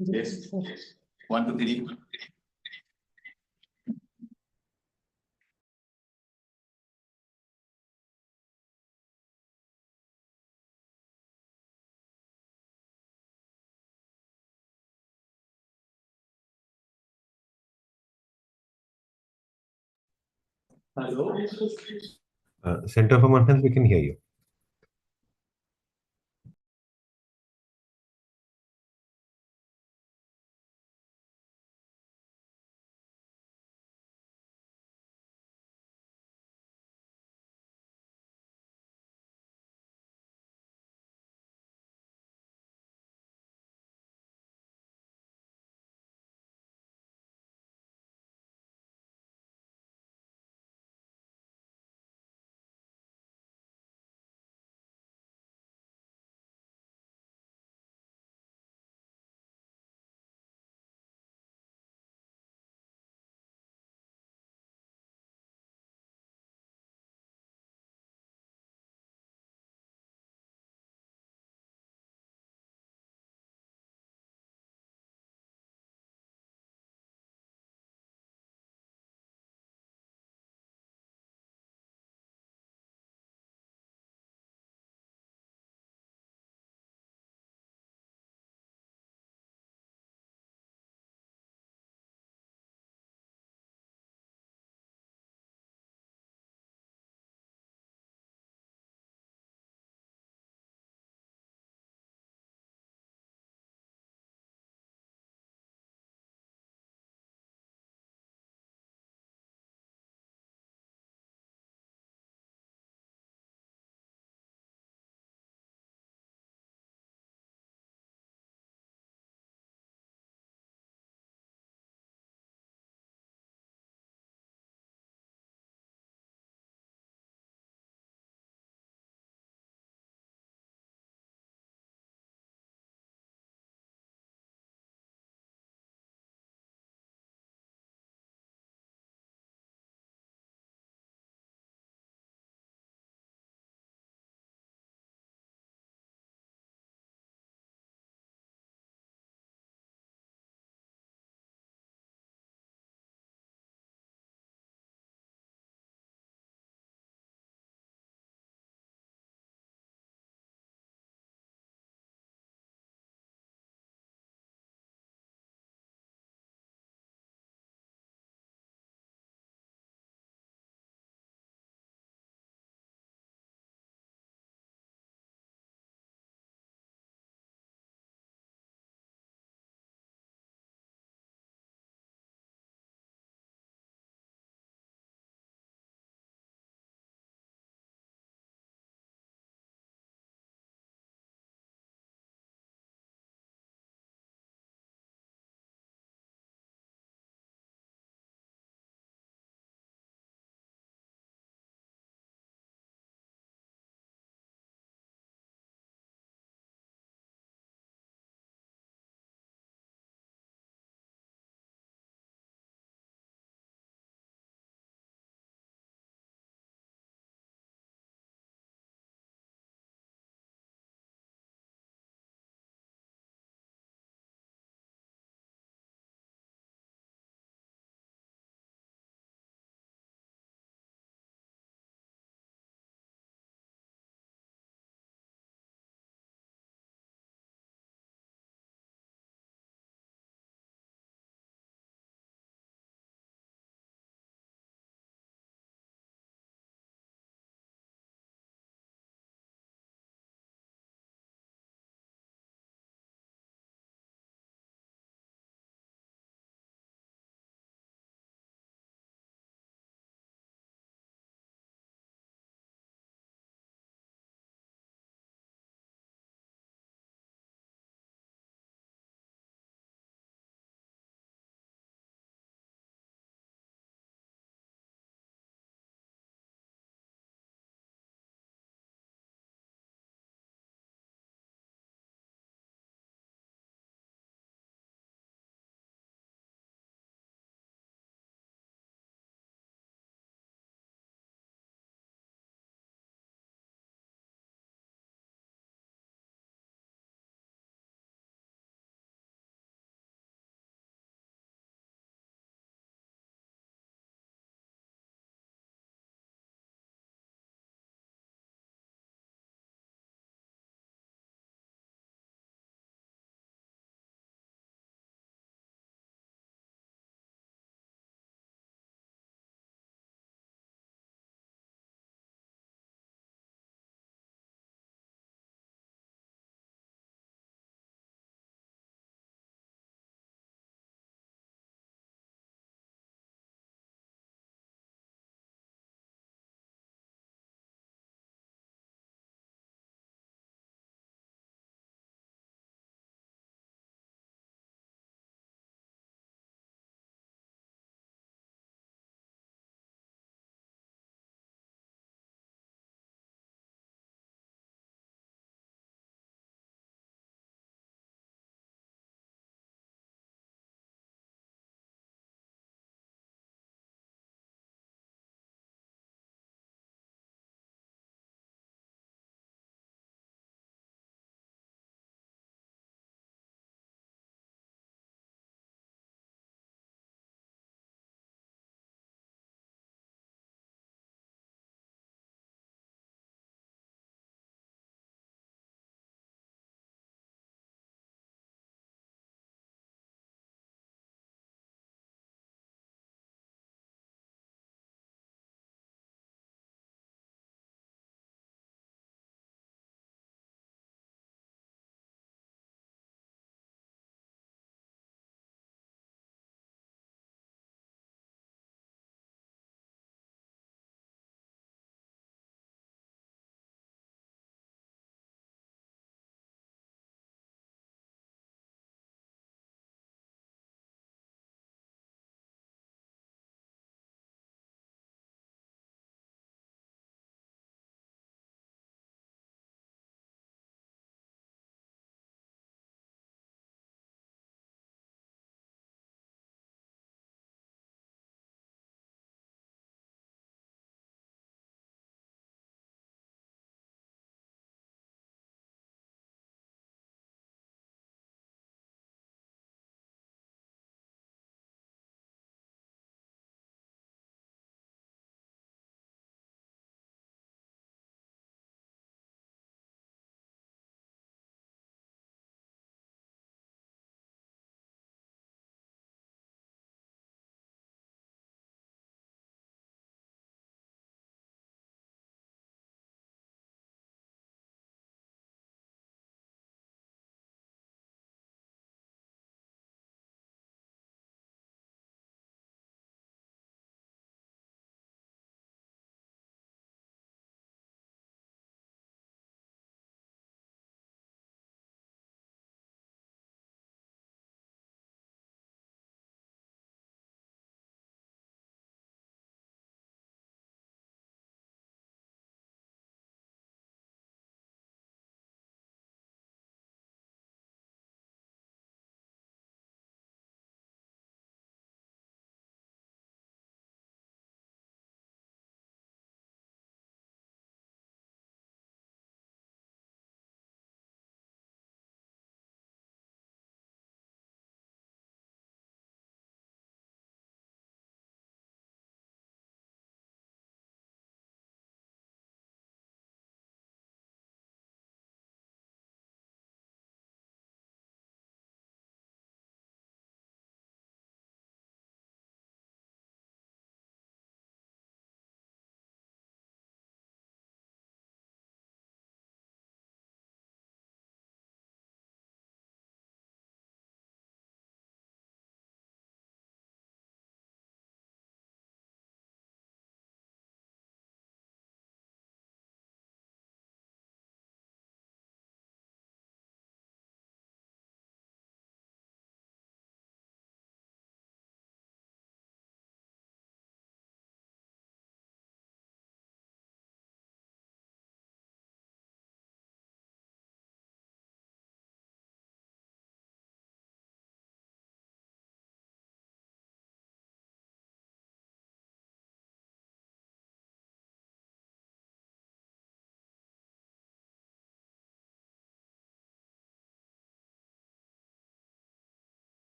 Yes. 1, 2, 3. Hello. Center for One Health, we can hear you.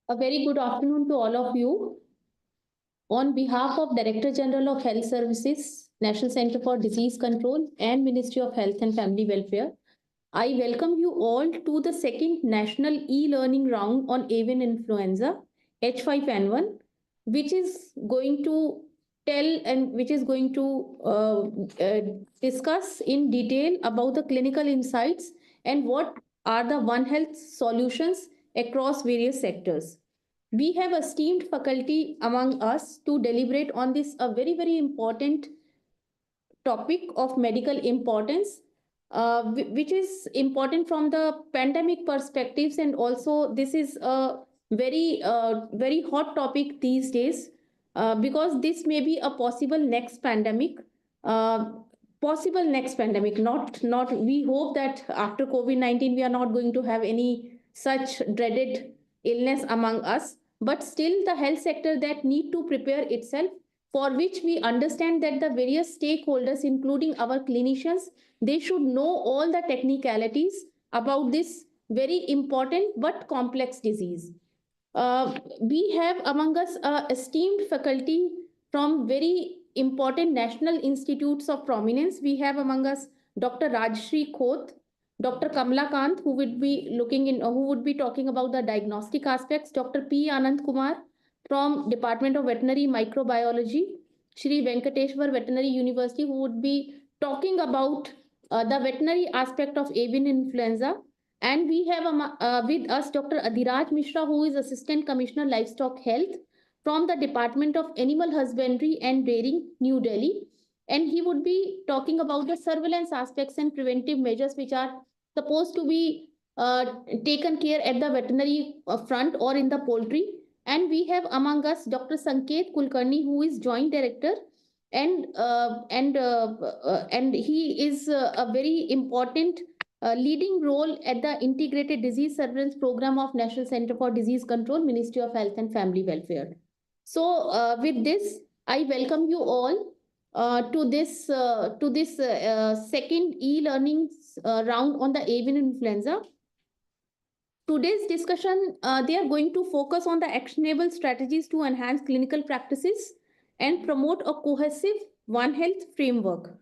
A very good afternoon to all of you. On behalf of Director General of Health Services, National Center for Disease Control and Ministry of Health and Family Welfare, I welcome you all to the second national e-learning round on avian influenza H5N1, which is going to discuss in detail about the clinical insights and what are the One Health solutions across various sectors. We have esteemed faculty among us to deliberate on this a very important topic of medical importance, which is important from the pandemic perspectives, and also this is a very hot topic these days, because this may be a uh, possible next pandemic. Not we hope that after COVID-19 we are not going to have any such dreaded illness among us, but still the health sector that need to prepare itself, for which we understand that the various stakeholders, including our clinicians, they should know all the technicalities about this very important but complex disease. We have among us esteemed faculty from very important national institutes of prominence. We have among us Dr. Rajshri Khoth, Dr. Kamla Kant, who would be talking about the diagnostic aspects, Dr. P. Anand Kumar from Department of Veterinary Microbiology, Shri Venkateshwar Veterinary University, who would be talking about the veterinary aspect of avian influenza. And we have with us Dr. Adhiraj Mishra, who is Assistant Commissioner Livestock Health from the Department of Animal Husbandry and Dairying, New Delhi. And he would be talking about the surveillance aspects and preventive measures which are supposed to be taken care at the veterinary front or in the poultry. And we have among us Dr. Sanket Kulkarni, who is Joint Director, and he is a very important leading role at the Integrated Disease Surveillance Program of National Center for Disease Control, Ministry of Health and Family Welfare. So, with this, I welcome you all to this second e-learning round on the avian influenza. Today's discussion, they are going to focus on the actionable strategies to enhance clinical practices and promote a cohesive One Health framework.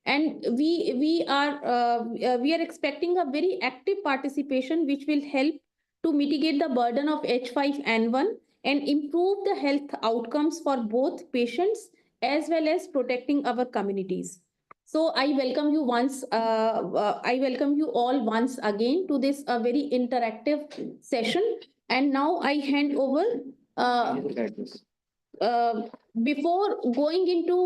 And we are expecting a very active participation, which will help to mitigate the burden of H5N1 and improve the health outcomes for both patients as well as protecting our communities. So I welcome you once. I welcome you all once again to this very interactive session. And now I hand over. Uh, uh, Before going into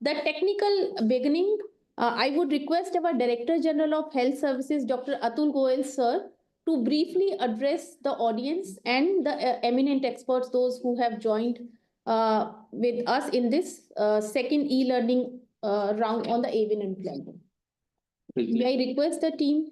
the technical beginning, I would request our Director General of Health Services, Dr. Atul Goel, sir, to briefly address the audience and the eminent experts, those who have joined with us in this second e-learning round on the avian influenza. May I request the team?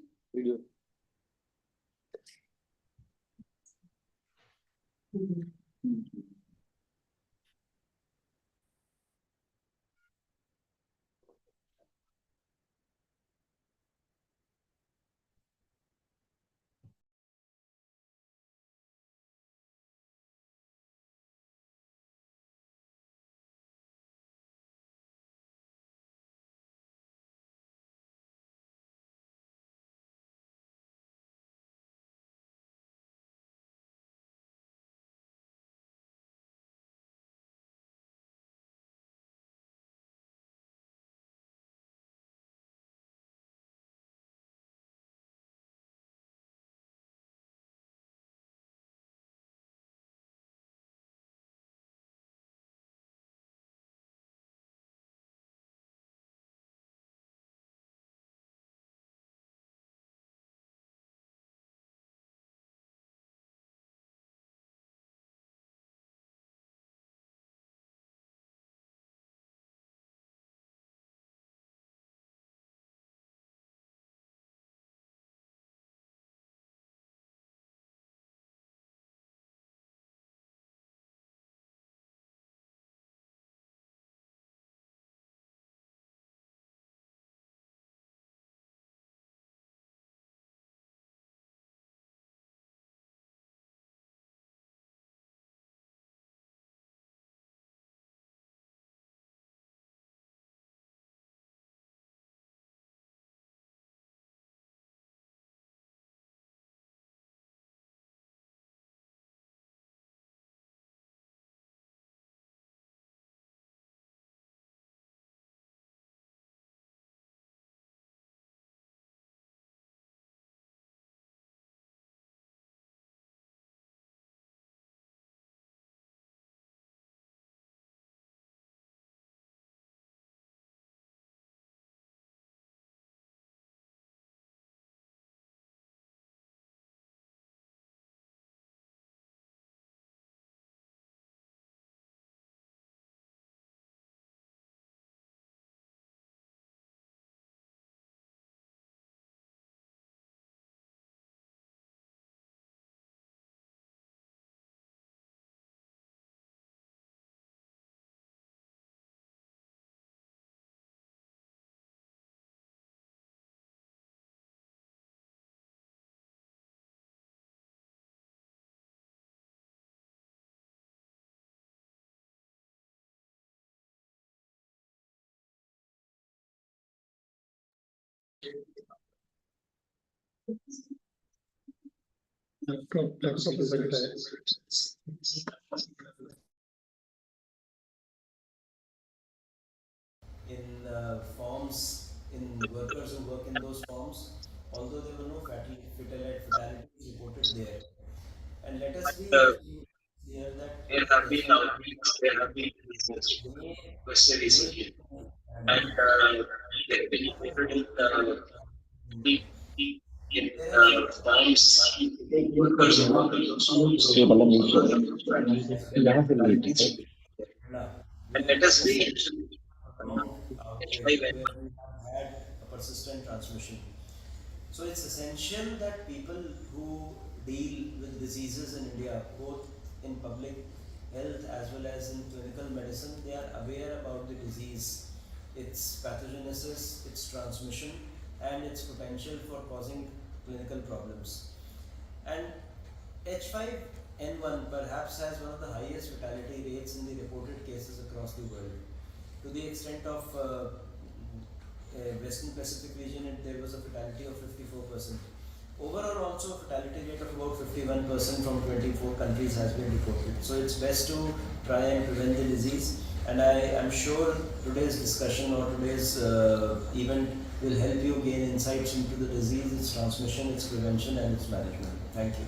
in farms, in workers who work in those farms, although there were no fatalities reported there. And let us be actually clear that H5 may and there has been where it has prolonged outbreak, where we have had a persistent transmission. So it's essential that people who deal with diseases in India, both in public health as well as in clinical medicine, they are aware about the disease, its pathogenesis, its transmission, and its potential for causing clinical problems. And H5N1 perhaps has one of the highest fatality rates in the reported cases across the world. To the extent of Western Pacific region, there was a fatality of 54%. Overall, also a fatality rate of about 51% from 24 countries has been reported. So it's best to try and prevent the disease. And I am sure today's discussion or today's event will help you gain insights into the disease, its transmission, its prevention, and its management. Thank you.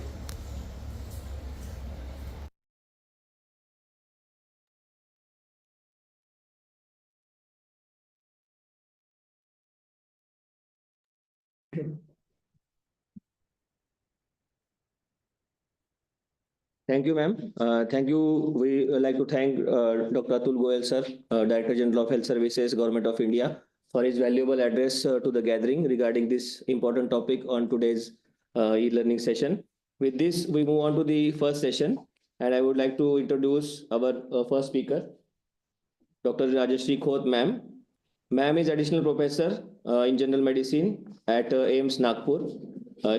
Thank you, ma'am. Thank you. We would like to thank Dr. Atul Goyal, sir, Director General of Health Services, Government of India, for his valuable address to the gathering regarding this important topic on today's e-learning session. With this, we move on to the first session, and I would like to introduce our first speaker, Dr. Rajeshri Khoth, ma'am. Ma'am is additional professor in general medicine at AIMS Nagpur.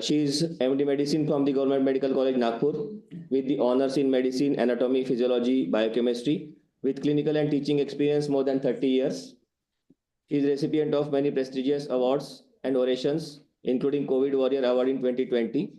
She is MD Medicine from the Government Medical College Nagpur with the honors in medicine, anatomy, physiology, biochemistry, with clinical and teaching experience more than 30 years. She is recipient of many prestigious awards and orations, including COVID Warrior Award in 2020.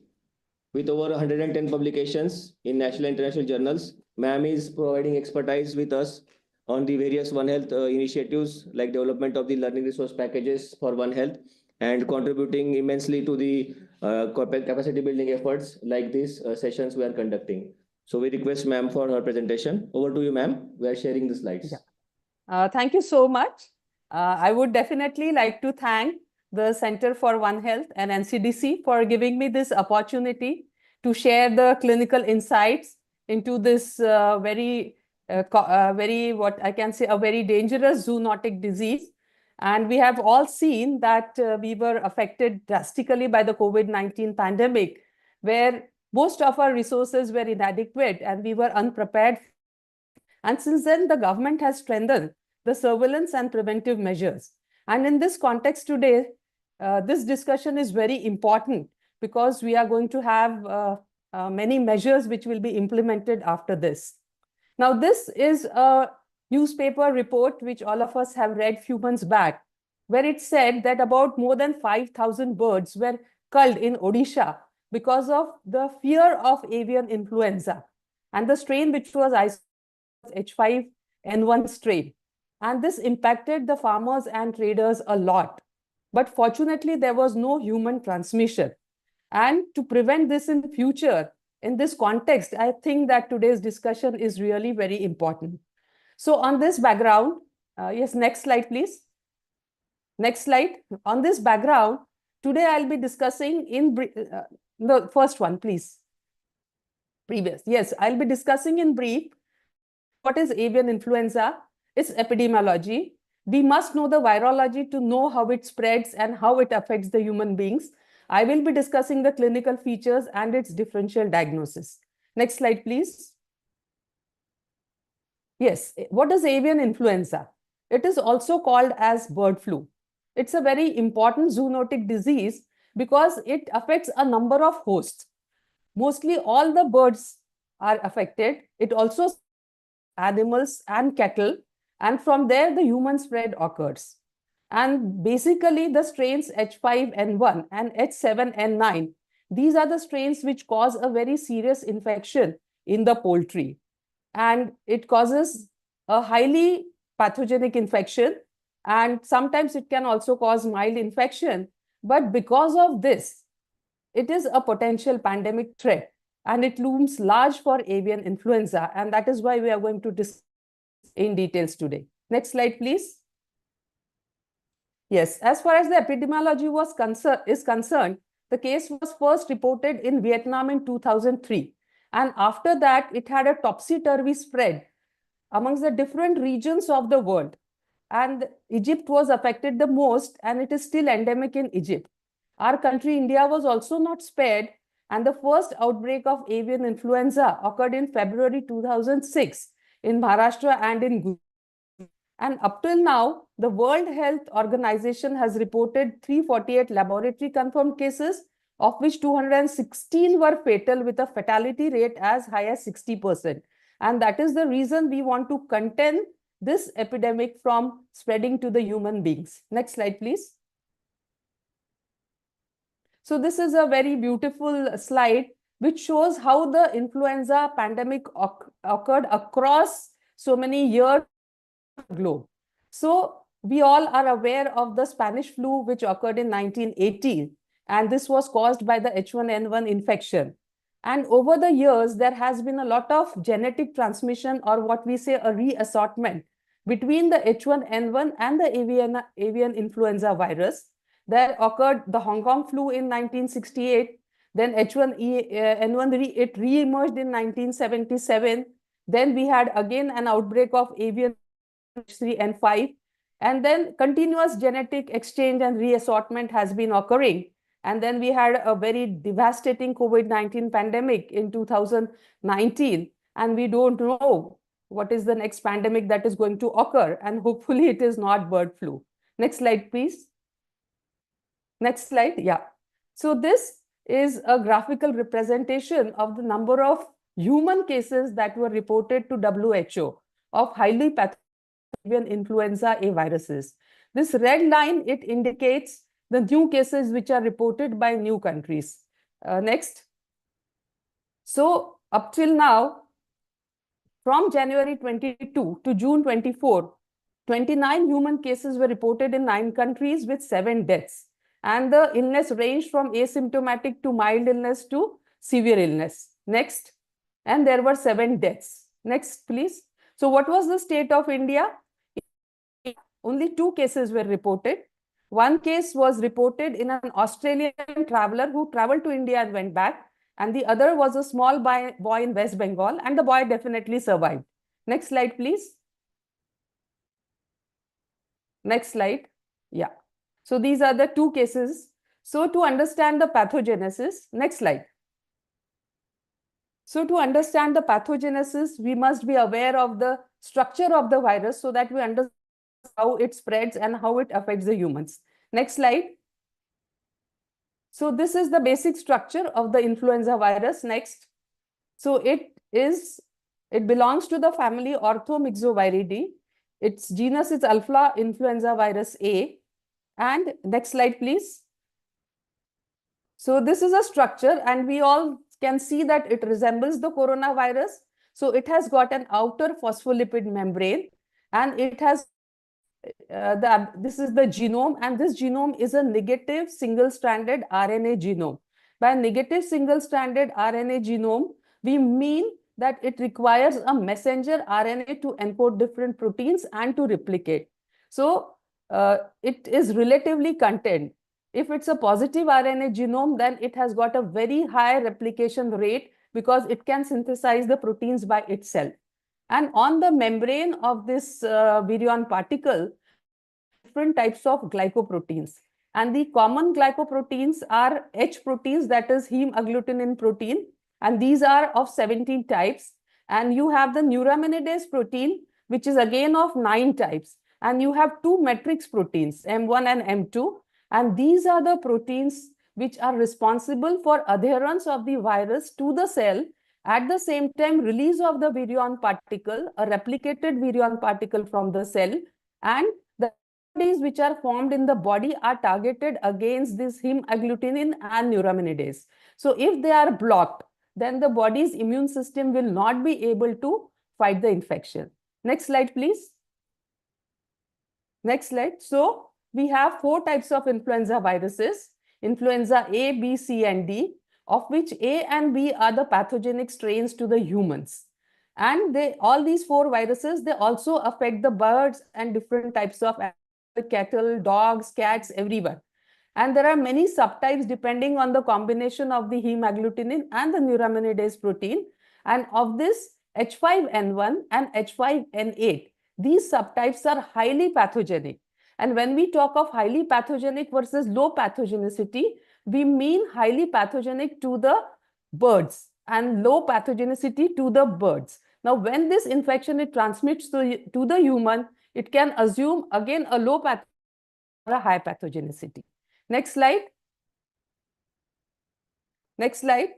With over 110 publications in national and international journals, ma'am is providing expertise with us on the various One Health initiatives like development of the learning resource packages for One Health and contributing immensely to the capacity building efforts like these sessions we are conducting. So we request ma'am for her presentation. Over to you, ma'am. We are sharing the slides. Yeah. Thank you so much. I would definitely like to thank the Center for One Health and NCDC for giving me this opportunity to share the clinical insights into this very what I can say, a very dangerous zoonotic disease. And we have all seen that we were affected drastically by the COVID-19 pandemic, where most of our resources were inadequate and we were unprepared. And since then, the government has strengthened the surveillance and preventive measures. And in this context today, this discussion is very important because we are going to have many measures which will be implemented after this. Now, this is a newspaper report which all of us have read few months back, where it said that about more than 5,000 birds were culled in Odisha because of the fear of avian influenza. And the strain which was H5N1 strain. And this impacted the farmers and traders a lot. But fortunately, there was no human transmission. And to prevent this in the future, in this context, I think that today's discussion is really very important. So on this background, yes, next slide, please. Next slide. On this background, today I'll be discussing in the first one, please. Previous. Yes, I'll be discussing in brief what is avian influenza, its epidemiology. We must know the virology to know how it spreads and how it affects the human beings. I will be discussing the clinical features and its differential diagnosis. Next slide, please. Yes, what is avian influenza? It is also called as bird flu. It's a very important zoonotic disease because it affects a number of hosts. Mostly all the birds are affected. It also animals and cattle, and from there the human spread occurs. And basically the strains H5N1 and H7N9, these are the strains which cause a very serious infection in the poultry. And it causes a highly pathogenic infection. And sometimes it can also cause mild infection. But because of this, it is a potential pandemic threat. And it looms large for avian influenza. And that is why we are going to discuss in details today. Next slide, please. Yes, as far as the epidemiology is concerned, the case was first reported in Vietnam in 2003. And after that, it had a topsy-turvy spread amongst the different regions of the world. And Egypt was affected the most, and it is still endemic in Egypt. Our country, India, was also not spared. And the first outbreak of avian influenza occurred in February 2006 in Maharashtra and in Gujarat. And up till now, the World Health Organization has reported 348 laboratory confirmed cases, of which 216 were fatal with a fatality rate as high as 60%. And that is the reason we want to contain this epidemic from spreading to the human beings. Next slide, please. So this is a very beautiful slide which shows how the influenza pandemic occurred across so many years globe. So we all are aware of the Spanish flu, which occurred in 1918, and this was caused by the H5N1 infection. And over the years, there has been a lot of genetic transmission, or what we say a reassortment, between the H5N1 and the avian influenza virus. There occurred the Hong Kong flu in 1968, then H5N1 it re-emerged in 1977. Then we had again an outbreak of avian H3N5, and then continuous genetic exchange and reassortment has been occurring. And then we had a very devastating COVID-19 pandemic in 2019, and we don't know what is the next pandemic that is going to occur, and hopefully it is not bird flu. Next slide, please. Next slide, yeah. So this is a graphical representation of the number of human cases that were reported to WHO of highly pathogenic avian influenza A viruses. This red line, it indicates the new cases which are reported by new countries. Next. So up till now, from January 22 to June 24, 29 human cases were reported in 9 countries with 7 deaths. And the illness ranged from asymptomatic to mild illness to severe illness. Next. And there were 7 deaths. Next, please. So what was the state of India? Only 2 cases were reported. One case was reported in an Australian traveler who traveled to India and went back. And the other was a small boy in West Bengal, and the boy definitely survived. Next slide, please. Next slide. Yeah. So these are the 2 cases. So to understand the pathogenesis, next slide. So to understand the pathogenesis, we must be aware of the structure of the virus so that we understand how it spreads and how it affects the humans. Next slide. So this is the basic structure of the influenza virus. Next. So it belongs to the family Orthomyxoviridae. Its genus is Alpha influenza virus A. And next slide, please. So this is a structure, and we all can see that it resembles the coronavirus. So it has got an outer phospholipid membrane, and it has this is the genome, and this genome is a negative single-stranded RNA genome. By negative single-stranded RNA genome, we mean that it requires a messenger RNA to encode different proteins and to replicate. So it is relatively contained. If it's a positive RNA genome, then it has got a very high replication rate because it can synthesize the proteins by itself. And on the membrane of this virion particle, different types of glycoproteins. And the common glycoproteins are H proteins, that is heme agglutinin protein. And these are of 17 types. And you have the neuraminidase protein, which is again of 9 types. And you have 2 matrix proteins, M1 and M2. And these are the proteins which are responsible for adherence of the virus to the cell. At the same time, release of the virion particle, a replicated virion particle from the cell, and the antibodies which are formed in the body are targeted against this heme agglutinin and neuraminidase. So if they are blocked, then the body's immune system will not be able to fight the infection. Next slide, please. Next slide. So we have 4 types of influenza viruses: influenza A, B, C, and D, of which A and B are the pathogenic strains to the humans. And all these 4 viruses, they also affect the birds and different types of cattle, dogs, cats, everyone. And there are many subtypes depending on the combination of the heme agglutinin and the neuraminidase protein. And of this, H5N1 and H5N8, these subtypes are highly pathogenic. And when we talk of highly pathogenic versus low pathogenicity, we mean highly pathogenic to the birds and low pathogenicity to the birds. Now, when this infection it transmits to the human, it can assume again a low pathogenicity or a high pathogenicity. Next slide. Next slide.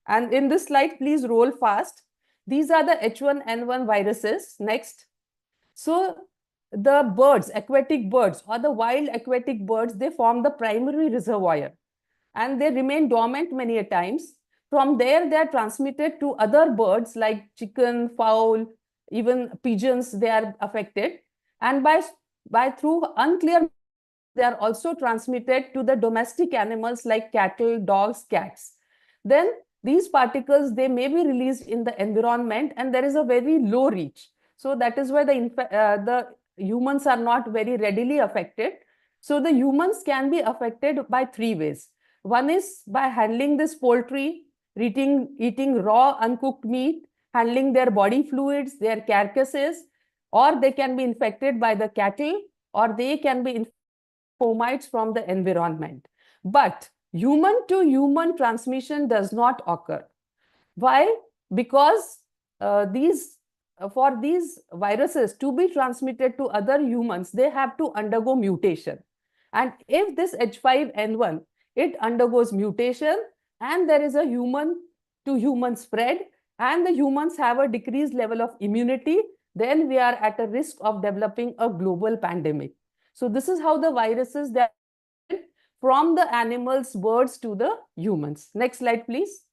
And in this slide, please roll fast. These are the H1N1 viruses. Next. So the birds, aquatic birds or the wild aquatic birds, they form the primary reservoir and they remain dormant many a times. From there, they are transmitted to other birds like chicken, fowl, even pigeons, they are affected. And by through unclear, they are also transmitted to the domestic animals like cattle, dogs, cats. Then these particles, they may be released in the environment and there is a very low reach. So that is why the humans are not very readily affected. So the humans can be affected by 3 ways. One is by handling this poultry, eating raw uncooked meat, handling their body fluids, their carcasses, or they can be infected by the cattle, or they can be infected by fomites from the environment. But human to human transmission does not occur. Why? Because for these viruses to be transmitted to other humans, they have to undergo mutation. And if this H5N1, it undergoes mutation and there is a human to human spread and the humans have a decreased level of immunity, then we are at a risk of developing a global pandemic. So this is how the viruses that from the animals, birds to the humans. Next slide, please.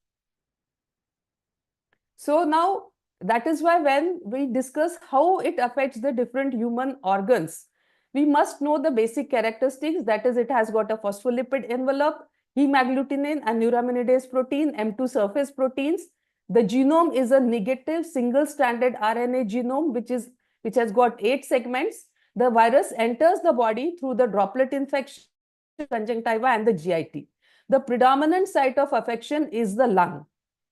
So now that is why when we discuss how it affects the different human organs, we must know the basic characteristics. That is, it has got a phospholipid envelope, heme agglutinin and neuraminidase protein, M2 surface proteins. The genome is a negative single-stranded RNA genome, which has got 8 segments. The virus enters the body through the droplet infection, conjunctiva, and the GIT. The predominant site of affection is the lung.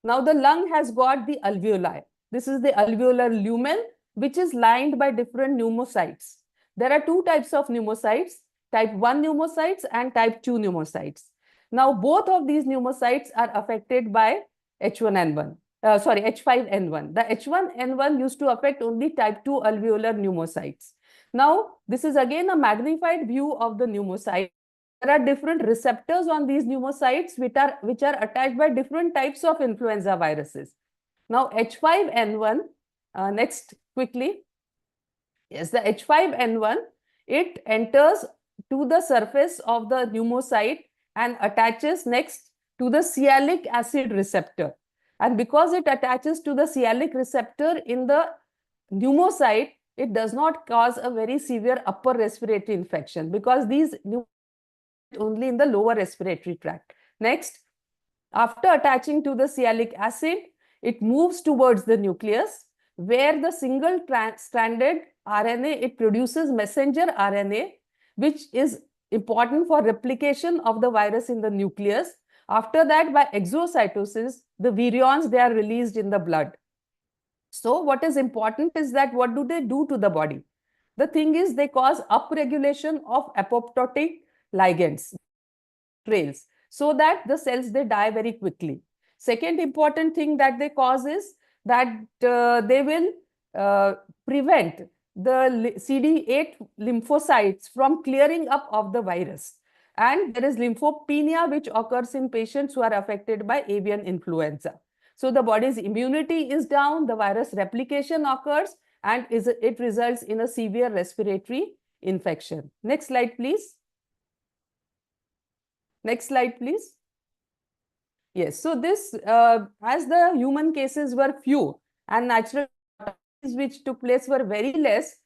Now, the lung has got the alveoli. This is the alveolar lumen, which is lined by different pneumocytes. There are 2 types of pneumocytes, type 1 pneumocytes and type 2 pneumocytes. Now, both of these pneumocytes are affected by H5N1. The H1N1 used to affect only type 2 alveolar pneumocytes. Now, this is again a magnified view of the pneumocyte. There are different receptors on these pneumocytes which are attached by different types of influenza viruses. Now, H5N1, next quickly. Yes, the H5N1, it enters to the surface of the pneumocyte and attaches next to the sialic acid receptor. And because it attaches to the sialic receptor in the pneumocyte, it does not cause a very severe upper respiratory infection because these only in the lower respiratory tract. Next, after attaching to the sialic acid, it moves towards the nucleus where the single-stranded RNA, it produces messenger RNA, which is important for replication of the virus in the nucleus. After that, by exocytosis, the virions, they are released in the blood. So what is important is that what do they do to the body? The thing is they cause upregulation of apoptotic ligands, trails, so that the cells, they die very quickly. Second important thing that they cause is that they will prevent the CD8 lymphocytes from clearing up of the virus. And there is lymphopenia which occurs in patients who are affected by avian influenza. So the body's immunity is down, the virus replication occurs, and it results in a severe respiratory infection. Next slide, please. Next slide, please. Yes, so this, as the human cases were few and natural which took place were very less,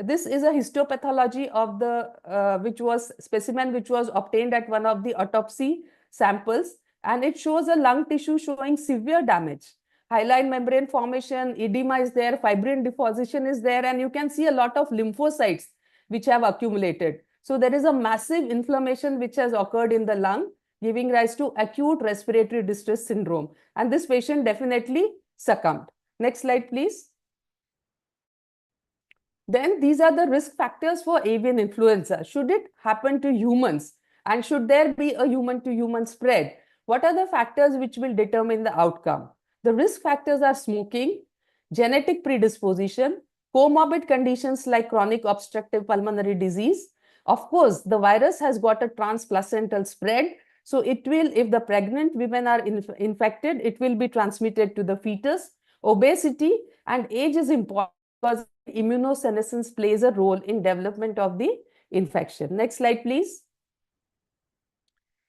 this is a histopathology of the which was specimen which was obtained at one of the autopsy samples, and it shows a lung tissue showing severe damage. Hyaline membrane formation, edema is there, fibrin deposition is there, and you can see a lot of lymphocytes which have accumulated. So there is a massive inflammation which has occurred in the lung, giving rise to acute respiratory distress syndrome. And this patient definitely succumbed. Next slide, please. Then these are the risk factors for avian influenza. Should it happen to humans? And should there be a human-to-human spread? What are the factors which will determine the outcome? The risk factors are smoking, genetic predisposition, comorbid conditions like chronic obstructive pulmonary disease. Of course, the virus has got a transplacental spread. So it will, if the pregnant women are infected, it will be transmitted to the fetus. Obesity and age is important because immunosenescence plays a role in development of the infection. Next slide, please.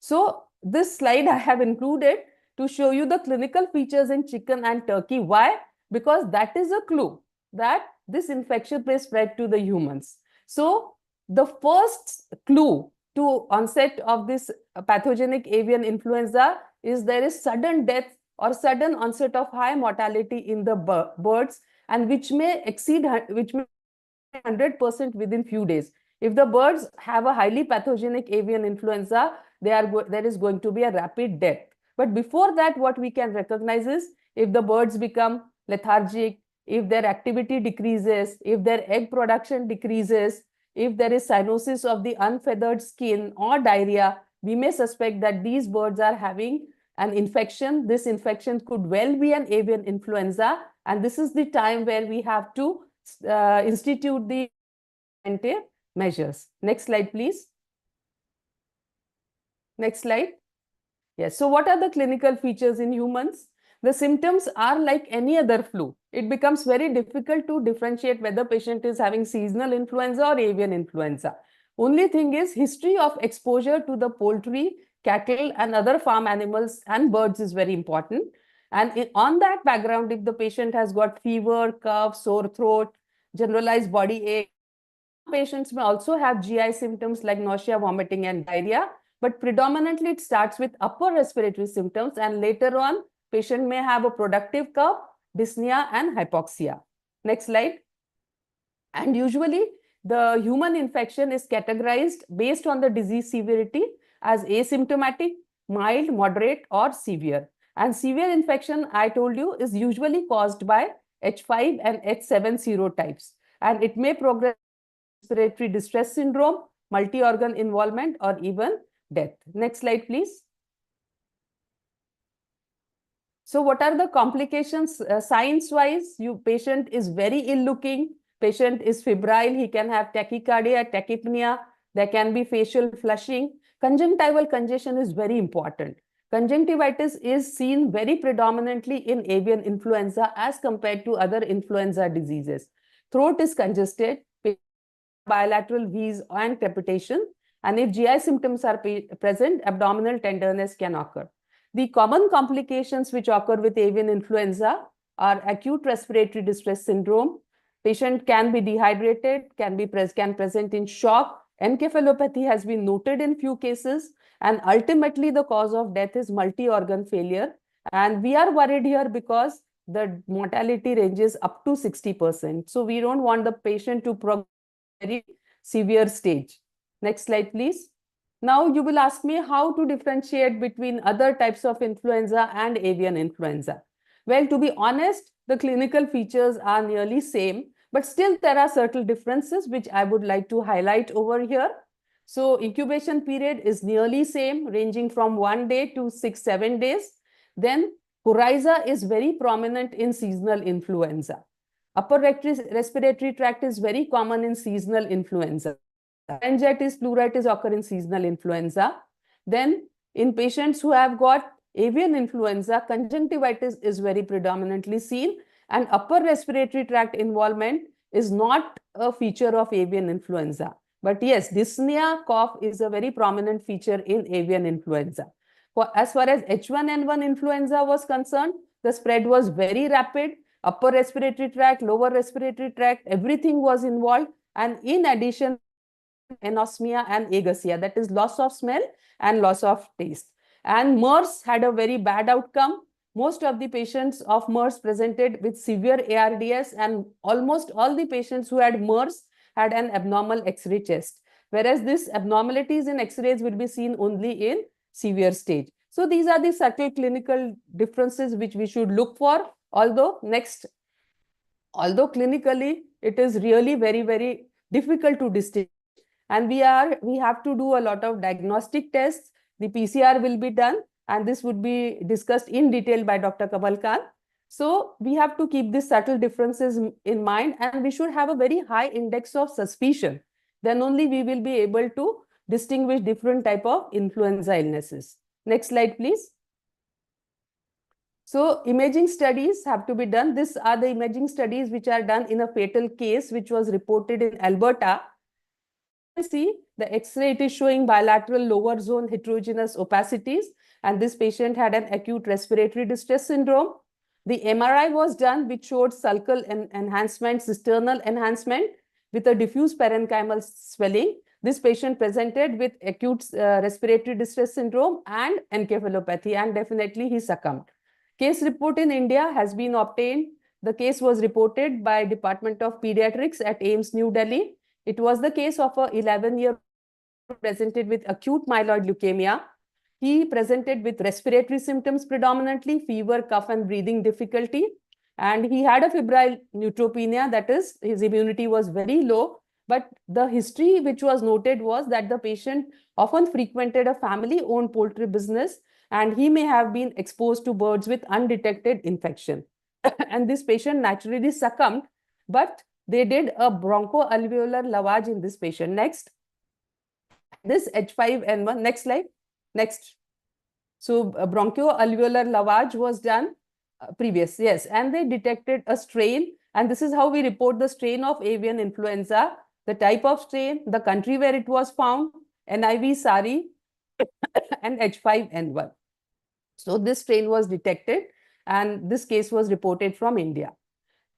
So this slide I have included to show you the clinical features in chicken and turkey. Why? Because that is a clue that this infection may spread to the humans. So the first clue to onset of this pathogenic avian influenza is there is sudden death or sudden onset of high mortality in the birds, and which may exceed 100% within few days. If the birds have a highly pathogenic avian influenza, there is going to be a rapid death. But before that, what we can recognize is if the birds become lethargic, if their activity decreases, if their egg production decreases, if there is cyanosis of the unfeathered skin or diarrhea, we may suspect that these birds are having an infection. This infection could well be an avian influenza, and this is the time where we have to institute the preventive measures. Next slide, please. Next slide. Yes, so what are the clinical features in humans? The symptoms are like any other flu. It becomes very difficult to differentiate whether patient is having seasonal influenza or avian influenza. Only thing is history of exposure to the poultry, cattle and other farm animals and birds is very important. And on that background, if the patient has got fever, cough, sore throat, generalized body ache, patients may also have GI symptoms like nausea, vomiting and diarrhea, but predominantly it starts with upper respiratory symptoms, and later on patient may have a productive cough, dyspnea and hypoxia. Next slide. And usually the human infection is categorized based on the disease severity as asymptomatic, mild, moderate or severe. And severe infection, I told you, is usually caused by H5 and H7 serotypes, and it may progress respiratory distress syndrome, multi-organ involvement or even death. Next slide, please. So what are the complications signs-wise? Patient is very ill-looking, patient is febrile, he can have tachycardia, tachypnea, there can be facial flushing. Conjunctival congestion is very important. Conjunctivitis is seen very predominantly in avian influenza as compared to other influenza diseases. Throat is congested, bilateral wheeze and crepitation, and if GI symptoms are present, abdominal tenderness can occur. The common complications which occur with avian influenza are acute respiratory distress syndrome. Patient can be dehydrated, can present in shock. Encephalopathy has been noted in few cases, and ultimately the cause of death is multi-organ failure. And we are worried here because the mortality ranges up to 60%. So we don't want the patient to progress very severe stage. Next slide, please. Now you will ask me how to differentiate between other types of influenza and avian influenza. Well, to be honest, the clinical features are nearly same, but still there are certain differences which I would like to highlight over here. So incubation period is nearly same, ranging from 1 day to 6-7 days. Then coryza is very prominent in seasonal influenza. Upper respiratory tract is very common in seasonal influenza. Pharyngitis, pleuritis occur in seasonal influenza. Then in patients who have got avian influenza, conjunctivitis is very predominantly seen, and upper respiratory tract involvement is not a feature of avian influenza. But yes, dyspnea cough is a very prominent feature in avian influenza. As far as H1N1 influenza was concerned, the spread was very rapid. Upper respiratory tract, lower respiratory tract, everything was involved. And in addition, anosmia and agasia, that is loss of smell and loss of taste. And MERS had a very bad outcome. Most of the patients of MERS presented with severe ARDS, and almost all the patients who had MERS had an abnormal X-ray chest, whereas these abnormalities in X-rays will be seen only in severe stage. So these are the subtle clinical differences which we should look for. Although clinically it is really very, very difficult to distinguish, and we have to do a lot of diagnostic tests. The PCR will be done, and this would be discussed in detail by Dr. Kamal Khan. So we have to keep these subtle differences in mind, and we should have a very high index of suspicion. Then only we will be able to distinguish different type of influenza illnesses. Next slide, please. So imaging studies have to be done. These are the imaging studies which are done in a fatal case which was reported in Alberta. See the X-ray, it is showing bilateral lower zone heterogeneous opacities, and this patient had an acute respiratory distress syndrome. The MRI was done, which showed sulcal enhancement, cisternal enhancement with a diffuse parenchymal swelling. This patient presented with acute respiratory distress syndrome and encephalopathy, and definitely he succumbed. Case report in India has been obtained. The case was reported by Department of Pediatrics at AIIMS New Delhi. It was the case of a 11-year-old presented with acute myeloid leukemia. He presented with respiratory symptoms predominantly, fever, cough, and breathing difficulty. And he had a febrile neutropenia, that is, his immunity was very low. But the history which was noted was that the patient often frequented a family-owned poultry business, and he may have been exposed to birds with undetected infection. And this patient naturally succumbed, but they did a bronchoalveolar lavage in this patient. Next. This H5N1, next slide. Next. So bronchoalveolar lavage was done previous, yes, and they detected a strain, and this is how we report the strain of avian influenza, the type of strain, the country where it was found, NIV, SARI, and H5N1. So this strain was detected, and this case was reported from India.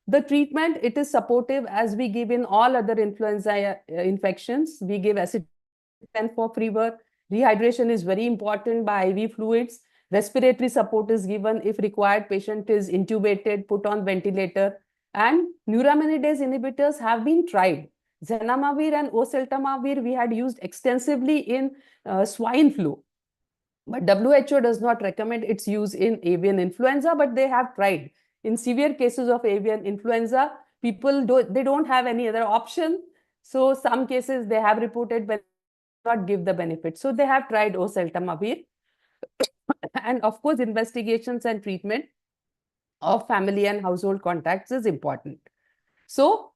The treatment, it is supportive as we give in all other influenza infections. We give acetaminophen for fever. Rehydration is very important by IV fluids. Respiratory support is given. If required, patient is intubated, put on ventilator. And neuraminidase inhibitors have been tried. Zenamavir and oseltamivir we had used extensively in swine flu. But WHO does not recommend its use in avian influenza, but they have tried. In severe cases of avian influenza, people don't have any other option. So some cases they have reported but not give the benefit. So they have tried oseltamivir. And of course, investigations and treatment of family and household contacts is important. So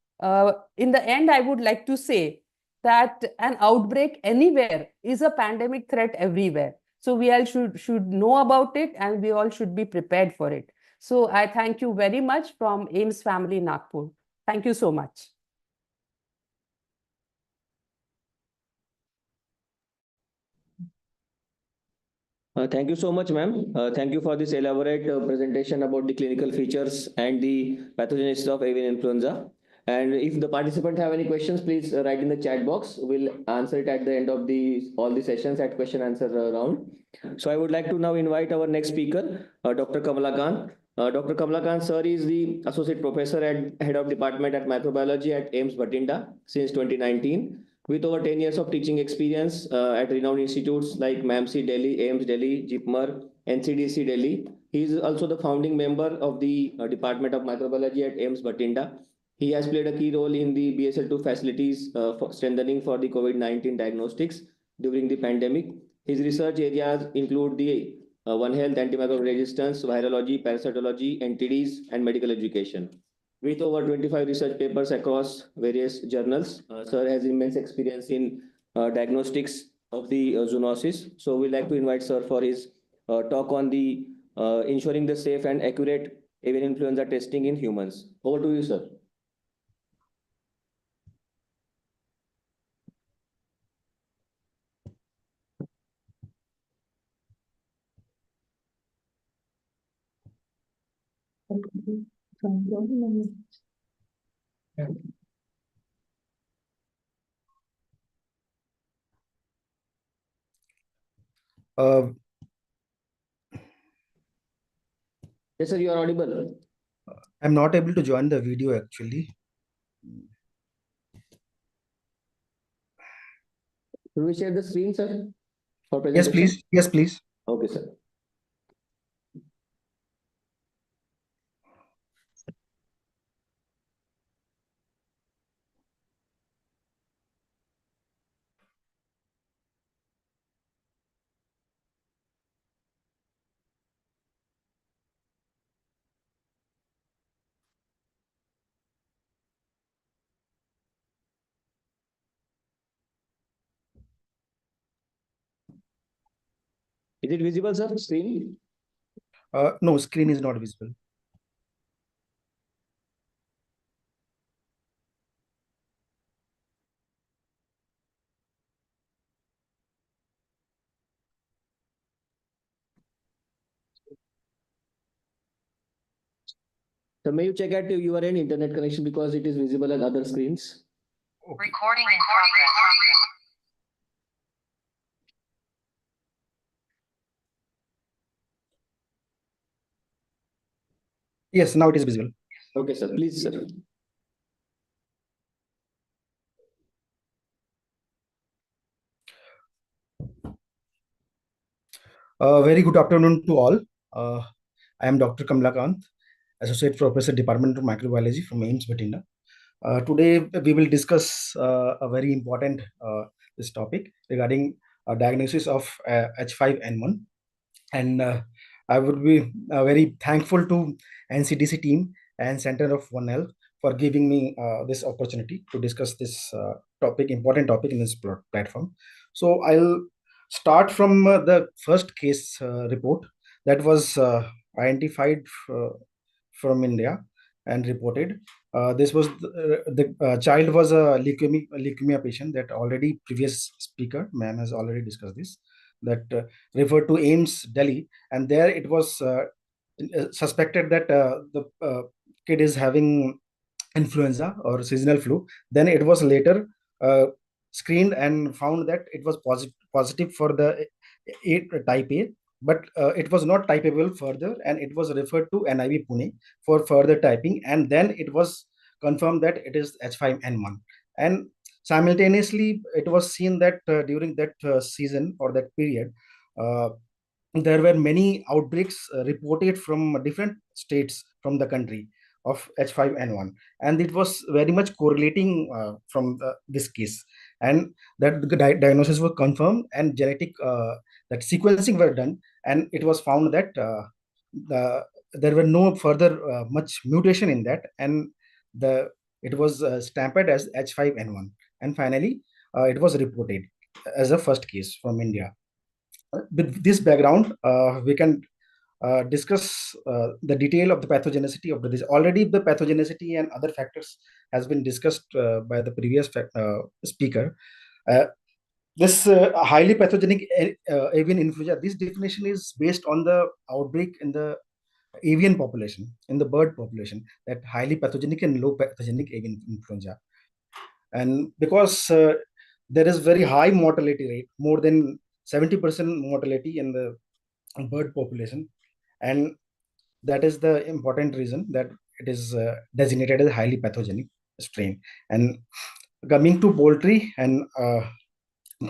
in the end, I would like to say that an outbreak anywhere is a pandemic threat everywhere. So we all should know about it, and we all should be prepared for it. So I thank you very much from AIIMS Family Nagpur. Thank you so much. Thank you so much, ma'am. Thank you for this elaborate presentation about the clinical features and the pathogenesis of avian influenza. And if the participant have any questions, please write in the chat box. We'll answer it at the end of all the sessions at question answer round. So I would like to now invite our next speaker, Dr. Kamala Khan. Dr. Kamala Khan, sir, is the Associate Professor and Head of Department at Microbiology at AIIMS Bathinda since 2019. With over 10 years of teaching experience at renowned institutes like MAMC Delhi, AIIMS Delhi, JIPMER, NCDC Delhi. He is also the founding member of the Department of Microbiology at AIIMS Bathinda. He has played a key role in the BSL-2 facilities for strengthening for the COVID-19 diagnostics during the pandemic. His research areas include the One Health, antimicrobial resistance, virology, parasitology, NTDs, and medical education. With over 25 research papers across various journals, sir has immense experience in diagnostics of the zoonosis. So we'd like to invite sir for his talk on the ensuring the safe and accurate avian influenza testing in humans. Over to you, sir. Uh, Yes, sir, you are audible. I'm not able to join the video actually. Will we share the screen, sir, for Yes, presentation? please. Yes, please. Okay, sir. Is it visible, sir, screen? No, screen is not visible. So may you check at your end internet connection because it is visible on other screens. Okay. Recording in progress. Yes, now it is visible. Okay, sir. Please, sir. Very good afternoon to all. I am Dr. Kamlakant, Associate Professor, Department of Microbiology from AIMS Batinda. Today we will discuss a very important this topic regarding diagnosis of H5N1, and I would be very thankful to NCDC team and Center of One Health for giving me this opportunity to discuss this important topic in this platform. So I'll start from the first case report that was identified from India and reported. This was the child was a leukemia patient that already previous speaker, ma'am, has already discussed this, that referred to AIMS Delhi, and there it was suspected that the kid is having influenza or seasonal flu. Then it was later uh, screened and found that it was positive for the type A, but it was not typeable further, and it was referred to NIV Pune for further typing, and then it was confirmed that it is H5N1. And simultaneously, it was seen that during that season or that period, uh, there were many outbreaks reported from different states from the country of H5N1, and it was very much correlating from this case, and that the diagnosis was confirmed and genetic that sequencing were done, and it was found that there were no further much mutation in that, and the it was stamped as H5N1, and finally it was reported as a first case from India. With this background, we can discuss the detail of the pathogenicity of the disease. Already, the pathogenicity and other factors has been discussed by the previous speaker. Uh, this highly pathogenic avian influenza. This definition is based on the outbreak in the avian population, in the bird population, that highly pathogenic and low pathogenic avian influenza. And because there is very high mortality rate, more than 70% mortality in the bird population, and that is the important reason that it is designated as highly pathogenic strain. And coming to poultry and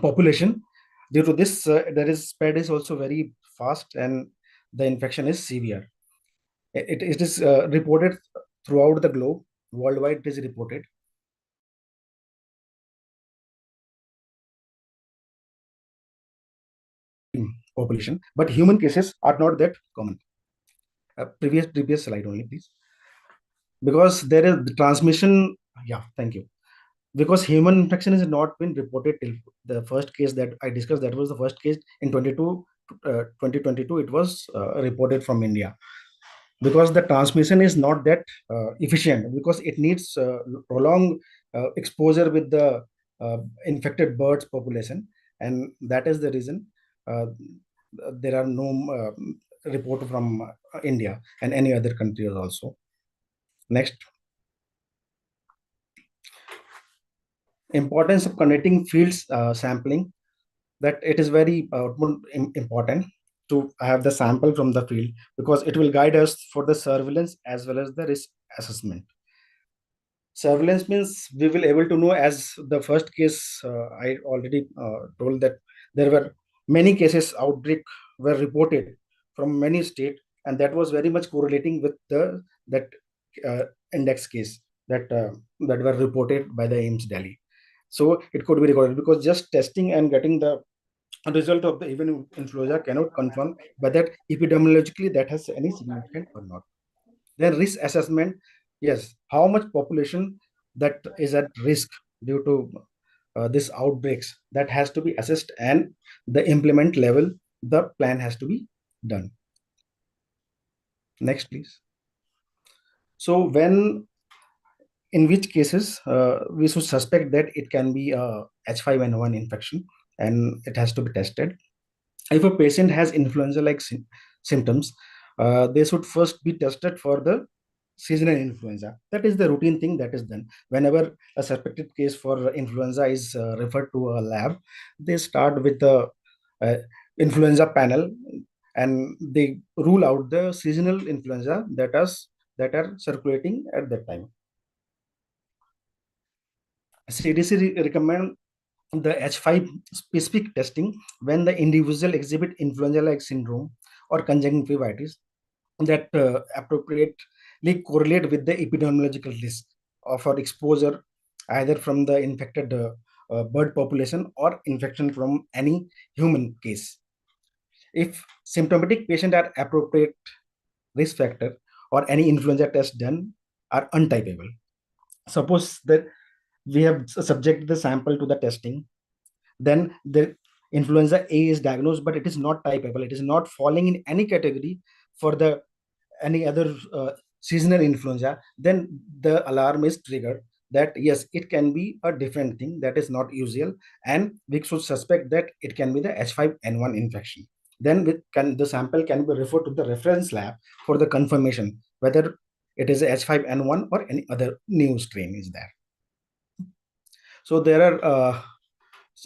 population, due to this, there is spread is also very fast, and the infection is severe. It is reported throughout the globe, worldwide. It is reported. Population, but human cases are not that common. Previous slide only, please. Because there is the transmission. Yeah, thank you. Because human infection has not been reported till the first case that I discussed. That was the first case in 2022. It was reported from India. Because the transmission is not that efficient, because it needs prolonged exposure with the infected birds population, and that is the reason there are no report from India and any other countries also. Next. Importance of conducting fields sampling, that it is very important to have the sample from the field, because it will guide us for the surveillance as well as the risk assessment. Surveillance means we will able to know, as the first case I already told that there were many cases outbreak were reported from many states, and that was very much correlating with the that uh, index case that were reported by the AIMS Delhi. So it could be recorded, because just testing and getting the result of the avian influenza cannot confirm whether epidemiologically that has any significance or not. Then risk assessment, yes, how much population that is at risk due to this outbreaks, that has to be assessed, and the implement level, the plan has to be done. Next, please. So when, in which cases we should suspect that it can be a H5N1 infection, and it has to be tested. If a patient has influenza-like symptoms, they should first be tested for the seasonal influenza. That is the routine thing that is done. Whenever a suspected case for influenza is referred to a lab, they start with the uh, influenza panel, and they rule out the seasonal influenza that are circulating at that time. CDC recommend the H5 specific testing when the individual exhibit influenza-like syndrome or conjunctivitis that appropriately correlate with the epidemiological risk of our exposure, either from the infected bird population or infection from any human case. If symptomatic patients are appropriate risk factor, or any influenza test done are untypable. Suppose that we have subjected the sample to the testing, then the influenza A is diagnosed, but it is not typeable. It is not falling in any category for the any other seasonal influenza. Then the alarm is triggered that yes, it can be a different thing that is not usual, and we should suspect that it can be the H5N1 infection. Then the sample can be referred to the reference lab for the confirmation whether it is a H5N1 or any other new strain is there. So there are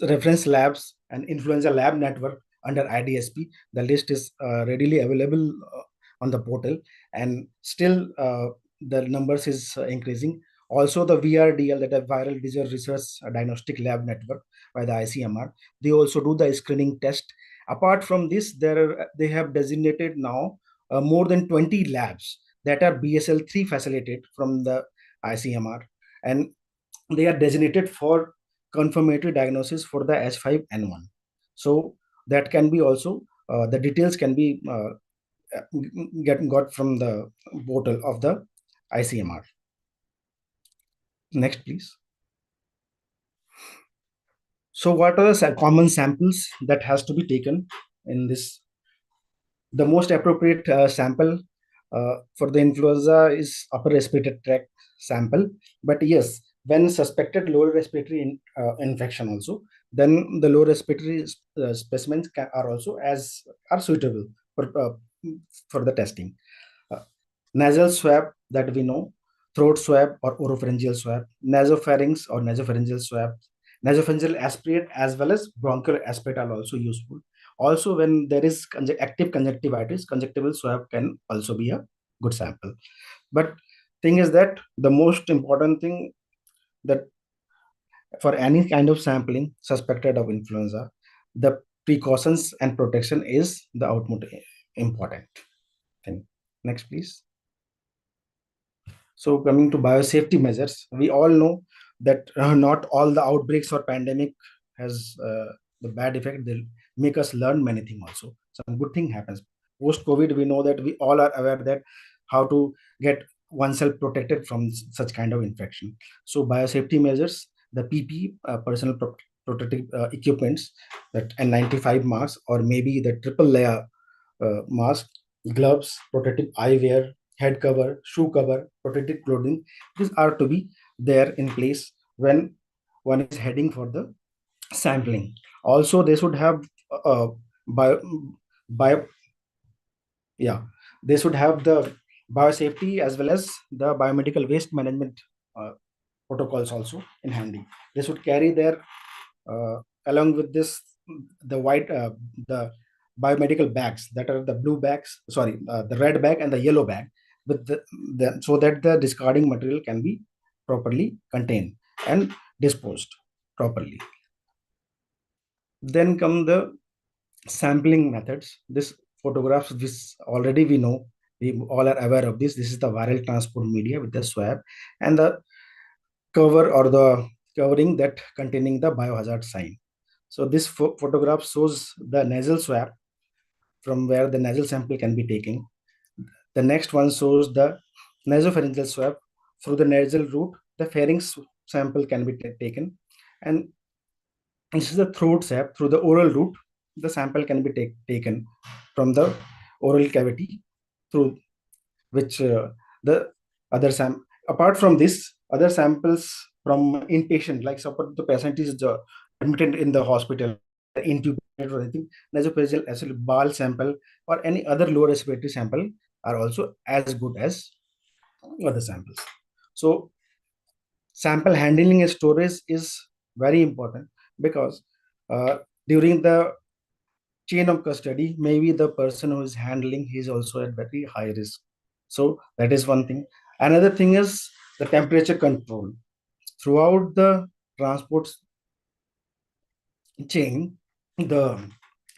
reference labs and influenza lab network under IDSP. The list is readily available on the portal, and still the numbers is increasing. Also, the VRDL, that is Viral Disease Research Diagnostic Lab Network by the ICMR, they also do the screening test. Apart from this, they have designated now more than 20 labs that are BSL-3 facilitated from the ICMR, and they are designated for confirmatory diagnosis for the H5N1. So that can be also the details can be got from the portal of the ICMR. Next, please. So what are the common samples that has to be taken in this? The most appropriate sample for the influenza is upper respiratory tract sample. But yes, when suspected lower respiratory infection also, then the lower respiratory specimens are also are suitable for the testing. Nasal swab, that we know, throat swab or oropharyngeal swab, nasopharynx or nasopharyngeal swab, nasopharyngeal aspirate as well as bronchial aspirate are also useful. Also, when there is active conjunctivitis, conjunctival swab can also be a good sample. But thing is that the most important thing, that for any kind of sampling suspected of influenza, the precautions and protection is the output important thing. Next, please. So coming to biosafety measures, we all know that not all the outbreaks or pandemic has the bad effect. They'll make us learn many things also. Some good thing happens. Post-COVID, we know that we all are aware that how to get oneself protected from such kind of infection. So biosafety measures, the PPE, personal protective equipments, that N95 mask or maybe the triple layer mask, gloves, protective eyewear, head cover, shoe cover, protective clothing. These are to be there in place when one is heading for the sampling. Also, they should have bio yeah, they should have the biosafety as well as the biomedical waste management protocols also in handy. They should carry their along with this the white the biomedical bags, that are the blue bags, sorry, the red bag and the yellow bag, with the so that the discarding material can be properly contained and disposed properly. Then come the sampling methods. This photographs, this already we know, we all are aware of this. This is the viral transport media with the swab and the cover or the covering that containing the biohazard sign. So this photograph shows the nasal swab from where the nasal sample can be taken. The next one shows the nasopharyngeal swab through the nasal route. The pharynx sample can be taken, and this is the throat swab through the oral route. The sample can be taken from the oral cavity through which the other apart from this, other samples from inpatient, like suppose the patient is admitted in the hospital, intubated or anything, nasopharyngeal acid ball sample or any other lower respiratory sample are also as good as other samples. So sample handling and storage is very important, because during the chain of custody, maybe the person who is handling is also at very high risk. So that is one thing. Another thing is the temperature control. Throughout the transport chain, the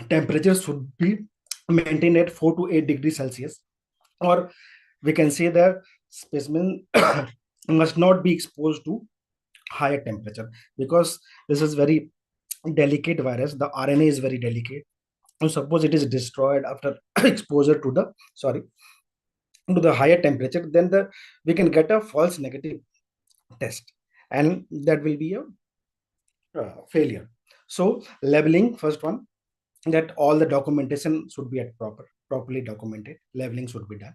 temperature should be maintained at 4 to 8 degrees Celsius, or we can say the specimen must not be exposed to higher temperature, because this is very delicate virus. The RNA is very delicate. So suppose it is destroyed after exposure to the to the higher temperature, then we can get a false negative test, and that will be a failure. So labeling, first one, that all the documentation should be at properly documented. Labeling should be done.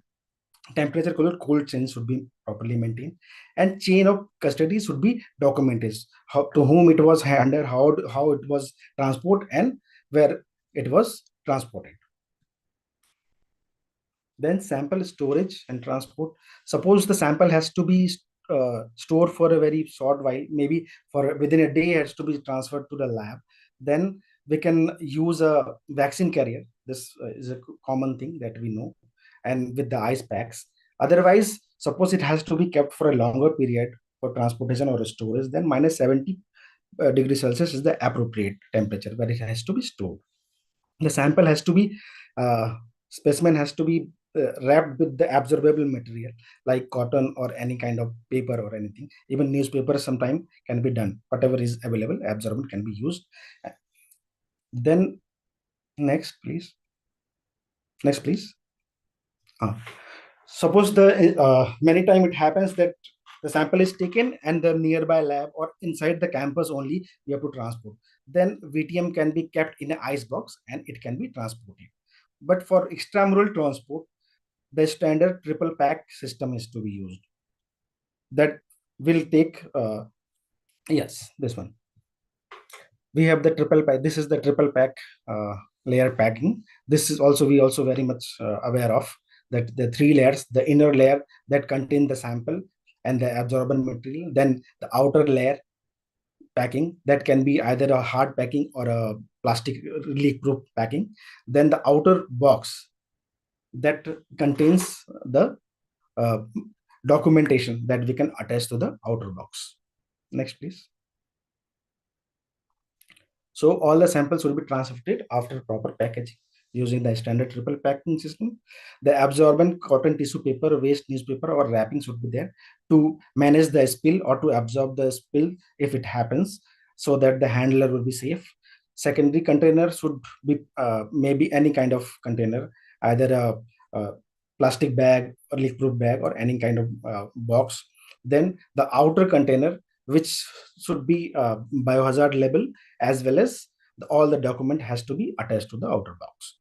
Temperature cold chain should be properly maintained, and chain of custody should be documented. How, to whom it was handed, how it was transported, and where it was transported. Then sample storage and transport. Suppose the sample has to be stored for a very short while, maybe for within a day has to be transferred to the lab, then we can use a vaccine carrier. This is a common thing that we know, and with the ice packs. Otherwise, suppose it has to be kept for a longer period for transportation or storage, then minus 70 degrees Celsius is the appropriate temperature where it has to be stored. The sample has to be specimen has to be wrapped with the absorbable material like cotton or any kind of paper or anything. Even newspaper sometimes can be done. Whatever is available, absorbent can be used. Then next, please. Next, please. Suppose the many time it happens that the sample is taken and the nearby lab or inside the campus only we have to transport. Then VTM can be kept in an ice box and it can be transported. But for extramural transport, the standard triple pack system is to be used. That will take yes, this one. We have the triple pack. This is the triple pack layer packing. This is also we also very much aware of that the three layers, the inner layer that contain the sample and the absorbent material, then the outer layer packing that can be either a hard packing or a plastic leak proof packing, then the outer box that contains the documentation that we can attach to the outer box. Next, please. So all the samples will be transported after proper packaging using the standard triple packing system. The absorbent cotton tissue paper, waste newspaper or wrapping should be there to manage the spill or to absorb the spill if it happens, so that the handler will be safe. Secondary container should be maybe any kind of container, either a plastic bag or leak-proof bag or any kind of box. Then the outer container, which should be biohazard label, as well as all the document has to be attached to the outer box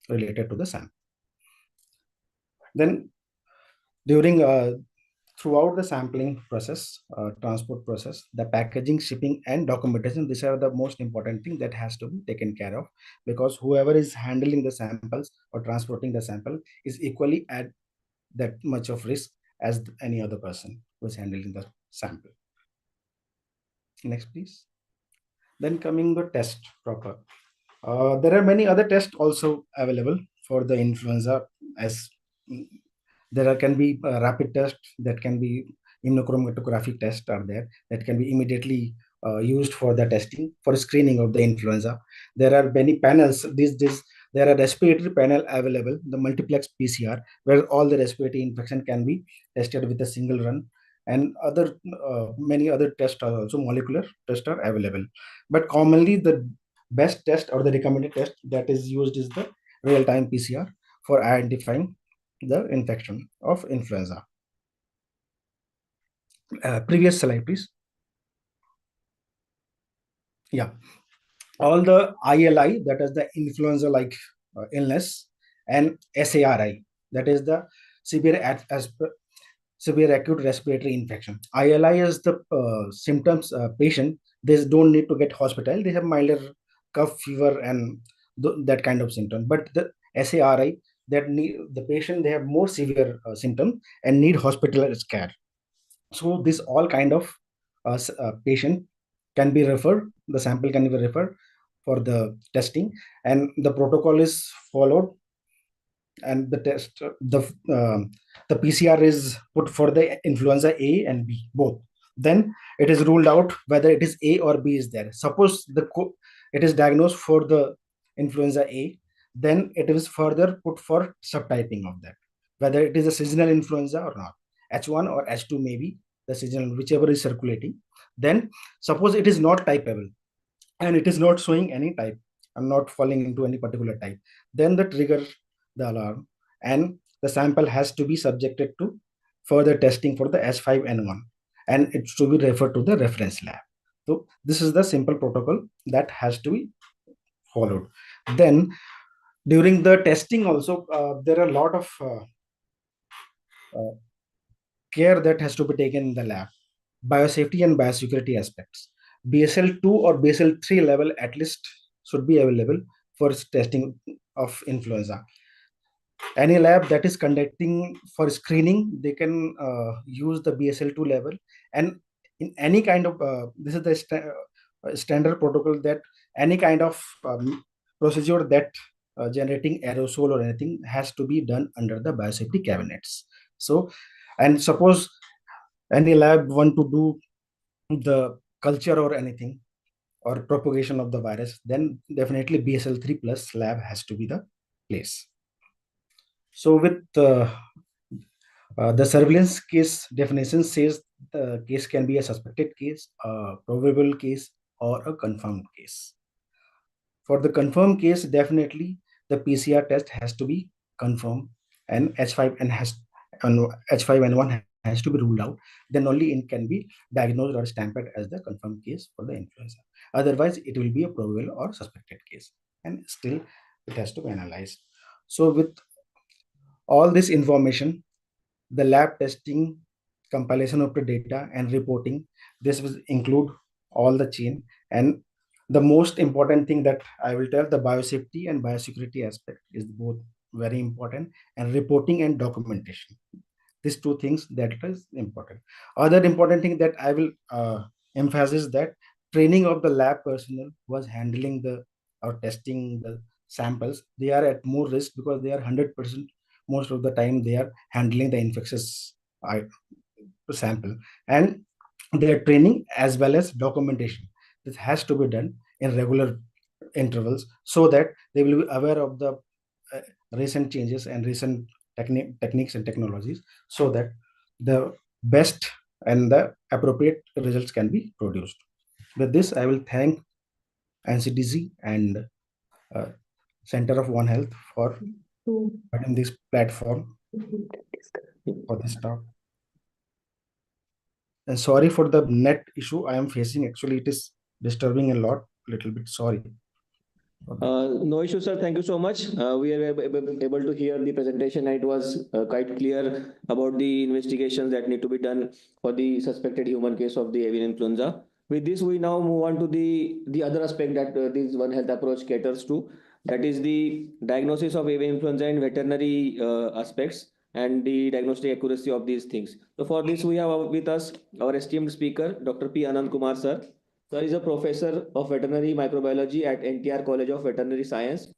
related to the sample. Then during throughout the sampling process, transport process, the packaging, shipping, and documentation, these are the most important thing that has to be taken care of, because whoever is handling the samples or transporting the sample is equally at that much of risk as any other person who is handling the sample. Next, please. Then coming the test proper. There are many other tests also available for the influenza, as there can be rapid tests, that can be immunochromatographic tests are there, that can be immediately used for the testing for screening of the influenza. There are many panels. There are respiratory panel available, the multiplex PCR, where all the respiratory infection can be tested with a single run, and other many other tests are also molecular tests are available. But commonly the best test or the recommended test that is used is the real-time PCR for identifying the infection of influenza. Previous slide, please. Yeah, all the ILI, that is the influenza-like illness, and SARI, that is the severe acute respiratory infection. ILI is the symptoms patient, they don't need to get hospital, they have milder cough, fever, and that kind of symptom. But the SARI, that need the patient, they have more severe symptoms and need hospitalized care. So this all kind of patient can be referred, the sample can be referred for the testing, and the protocol is followed, and the test the PCR is put for the influenza A and B both. Then it is ruled out whether it is A or B is there. Suppose it is diagnosed for the influenza A, then it is further put for subtyping of that, whether it is a seasonal influenza or not, H1 or H2 maybe, the seasonal, whichever is circulating. Then suppose it is not typeable and it is not showing any type and not falling into any particular type, then the trigger the alarm, and the sample has to be subjected to further testing for the H5N1, and it should be referred to the reference lab. So this is the simple protocol that has to be followed. Then during the testing also, there are a lot of care that has to be taken in the lab. Biosafety and biosecurity aspects. BSL 2 or BSL 3 level at least should be available for testing of influenza. Any lab that is conducting for screening, they can use the BSL 2 level. And in any kind of, this is the standard protocol, that any kind of procedure that generating aerosol or anything has to be done under the biosafety cabinets. So, and suppose any lab want to do the culture or anything or propagation of the virus, then definitely BSL 3 plus lab has to be the place. So with the surveillance case definition says the case can be a suspected case, a probable case, or a confirmed case. For the confirmed case, definitely the PCR test has to be confirmed, and H5N1 has to be ruled out. Then only it can be diagnosed or stamped as the confirmed case for the influenza. Otherwise, it will be a probable or suspected case, and still it has to be analyzed. So with all this information, the lab testing, compilation of the data, and reporting, this will include all the chain. And the most important thing that I will tell, the biosafety and biosecurity aspect is both very important, and reporting and documentation. These two things that is important. Other important thing that I will emphasize, that training of the lab personnel was handling the or testing the samples, they are at more risk because they are 100% most of the time they are handling the infectious sample, and their training as well as documentation, this has to be done in regular intervals, so that they will be aware of the recent changes and recent techniques and technologies, so that the best and the appropriate results can be produced. With this, I will thank NCDC and Center of One Health for providing this platform for this talk. And sorry for the net issue I am facing. Actually, it is disturbing a lot, little bit. Sorry. No issue, sir. Thank you so much. We are able to hear the presentation. It was quite clear about the investigations that need to be done for the suspected human case of the avian influenza. With this, we now move on to the other aspect that this One Health approach caters to. That is the diagnosis of avian influenza in veterinary aspects and the diagnostic accuracy of these things. So for this, we have with us our esteemed speaker, Dr. P. Anand Kumar, sir. Sir is a professor of veterinary microbiology at NTR College of Veterinary Science.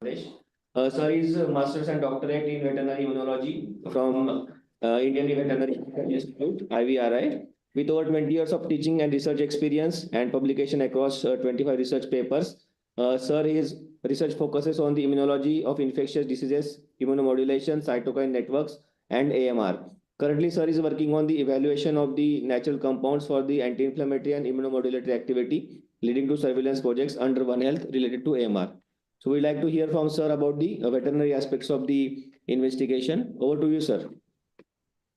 Sir is a master's and doctorate in veterinary immunology from Indian Veterinary Institute, IVRI, with over 20 years of teaching and research experience and publication across 25 research papers. Sir, his research focuses on the immunology of infectious diseases, immunomodulation, cytokine networks, and AMR. Currently, sir is working on the evaluation of the natural compounds for the anti-inflammatory and immunomodulatory activity, leading to surveillance projects under One Health related to AMR. So we'd like to hear from sir about the veterinary aspects of the investigation. Over to you, sir.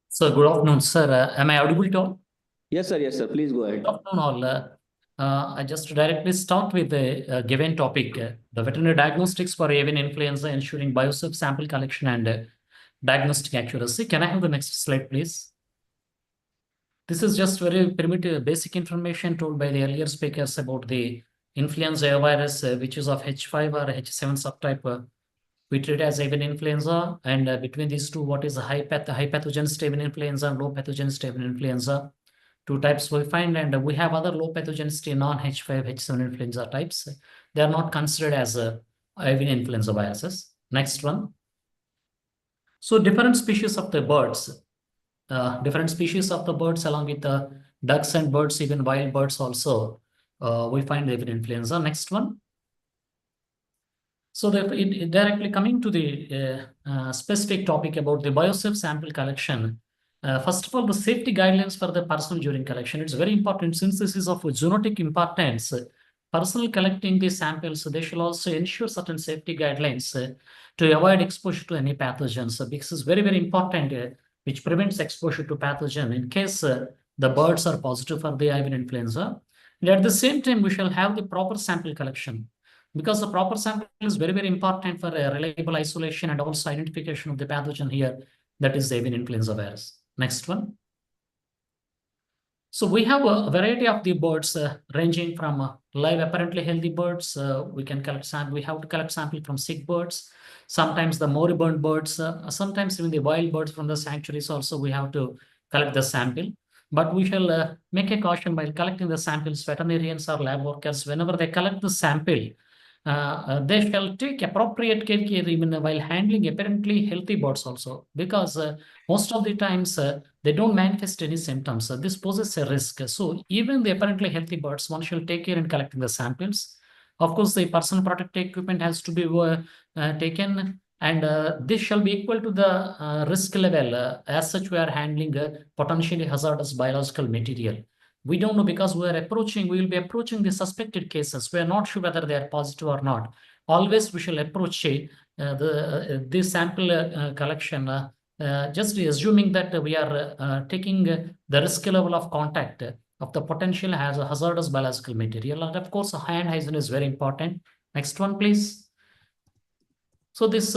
So good afternoon, sir. Am I audible to all? Yes, sir. Yes, sir. Please go ahead. Good afternoon, all. I just directly start with the given topic, the veterinary diagnostics for avian influenza, ensuring biosub sample collection and diagnostic accuracy. Can I have the next slide, please? This is just very primitive, basic information told by the earlier speakers about the influenza virus, which is of H5 or H7 subtype. We treat as avian influenza, and between these two, what is the high pathogenesis avian influenza and low pathogenesis avian influenza? Two types we find, and we have other low pathogenicity non-H5, H7 influenza types. They are not considered as avian influenza viruses. Next one. So different species of the birds, along with the ducks and birds, even wild birds also, we find avian influenza. Next one. So directly coming to the specific topic about the biosub sample collection. First of all, the safety guidelines for the personnel during collection. It's very important since this is of zoonotic importance. Personnel collecting these samples, they should also ensure certain safety guidelines to avoid exposure to any pathogens. Because it's very, very important, which prevents exposure to pathogen in case the birds are positive for the avian influenza. And at the same time, we shall have the proper sample collection, because the proper sample is very, very important for a reliable isolation and also identification of the pathogen here, that is the avian influenza virus. Next one. So we have a variety of the birds ranging from live apparently healthy birds. We can collect sample. We have to collect sample from sick birds. Sometimes the moribund birds. Sometimes even the wild birds from the sanctuaries also we have to collect the sample. But we shall make a caution while collecting the samples. Veterinarians or lab workers, whenever they collect the sample, they shall take appropriate care even while handling apparently healthy birds also, because most of the times they don't manifest any symptoms. This poses a risk. So even the apparently healthy birds, one shall take care in collecting the samples. Of course, the personal protective equipment has to be taken, and this shall be equal to the risk level. As such, we are handling potentially hazardous biological material. We don't know, because we will be approaching the suspected cases. We are not sure whether they are positive or not. Always we shall approach the sample collection, just assuming that we are taking the risk level of contact of the potential has a hazardous biological material. And of course, hand hygiene is very important. Next one, please. So this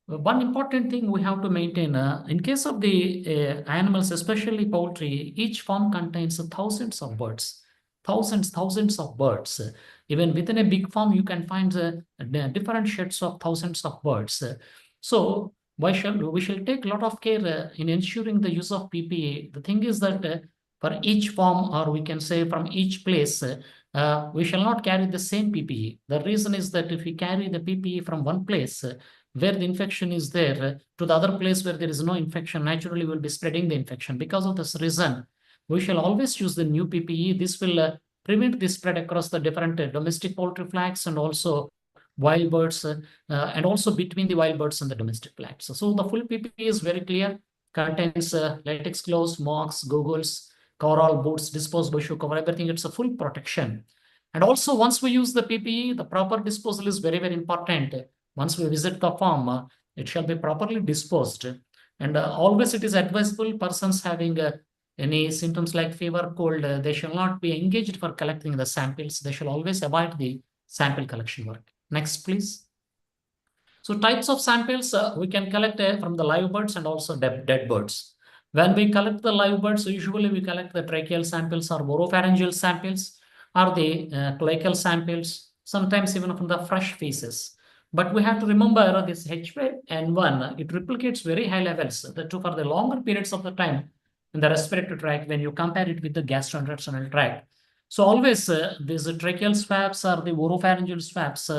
one important thing we have to maintain, in case of the animals, especially poultry, each farm contains thousands of birds, thousands of birds. Even within a big farm, you can find different sheds of thousands of birds. So we shall take a lot of care in ensuring the use of PPE. The thing is that for each farm, or we can say from each place, we shall not carry the same PPE. The reason is that if we carry the PPE from one place where the infection is there to the other place where there is no infection, naturally we'll be spreading the infection. Because of this reason, we shall always use the new PPE. This will prevent the spread across the different domestic poultry flags and also wild birds, and also between the wild birds and the domestic flags. So the full PPE is very clear, contains latex gloves, masks, goggles, coverall, boots, disposable shoe cover, everything. It's a full protection. And also, once we use the PPE, the proper disposal is very, very important. Once we visit the farm, it shall be properly disposed. And always it is advisable persons having a any symptoms like fever, cold, they shall not be engaged for collecting the samples. They shall always avoid the sample collection work. Next, please. So types of samples we can collect from the live birds and also dead birds. When we collect the live birds, usually we collect the tracheal samples or oropharyngeal samples or the cloacal samples, sometimes even from the fresh feces. But we have to remember this H5N1, it replicates very high levels that for the longer periods of the time in the respiratory tract when you compare it with the gastrointestinal tract. So always these tracheal swabs or the oropharyngeal swabs,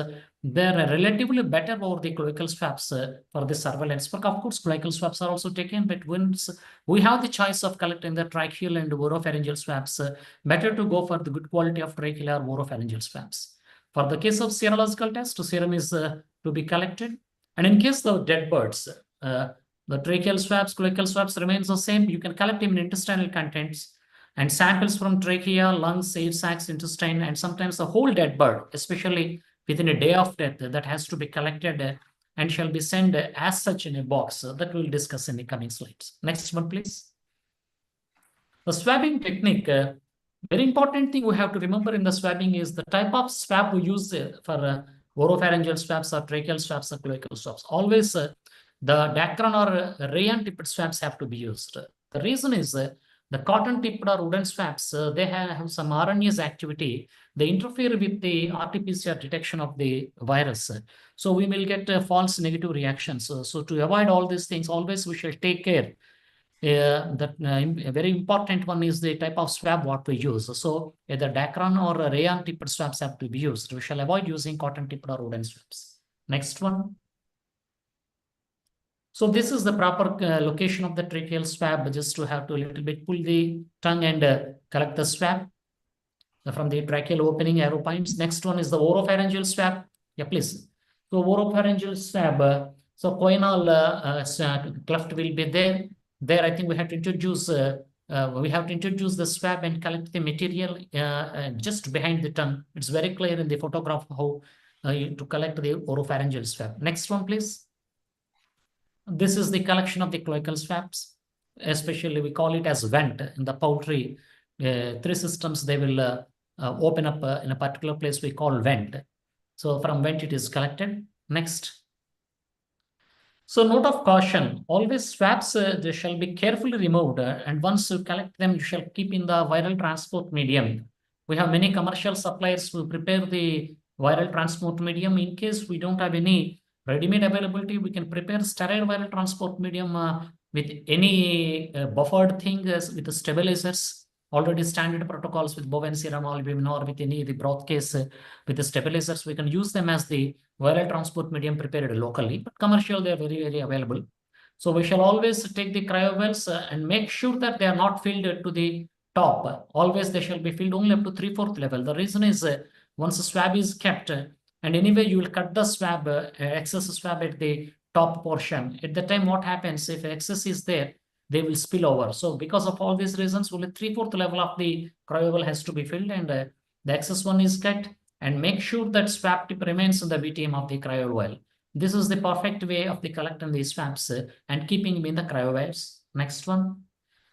they're relatively better over the cloacal swabs for the surveillance. But of course, cloacal swabs are also taken, but once we have the choice of collecting the tracheal and oropharyngeal swabs, better to go for the good quality of tracheal or oropharyngeal swabs. For the case of serological test, serum is to be collected. And in case of dead birds, the tracheal swabs, cloacal swabs remains the same. You can collect them in intestinal contents and samples from trachea, lungs, air sacs, intestine, and sometimes the whole dead bird, especially within a day of death, that has to be collected and shall be sent as such in a box that we'll discuss in the coming slides. Next one, please. The swabbing technique. Very important thing we have to remember in the swabbing is the type of swab we use for oropharyngeal swabs or tracheal swabs or cloacal swabs. Always the Dacron or rayon tipped swabs have to be used. The reason is the cotton tipped or wooden swabs, they have some RNase activity. They interfere with the RT-PCR detection of the virus. So we will get false negative reactions. So to avoid all these things, always we shall take care. That a very important one is the type of swab what we use. So either Dacron or rayon tipped swabs have to be used. We shall avoid using cotton tipped or wooden swabs. Next one. So this is the proper location of the tracheal swab, just to have to a little bit pull the tongue and collect the swab from the tracheal opening arrow points. Next one is the oropharyngeal swab. Yeah, please. So oropharyngeal swab, so choanal cleft will be there. There, I think we have to introduce the swab and collect the material just behind the tongue. It's very clear in the photograph how to collect the oropharyngeal swab. Next one, please. This is the collection of the cloacal swabs. Especially, we call it as vent in the poultry. 3 systems they will open up in a particular place we call vent. So from vent it is collected. Next. So note of caution, always swabs they shall be carefully removed and once you collect them, you shall keep in the viral transport medium. We have many commercial suppliers who prepare the viral transport medium. In case we don't have any ready-made availability, we can prepare sterile viral transport medium with any buffered thing with the stabilizers. Already standard protocols with bovine serum, albumin, or with any the broth case with the stabilizers, we can use them as the viral transport medium prepared locally. But commercial, they are very, very available. So we shall always take the cryovels and make sure that they are not filled to the top. Always they shall be filled only up to 3/4 level. The reason is once the swab is kept, and anyway you will cut the swab, excess swab at the top portion. At the time, what happens if excess is there? They will spill over. So because of all these reasons, only 3/4 level of the cryoval has to be filled and the excess one is cut, and make sure that swab tip remains in the VTM of the cryoval. This is the perfect way of the collecting these swabs and keeping them in the cryovals. Next one.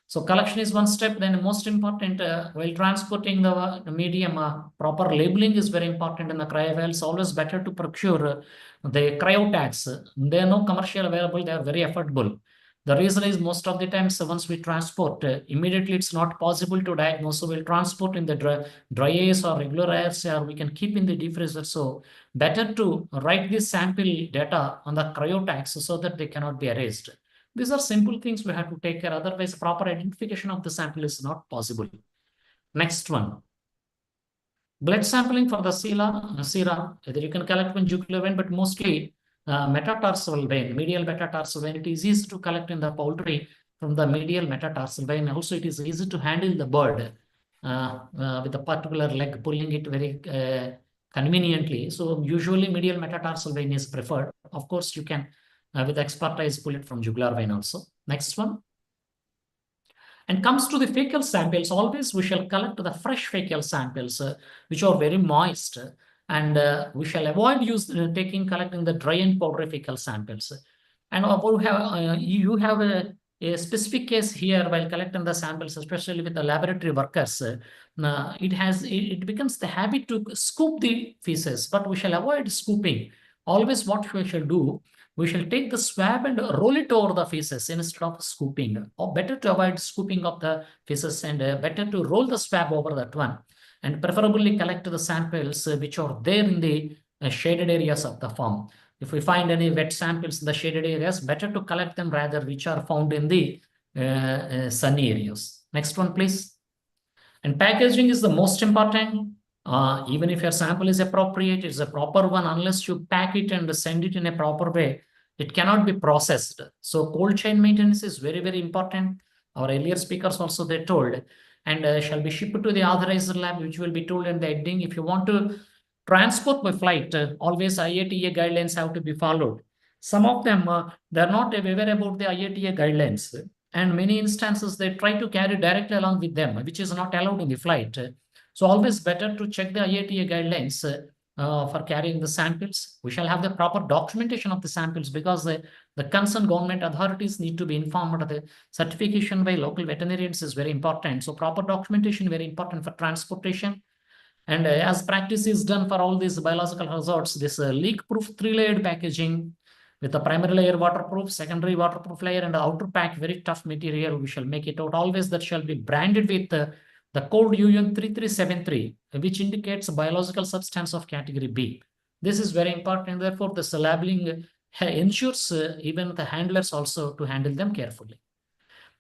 So collection is one step. Then most important, while transporting the medium, proper labeling is very important in the cryovals. Always better to procure the cryo tags. They are no commercial available. They are very affordable. The reason is most of the times once we transport, immediately it's not possible to diagnose. So we'll transport in the dry ice or regular ice, or we can keep in the deep freezer. So better to write this sample data on the cryo tags so that they cannot be erased. These are simple things we have to take care. Otherwise, proper identification of the sample is not possible. Next one. Blood sampling for the sera, either you can collect from jugular vein, but mostly metatarsal vein, medial metatarsal vein. It is easy to collect in the poultry from the medial metatarsal vein. Also, it is easy to handle the bird with a particular leg, pulling it very conveniently. So usually medial metatarsal vein is preferred. Of course, you can with expertise pull it from jugular vein also. Next one. And comes to the fecal samples, always we shall collect the fresh fecal samples, which are very moist. And we shall avoid collecting the dry and powdery fecal samples. And you have a specific case here while collecting the samples, especially with the laboratory workers, it becomes the habit to scoop the feces, but we shall avoid scooping. Always what we shall do, we shall take the swab and roll it over the feces instead of scooping. Or better to avoid scooping of the feces and better to roll the swab over that one. And preferably collect the samples which are there in the shaded areas of the farm. If we find any wet samples in the shaded areas, better to collect them rather which are found in the sunny areas. Next one, please. And packaging is the most important. Even if your sample is appropriate, it's a proper one. Unless you pack it and send it in a proper way, it cannot be processed. So cold chain maintenance is very, very important. Our earlier speakers also they told, and shall be shipped to the authorized lab, which will be told in the heading. If you want to transport by flight, always IATA guidelines have to be followed. Some of them, they're not aware about the IATA guidelines. And many instances, they try to carry directly along with them, which is not allowed in the flight. So always better to check the IATA guidelines for carrying the samples. We shall have the proper documentation of the samples because the concerned government authorities need to be informed. The certification by local veterinarians is very important. So proper documentation very important for transportation. And as practice is done for all these biological hazards, this leak-proof 3-layered packaging with the primary layer waterproof, secondary waterproof layer, and the outer pack very tough material. We shall make it out. Always that shall be branded with the code UN 3373, which indicates a biological substance of category B. This is very important. Therefore, this labeling ensures even the handlers also to handle them carefully.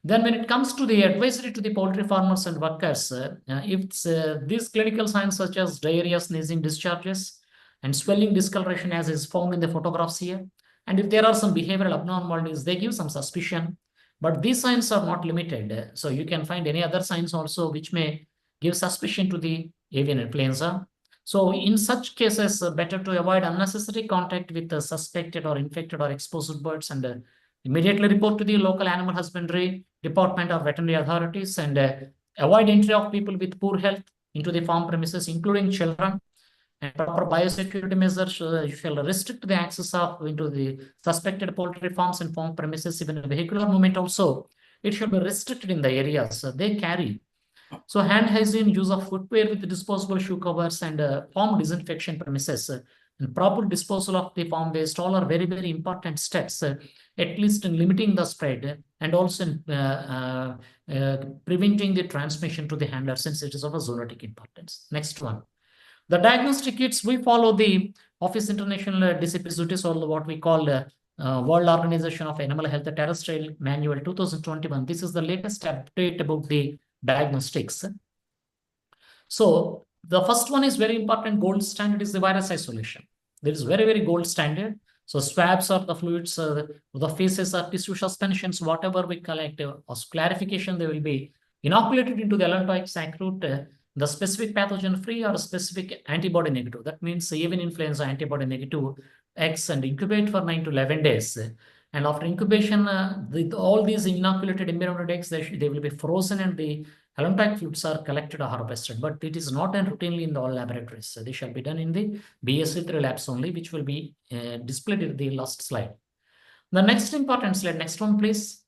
Then when it comes to the advisory to the poultry farmers and workers, if these clinical signs such as diarrhea, sneezing, discharges, and swelling discoloration as is found in the photographs here, and if there are some behavioral abnormalities, they give some suspicion, but these signs are not limited. So you can find any other signs also which may give suspicion to the avian influenza. So in such cases, better to avoid unnecessary contact with the suspected or infected or exposed birds and immediately report to the local animal husbandry department or veterinary authorities and avoid entry of people with poor health into the farm premises, including children. And proper biosecurity measures, you shall restrict the access of into the suspected poultry farms and farm premises, even vehicular movement also. It should be restricted in the areas they carry. So hand hygiene, use of footwear with disposable shoe covers and farm disinfection premises and proper disposal of the farm waste, all are very, very important steps, at least in limiting the spread and also in preventing the transmission to the handler since it is of a zoonotic importance. Next one. The diagnostic kits, we follow the Office International Disabilities or what we call World Organization of Animal Health Terrestrial Manual 2021. This is the latest update about the diagnostics. So the first one is very important. Gold standard is the virus isolation. That is very, very gold standard. So swabs or the fluids, the feces or tissue suspensions, whatever we collect, as clarification, they will be inoculated into the allantoic sac root, the specific pathogen free or specific antibody negative. That means avian influenza antibody negative eggs and incubate for 9 to 11 days. And after incubation, with all these inoculated embryonic eggs, they will be frozen and the allantoic fluids are collected or harvested. But it is not done routinely in the all laboratories. So they shall be done in the BSc3 labs only, which will be displayed in the last slide. The next important slide, next one, please.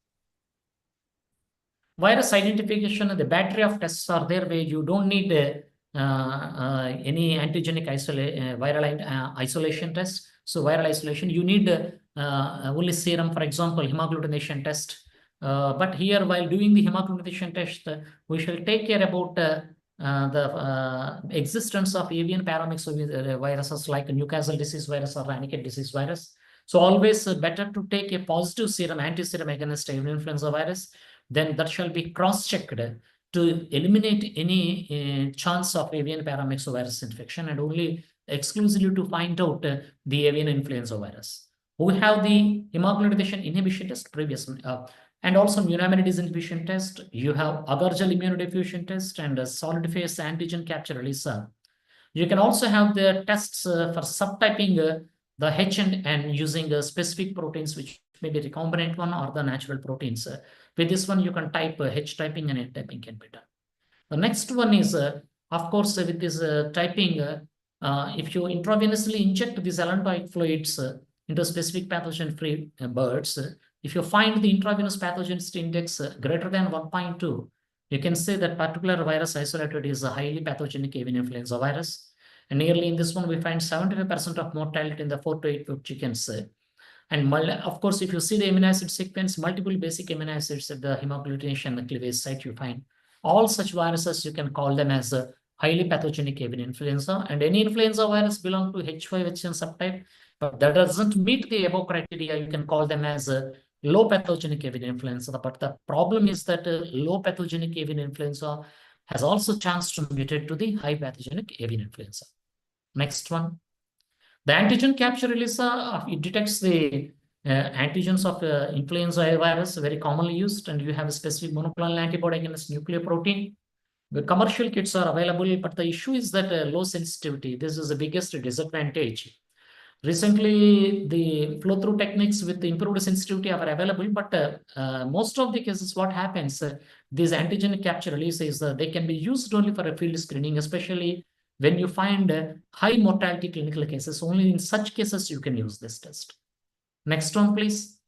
Virus identification, the battery of tests are there where you don't need any antigenic viral isolation test. So viral isolation, you need only serum, for example, hemagglutination test. But here, while doing the hemagglutination test, we shall take care about the existence of avian paramyxoviruses like Newcastle disease virus or Rannicke disease virus. So always better to take a positive serum, anti-serum against avian influenza virus. Then that shall be cross-checked to eliminate any chance of avian paramyxovirus infection and only exclusively to find out the avian influenza virus. We have the hemagglutination inhibition test previously, and also immunoamidase inhibition test. You have agar-gel immunodiffusion test and solid phase antigen capture release. You can also have the tests for subtyping the H and N using specific proteins, which may be recombinant one or the natural proteins. With this one, you can type H typing and N typing can be done. The next one is, of course, with this typing, if you intravenously inject these allantoic fluids into specific pathogen-free birds, if you find the intravenous pathogenicity index greater than 1.2, you can say that particular virus isolated is a highly pathogenic avian influenza virus. And nearly in this one, we find 75% of mortality in the 4 to 8 week chickens. And of course, if you see the amino acid sequence, multiple basic amino acids at the hemagglutination cleavage site, you find all such viruses, you can call them as a highly pathogenic avian influenza. And any influenza virus belong to H5N1 subtype, but that doesn't meet the above criteria. You can call them as a low pathogenic avian influenza. But the problem is that low pathogenic avian influenza has also chance to mutate to the high pathogenic avian influenza. Next one. The antigen capture release, it detects the antigens of influenza virus, very commonly used, and you have a specific monoclonal antibody against nucleoprotein. The commercial kits are available, but the issue is that low sensitivity. This is the biggest disadvantage. Recently, the flow-through techniques with the improved sensitivity are available, but most of the cases, what happens, these antigen capture releases, they can be used only for a field screening, especially when you find high mortality clinical cases. Only in such cases, you can use this test. Next one, please.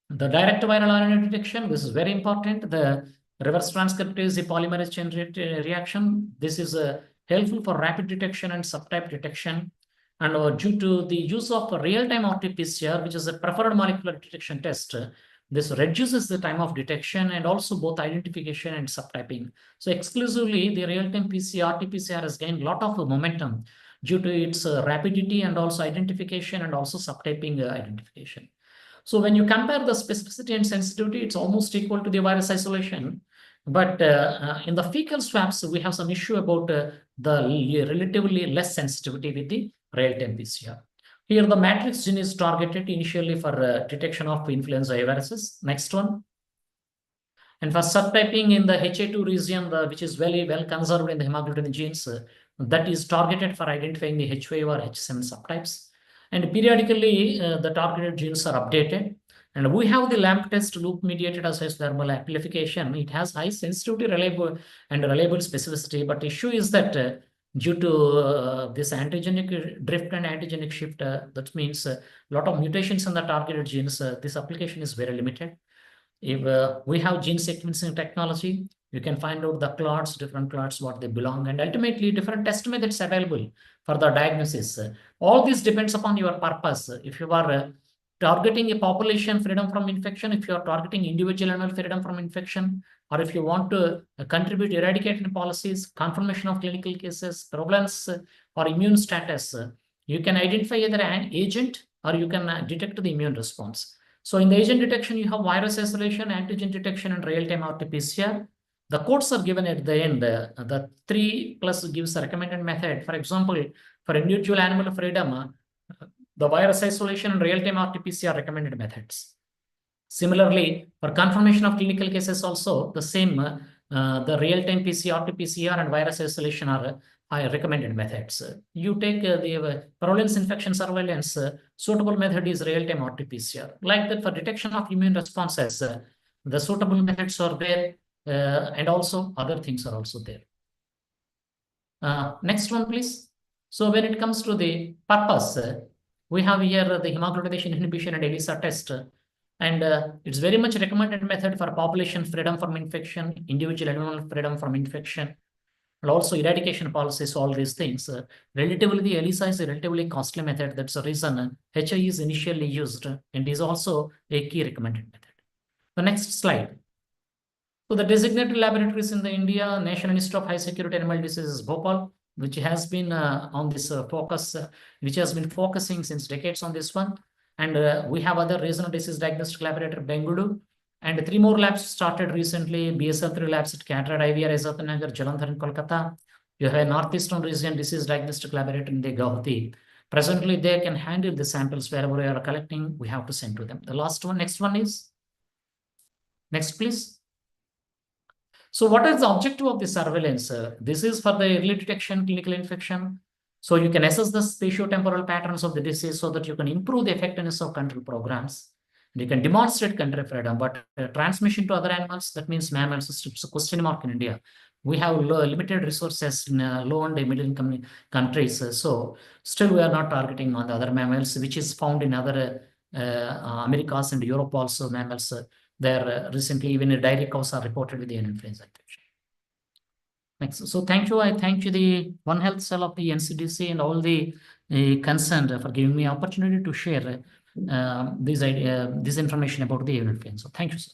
The direct viral RNA detection, this is very important. The reverse transcriptase polymerase chain reaction, this is helpful for rapid detection and subtype detection. And due to the use of real-time RT-PCR, which is a preferred molecular detection test, this reduces the time of detection and also both identification and subtyping. So exclusively, the real-time RT-PCR has gained a lot of momentum due to its rapidity and also identification and also subtyping identification. So when you compare the specificity and sensitivity, it's almost equal to the virus isolation. But in the fecal swabs, we have some issue about the relatively less sensitivity with the real-time PCR. Here, the matrix gene is targeted initially for detection of influenza viruses. Next one. And for subtyping in the HA2 region, which is very well conserved in the hemagglutinin genes, that is targeted for identifying the H5 or H7 subtypes. And periodically, the targeted genes are updated. And we have the LAMP test, loop-mediated assay thermal amplification. It has high sensitivity, reliable specificity. But the issue is that due to this antigenic drift and antigenic shift, that means a lot of mutations in the targeted genes, this application is very limited. If we have gene sequencing technology, you can find out the clots, different clots, what they belong, and ultimately different test methods available for the diagnosis. All this depends upon your purpose. If you are targeting a population freedom from infection, if you are targeting individual animal freedom from infection, or if you want to contribute eradicating policies, confirmation of clinical cases, prevalence, or immune status, you can identify either an agent or you can detect the immune response. So in the agent detection, you have virus isolation, antigen detection, and real-time RT-PCR. The codes are given at the end. The 3+ gives a recommended method. For example, for individual animal freedom, the virus isolation and real-time RT-PCR recommended methods. Similarly, for confirmation of clinical cases also, the same, the real-time RT-PCR and virus isolation are recommended methods. You take the prevalence infection surveillance, suitable method is real-time RT-PCR. Like that, for detection of immune responses, the suitable methods are there, and also other things are also there. Next one, please. So when it comes to the purpose, we have here the hemagglutination inhibition and ELISA test. And it's very much recommended method for population freedom from infection, individual animal freedom from infection, and also eradication policies, all these things. Relatively, the ELISA is a relatively costly method. That's the reason HI is initially used and is also a key recommended method. The next slide. So the designated laboratories in the India, National Institute of High Security Animal Diseases, Bhopal, which has been on this focus, which has been focusing since decades on this one. And we have other regional disease diagnostic laboratory, Bengaluru, and 3 more labs started recently. BSL-3 labs at Katrad, IVR, Azatnagar, Jalandhar in Kolkata. You have a Northeastern region disease diagnostic laboratory in the Guwahati. Presently, they can handle the samples wherever we are collecting. We have to send to them. The last one, next one is. Next, please. So what is the objective of the surveillance? This is for the early detection, clinical infection. So you can assess the spatiotemporal patterns of the disease so that you can improve the effectiveness of control programs. You can demonstrate country freedom, but transmission to other animals, that means mammals, it's a question mark in India. We have limited resources in low and middle income countries. So still we are not targeting on the other mammals, which is found in other Americas and Europe also mammals. There recently even dairy cows are reported with the avian influenza infection. Next. So thank you. I thank you the One Health cell of the NCDC and all the concerned for giving me opportunity to share this information about the avian influenza. Thank you, sir.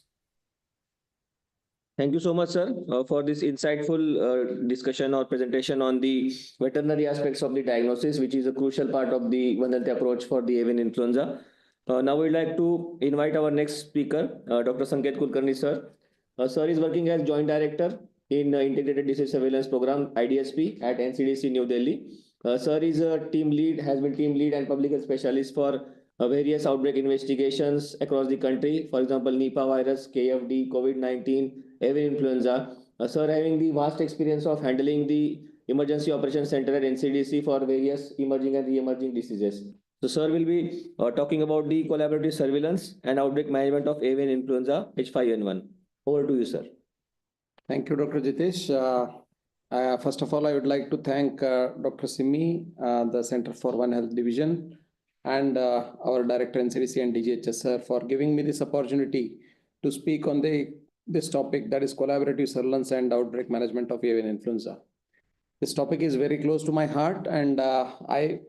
Thank you so much, sir, for this insightful discussion or presentation on the veterinary aspects of the diagnosis, which is a crucial part of the One Health approach for the avian influenza. Now we'd like to invite our next speaker, Dr. Sanket Kulkarni, sir. Sir is working as Joint Director in Integrated Disease Surveillance Program, IDSP, at NCDC New Delhi. Sir is a team lead, has been team lead and public health specialist for various outbreak investigations across the country. For example, Nipah virus, KFD, COVID-19, avian influenza. Sir having the vast experience of handling the Emergency Operations Center at NCDC for various emerging and re-emerging diseases. So sir will be talking about the collaborative surveillance and outbreak management of avian influenza H5N1. Over to you, sir. Thank you, Dr. Jitesh. First of all, I would like to thank Dr. Simi, the Center for One Health Division, and our Director NCDC and DGHS, sir, for giving me this opportunity to speak on this topic, that is collaborative surveillance and outbreak management of avian influenza. This topic is very close to my heart, and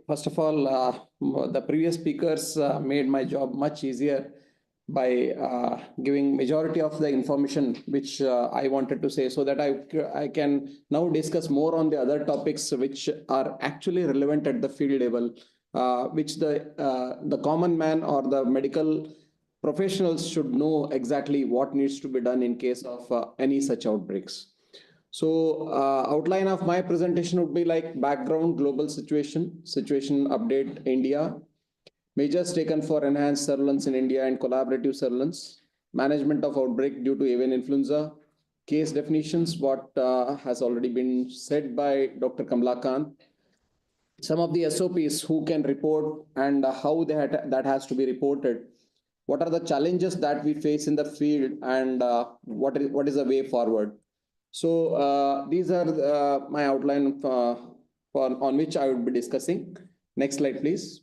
first of all, the previous speakers made my job much easier by giving majority of the information which I wanted to say, so that I can now discuss more on the other topics which are actually relevant at the field level, which the common man or the medical professionals should know exactly what needs to be done in case of any such outbreaks. So outline of my presentation would be like background, global situation update, India, measures taken for enhanced surveillance in India and collaborative surveillance, management of outbreak due to avian influenza, case definitions, what has already been said by Dr. Kamlakant, some of the SOPs who can report and how that has to be reported, what are the challenges that we face in the field, and what is the way forward. So these are my outline on which I would be discussing. Next slide, please.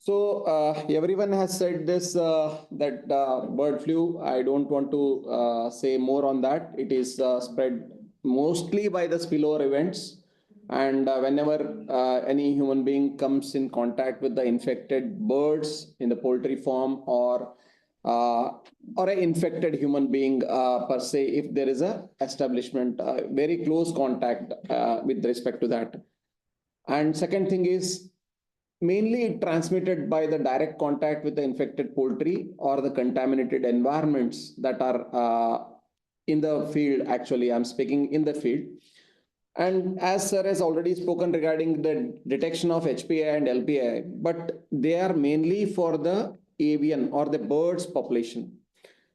So everyone has said this, that bird flu, I don't want to say more on that. It is spread mostly by the spillover events. And whenever any human being comes in contact with the infected birds in the poultry farm or an infected human being per se, if there is a establishment, very close contact with respect to that. And second thing is, mainly transmitted by the direct contact with the infected poultry or the contaminated environments that are in the field. Actually, I'm speaking in the field. And as sir has already spoken regarding the detection of HPI and LPI, but they are mainly for the avian or the birds population.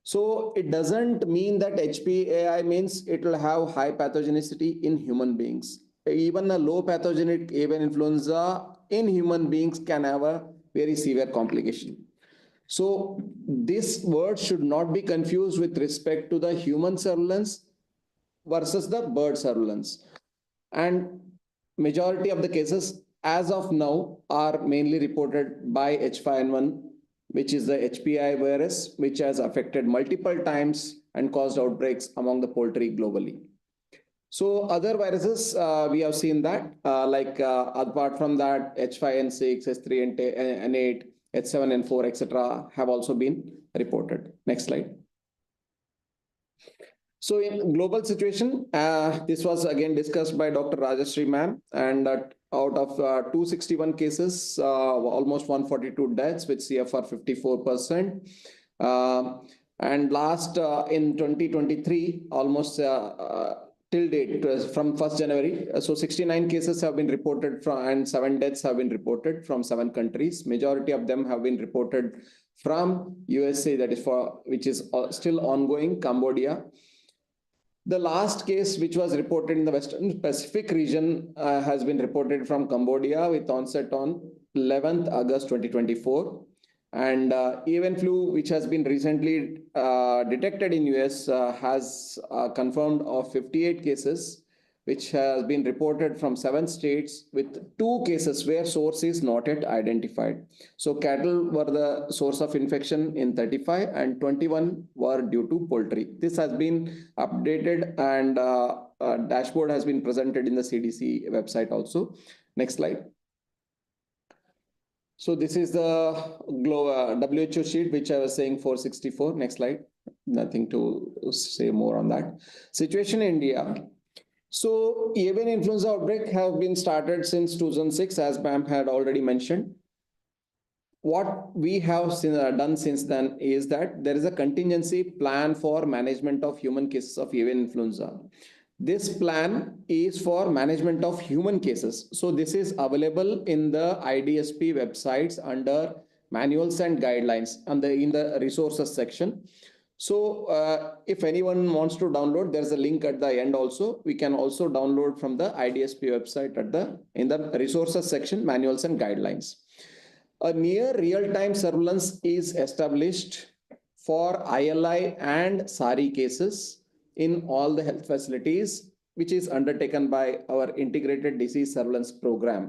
So it doesn't mean that HPAI means it will have high pathogenicity in human beings. Even a low pathogenic avian influenza in human beings can have a very severe complication. So this word should not be confused with respect to the human surveillance versus the bird surveillance. And majority of the cases as of now are mainly reported by H5N1, which is the HPI virus, which has affected multiple times and caused outbreaks among the poultry globally. So other viruses, we have seen that, apart from that, H5N6, H3N8, H7N4, etc., have also been reported. Next slide. So in global situation, this was again discussed by Dr. Rajashree ma'am, and out of 261 cases, almost 142 deaths with CFR 54%. And last in 2023, almost till date, from 1st January, so 69 cases have been reported from, and 7 deaths have been reported from 7 countries. Majority of them have been reported from USA, that is which is still ongoing, Cambodia. The last case which was reported in the Western Pacific region has been reported from Cambodia with onset on 11th August 2024. And avian flu, which has been recently detected in US, has confirmed of 58 cases which has been reported from 7 states with 2 cases where source is not yet identified. So cattle were the source of infection in 35 and 21 were due to poultry. This has been updated and dashboard has been presented in the CDC website also. Next slide. So this is the WHO sheet, which I was saying 464. Next slide. Nothing to say more on that. Situation in India. So avian influenza outbreak have been started since 2006, as Pam had already mentioned. What we have done since then is that there is a contingency plan for management of human cases of avian influenza. This plan is for management of human cases. So this is available in the IDSP websites under manuals and guidelines and in the resources section. So if anyone wants to download, there's a link at the end also. We can also download from the IDSP website in the resources section, manuals and guidelines. A near real-time surveillance is established for ILI and SARI cases in all the health facilities, which is undertaken by our integrated disease surveillance program.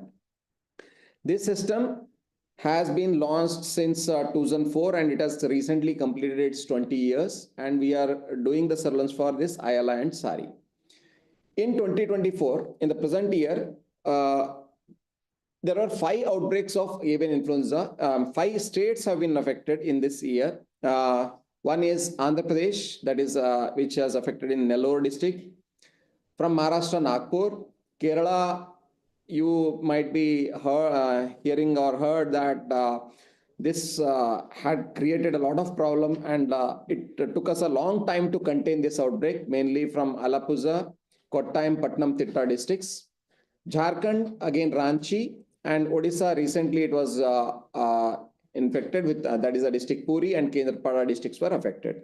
This system has been launched since 2004 and it has recently completed its 20 years, and we are doing the surveillance for this ILI and SARI. In 2024, in the present year, there are 5 outbreaks of avian influenza. 5 states have been affected in this year. One is Andhra Pradesh, that is which has affected in Nellore district. From Maharashtra, Nagpur. Kerala, you might be hearing or heard that this had created a lot of problem, and it took us a long time to contain this outbreak, mainly from Alappuzha, Kottayam, Patnam, Titta districts. Jharkhand, again Ranchi, and Odisha recently it was infected with, that is a district Puri and Kendrapada districts were affected.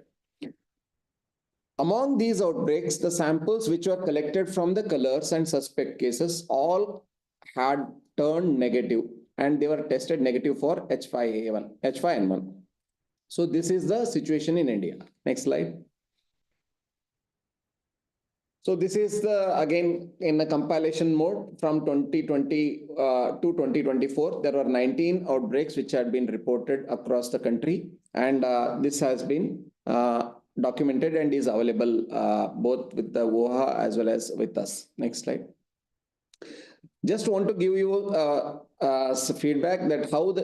Among these outbreaks, the samples which were collected from the colors and suspect cases all had turned negative and they were tested negative for H5N1. So this is the situation in India. Next slide. So this is again in a compilation mode from 2020 to 2024. There were 19 outbreaks which had been reported across the country, and this has been documented and is available both with the WOHA as well as with us. Next slide. Just want to give you feedback that how the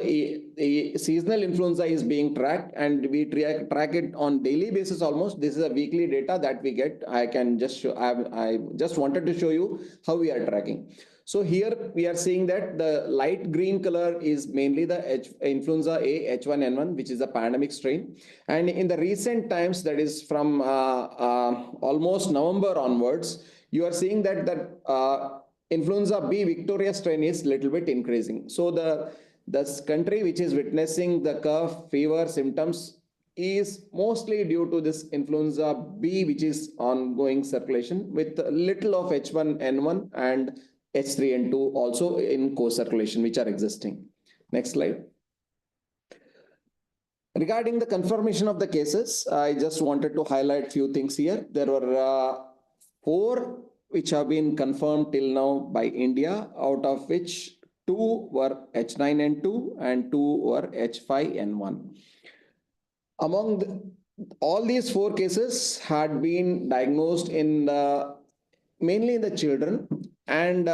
seasonal influenza is being tracked, and we track it on daily basis almost. This is a weekly data that we get. I can just show, I just wanted to show you how we are tracking. So here we are seeing that the light green color is mainly the influenza A H5N1, which is a pandemic strain. And in the recent times, that is from almost November onwards, you are seeing that influenza B Victoria strain is little bit increasing. So the country which is witnessing the cough, fever symptoms is mostly due to this influenza B, which is ongoing circulation with a little of H1N1 and H3N2 also in co-circulation, which are existing. Next slide. Regarding the confirmation of the cases, I just wanted to highlight few things here. There were 4 which have been confirmed till now by India, out of which 2 were H9N2 and 2 were H5N1. Among all these 4 cases had been diagnosed in mainly in the children, and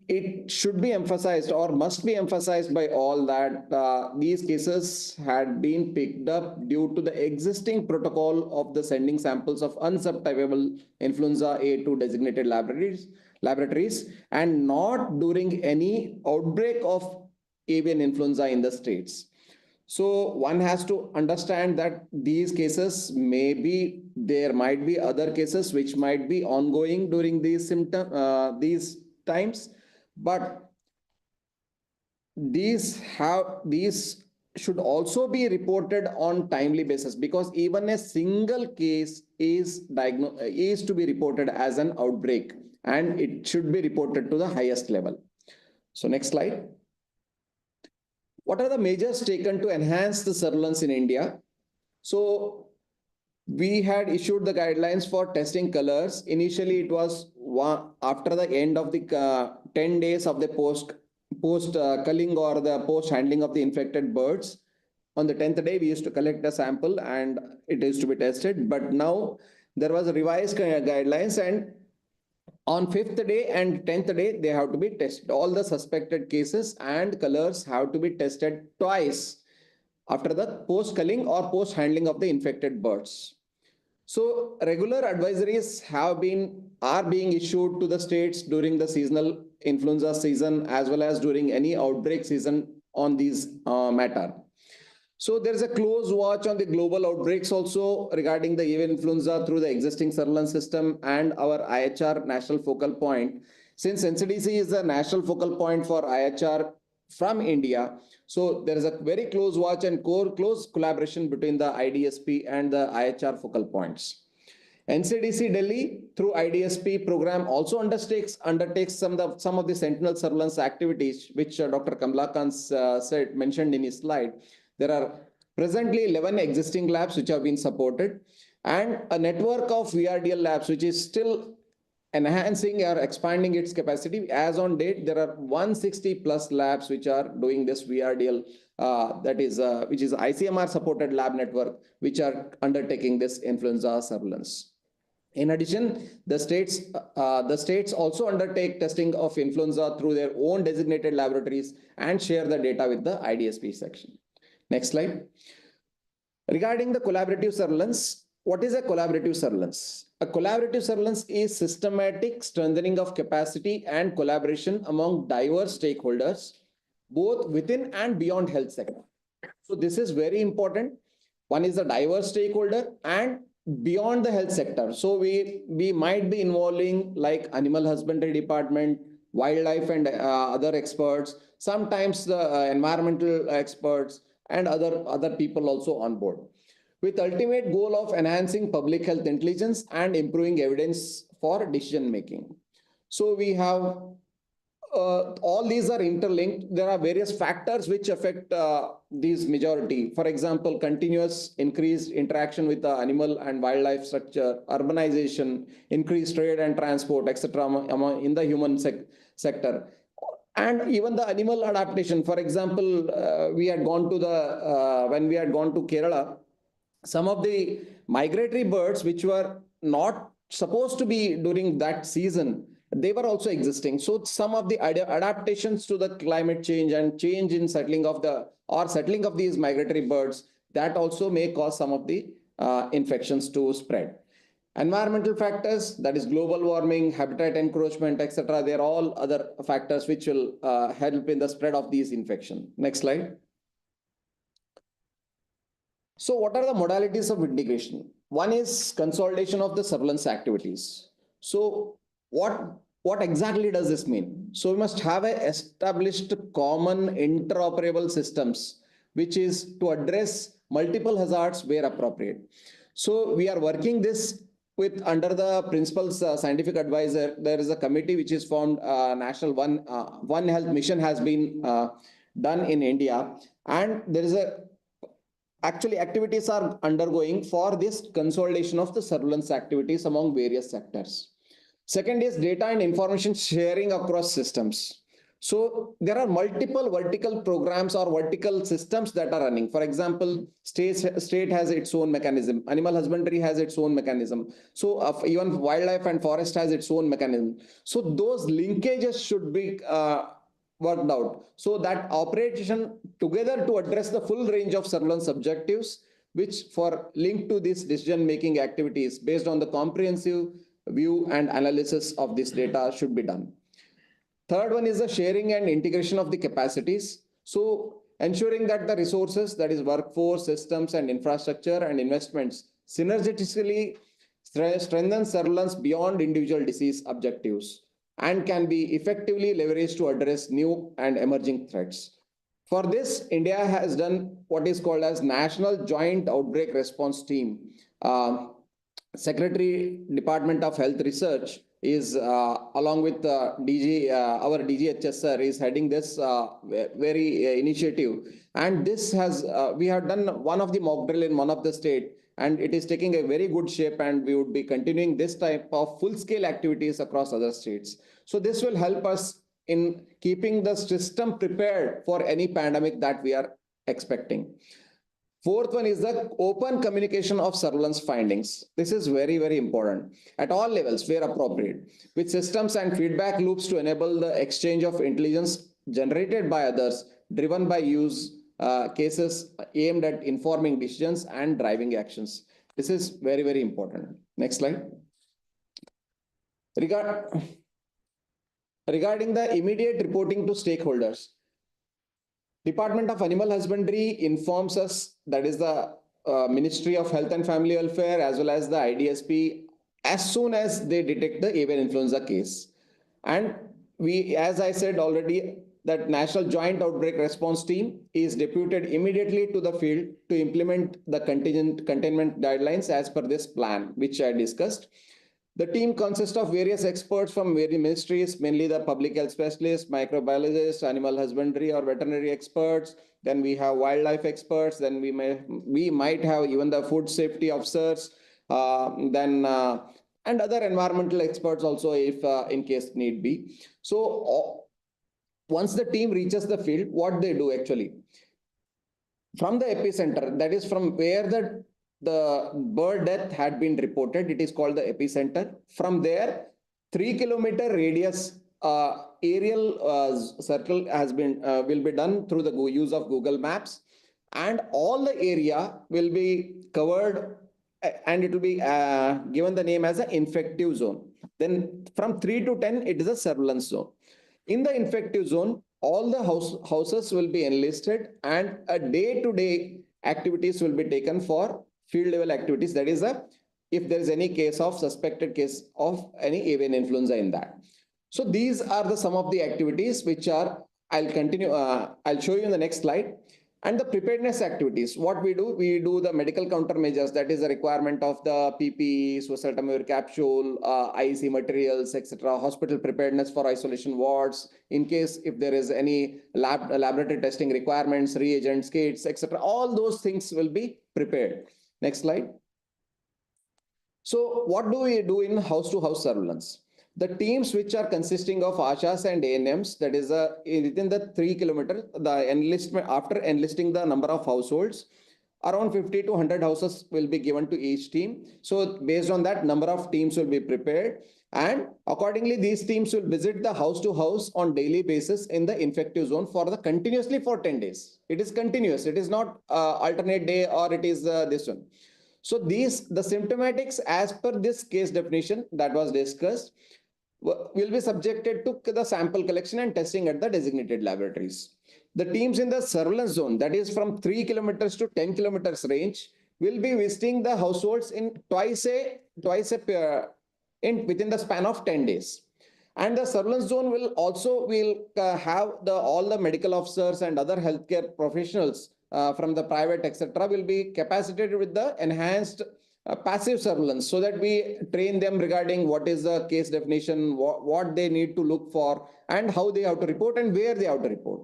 it should be emphasized or must be emphasized by all that these cases had been picked up due to the existing protocol of the sending samples of unsubtypable influenza A to designated laboratories and not during any outbreak of avian influenza in the states. So one has to understand that these cases there might be other cases which might be ongoing during these times, but these should also be reported on timely basis, because even a single case is to be reported as an outbreak and it should be reported to the highest level. So next slide. What are the measures taken to enhance the surveillance in India? So we had issued the guidelines for testing colors. Initially, it was after the end of the 10 days of the post culling or the post handling of the infected birds. On the 10th day, we used to collect a sample and it is to be tested. But now there was a revised guidelines, and on 5th day and 10th day, they have to be tested. All the suspected cases and colors have to be tested twice after the post culling or post handling of the infected birds. So regular advisories are being issued to the states during the seasonal influenza season as well as during any outbreak season on these matter. So there is a close watch on the global outbreaks also regarding the avian influenza through the existing surveillance system and our IHR national focal point. Since NCDC is the national focal point for IHR from India, so there is a very close watch and close collaboration between the IDSP and the IHR focal points. NCDC Delhi through IDSP program also undertakes some of the sentinel surveillance activities, which Dr. Kamalakant mentioned in his slide. There are presently 11 existing labs which have been supported and a network of VRDL labs which is still enhancing or expanding its capacity. As on date, there are 160 plus labs which are doing this VRDL, which is ICMR supported lab network, which are undertaking this influenza surveillance. In addition, the states also undertake testing of influenza through their own designated laboratories and share the data with the IDSP section. Next slide. Regarding the collaborative surveillance, what is a collaborative surveillance? A collaborative surveillance is systematic strengthening of capacity and collaboration among diverse stakeholders, both within and beyond health sector. So this is very important. One is the diverse stakeholder and beyond the health sector. So we might be involving like animal husbandry department, wildlife and other experts, sometimes the environmental experts and other people also on board, with ultimate goal of enhancing public health intelligence and improving evidence for decision making. So we have all these are interlinked. There are various factors which affect these majority. For example, continuous increased interaction with the animal and wildlife structure, urbanization, increased trade and transport, etc. in the human sector. And even the animal adaptation. For example, when we had gone to Kerala, some of the migratory birds which were not supposed to be during that season, they were also existing. So some of the adaptations to the climate change and change in settling of these migratory birds, that also may cause some of the infections to spread. Environmental factors, that is global warming, habitat encroachment, etc. They are all other factors which will help in the spread of these infections. Next slide. So what are the modalities of integration? One is consolidation of the surveillance activities. So what exactly does this mean? So we must have a established common interoperable systems, which is to address multiple hazards where appropriate. So we are working this with under the principal's scientific advisor. There is a committee which is formed. National One Health mission has been done in India, and there is actually activities are undergoing for this consolidation of the surveillance activities among various sectors. Second is data and information sharing across systems. So there are multiple vertical programs or vertical systems that are running. For example, state has its own mechanism. Animal husbandry has its own mechanism. So even wildlife and forest has its own mechanism. So those linkages should be worked out. So that operation together to address the full range of surveillance objectives, which for linked to these decision-making activities based on the comprehensive view and analysis of this data should be done. Third one is the sharing and integration of the capacities. So ensuring that the resources, that is workforce, systems and infrastructure and investments synergistically strengthen surveillance beyond individual disease objectives and can be effectively leveraged to address new and emerging threats. For this, India has done what is called as National Joint Outbreak Response Team. Secretary, Department of Health Research is along with our DGHS sir is heading this very initiative. And this has, we have done one of the mock drill in one of the state, and it is taking a very good shape, and we would be continuing this type of full scale activities across other states. So this will help us in keeping the system prepared for any pandemic that we are expecting. Fourth one is the open communication of surveillance findings. This is very, very important at all levels where appropriate, with systems and feedback loops to enable the exchange of intelligence generated by others, driven by use cases aimed at informing decisions and driving actions. This is very, very important. Next slide. Regarding the immediate reporting to stakeholders, Department of Animal Husbandry informs us, that is the Ministry of Health and Family Welfare as well as the IDSP, as soon as they detect the avian influenza case. And we, as I said already, that National Joint Outbreak Response Team is deputed immediately to the field to implement the containment guidelines as per this plan, which I discussed. The team consists of various experts from various ministries, mainly the public health specialists, microbiologists, animal husbandry or veterinary experts. Then we have wildlife experts. Then we might have even the food safety officers. And other environmental experts also, if in case need be. So once the team reaches the field, what they do actually, from the epicenter, that is from where the bird death had been reported, it is called the epicenter. From there, 3-kilometer radius aerial circle has been will be done through the use of Google Maps, and all the area will be covered, and it will be given the name as an infective zone. Then from 3 to 10, it is a surveillance zone. In the infective zone, all the houses will be enlisted, and a day-to-day activities will be taken for field level activities. That is, if there is any case of suspected case of any avian influenza in that. So these are some of the activities which are, I'll continue, I'll show you in the next slide. And the preparedness activities, what we do the medical countermeasures, that is the requirement of the PPE, suicidamivir capsule, IEC materials, etc. Hospital preparedness for isolation wards, in case if there is any laboratory testing requirements, reagents, kits, etc. All those things will be prepared. Next slide. So what do we do in house-to-house surveillance? The teams which are consisting of ASHAs and ANMs, that is within the 3 kilometers, the enlistment, after enlisting the number of households, around 50 to 100 houses will be given to each team. So based on that, number of teams will be prepared, and accordingly these teams will visit the house to house on daily basis in the infective zone for the continuously for 10 days. It is continuous. It is not alternate day, or it is this one. So the symptomatics as per this case definition that was discussed will be subjected to the sample collection and testing at the designated laboratories. The teams in the surveillance zone, that is from 3 kilometers to 10 kilometers range, will be visiting the households in twice a within the span of 10 days. And the surveillance zone will also have all the medical officers and other healthcare professionals from the private, etc., will be capacitated with the enhanced passive surveillance, so that we train them regarding what is the case definition, what they need to look for, and how they have to report and where they have to report.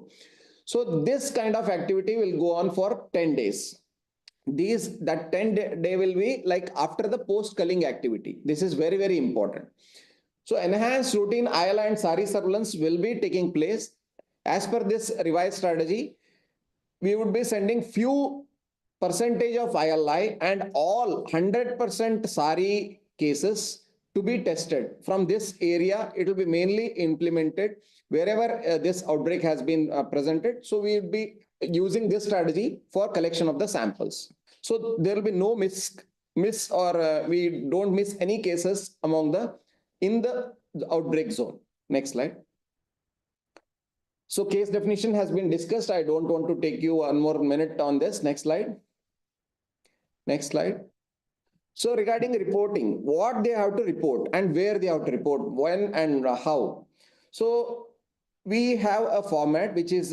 So this kind of activity will go on for 10 days. That 10-day will be like after the post-culling activity. This is very, very important. So enhanced routine ILA and SARI surveillance will be taking place. As per this revised strategy, we would be sending few percentage of ILI and all 100% SARI cases to be tested. From this area, it will be mainly implemented wherever this outbreak has been presented. So we will be using this strategy for collection of the samples. So there will be no we don't miss any cases in the outbreak zone. Next slide. So case definition has been discussed. I don't want to take you one more minute on this. Next slide. Next slide. So regarding reporting, what they have to report and where they have to report, when and how. So we have a format which is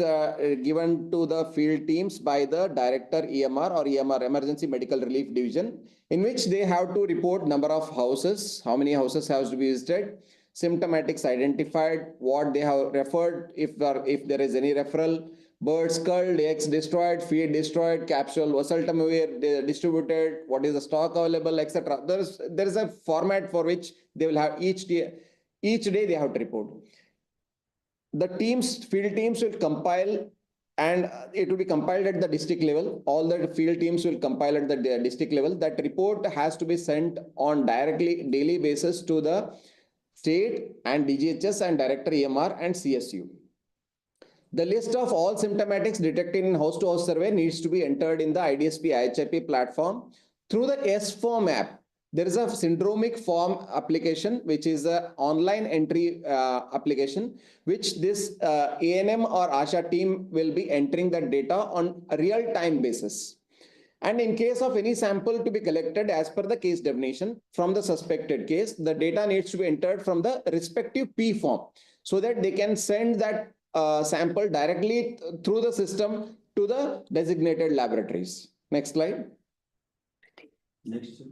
given to the field teams by the director EMR or EMR Emergency Medical Relief Division, in which they have to report number of houses, how many houses have to be visited, symptomatics identified, what they have referred, if there is any referral, birds culled, eggs destroyed, feed destroyed, capsule oseltamivir distributed, what is the stock available, etc. There is a format for which they will have each day they have to report. The field teams will compile, and it will be compiled at the district level. All the field teams will compile at the district level. That report has to be sent on daily basis to the state and DGHS and director EMR and CSU. The list of all symptomatics detected in house-to-house survey needs to be entered in the IDSP IHIP platform through the S-Form app. There is a syndromic form application, which is an online entry application, which this ANM or ASHA team will be entering the data on a real-time basis. And in case of any sample to be collected as per the case definition from the suspected case, the data needs to be entered from the respective P form so that they can send that sample directly through the system to the designated laboratories. Next slide. Next,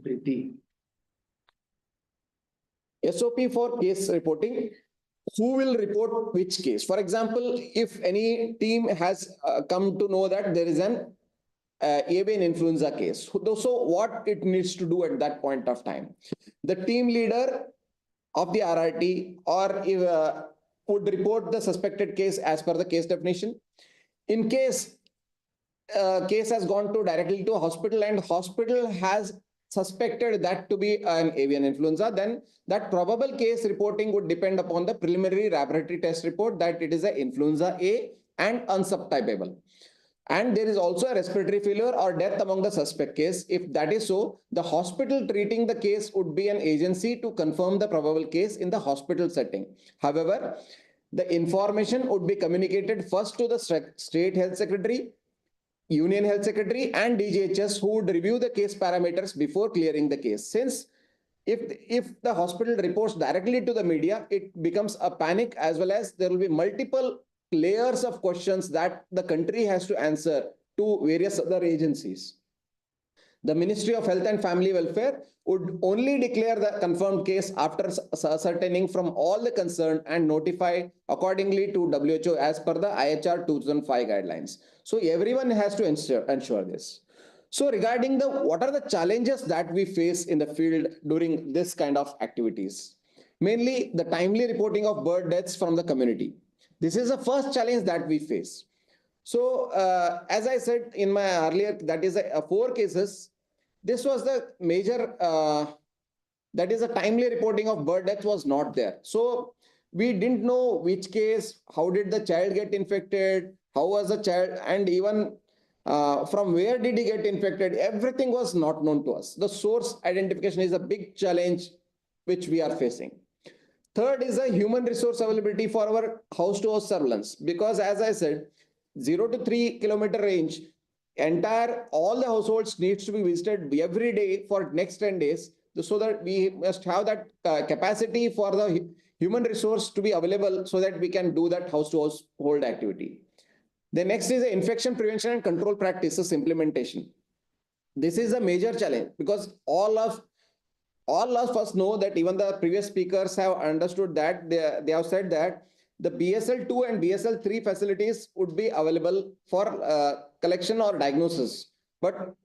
SOP for case reporting. Who will report which case? For example, if any team has come to know that there is an avian influenza case, so what it needs to do at that point of time? The team leader of the RRT or would report the suspected case as per the case definition. In case case has gone directly to a hospital and hospital has suspected that to be an avian influenza, then that probable case reporting would depend upon the preliminary laboratory test report that it is an influenza A and unsubtypable. And there is also a respiratory failure or death among the suspect case. If that is so, the hospital treating the case would be an agency to confirm the probable case in the hospital setting. However, the information would be communicated first to the state health secretary, Union Health Secretary and DGHS, who would review the case parameters before clearing the case. Since if the hospital reports directly to the media, it becomes a panic, as well as there will be multiple layers of questions that the country has to answer to various other agencies. The Ministry of Health and Family Welfare would only declare the confirmed case after ascertaining from all the concerned and notify accordingly to WHO as per the IHR 2005 guidelines. So everyone has to ensure this. So regarding what are the challenges that we face in the field during this kind of activities? Mainly the timely reporting of bird deaths from the community. This is the first challenge that we face. So as I said in my earlier, that is 4 cases. This was the major, that is a timely reporting of bird death was not there. So we didn't know which case, how did the child get infected, how was the child, and even from where did he get infected, everything was not known to us. The source identification is a big challenge which we are facing. Third is a human resource availability for our house-to-house surveillance, because as I said, 0 to 3 kilometer range, all the households needs to be visited every day for next 10 days, so that we must have that capacity for the human resource to be available so that we can do that house-to-household activity. The next is the infection prevention and control practices implementation. This is a major challenge because all of us know that even the previous speakers have understood that they have said that the BSL-2 and BSL-3 facilities would be available for collection or diagnosis. But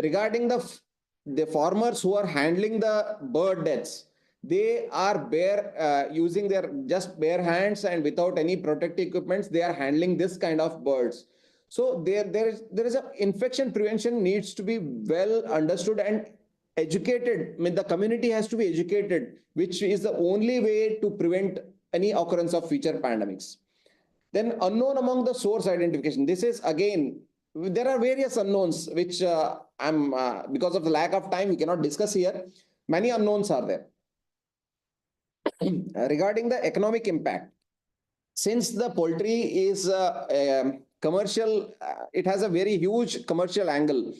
regarding the farmers who are handling the bird deaths, they are using their just bare hands and without any protective equipments, they are handling this kind of birds. So there is a infection prevention needs to be well understood and educated. I mean, the community has to be educated, which is the only way to prevent any occurrence of future pandemics. Then unknown among the source identification. This is again, there are various unknowns, which because of the lack of time, we cannot discuss here. Many unknowns are there. Regarding the economic impact, since the poultry is commercial, it has a very huge commercial angle.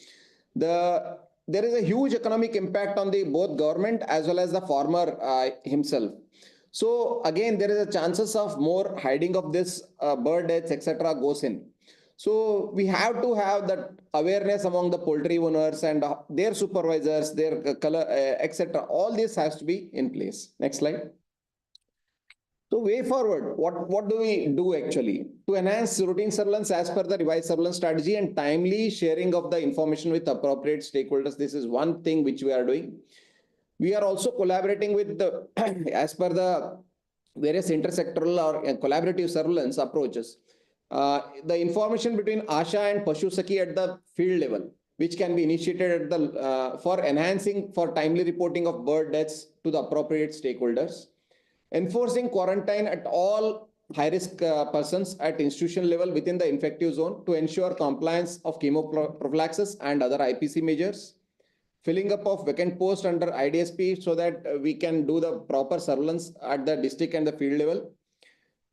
There is a huge economic impact on the both government as well as the farmer himself. So again, there is a chances of more hiding of this bird deaths, etc. goes in. So we have to have that awareness among the poultry owners and their supervisors, their color, etc. All this has to be in place. Next slide. So way forward, what do we do actually? To enhance routine surveillance as per the revised surveillance strategy and timely sharing of the information with appropriate stakeholders. This is one thing which we are doing. We are also collaborating with the, as per the various intersectoral or collaborative surveillance approaches. The information between ASHA and Pashu Sakhi at the field level, which can be initiated at the, for enhancing for timely reporting of bird deaths to the appropriate stakeholders. Enforcing quarantine at all high-risk persons at institution level within the infective zone to ensure compliance of chemoprophylaxis and other IPC measures. Filling up of vacant posts under IDSP so that we can do the proper surveillance at the district and the field level.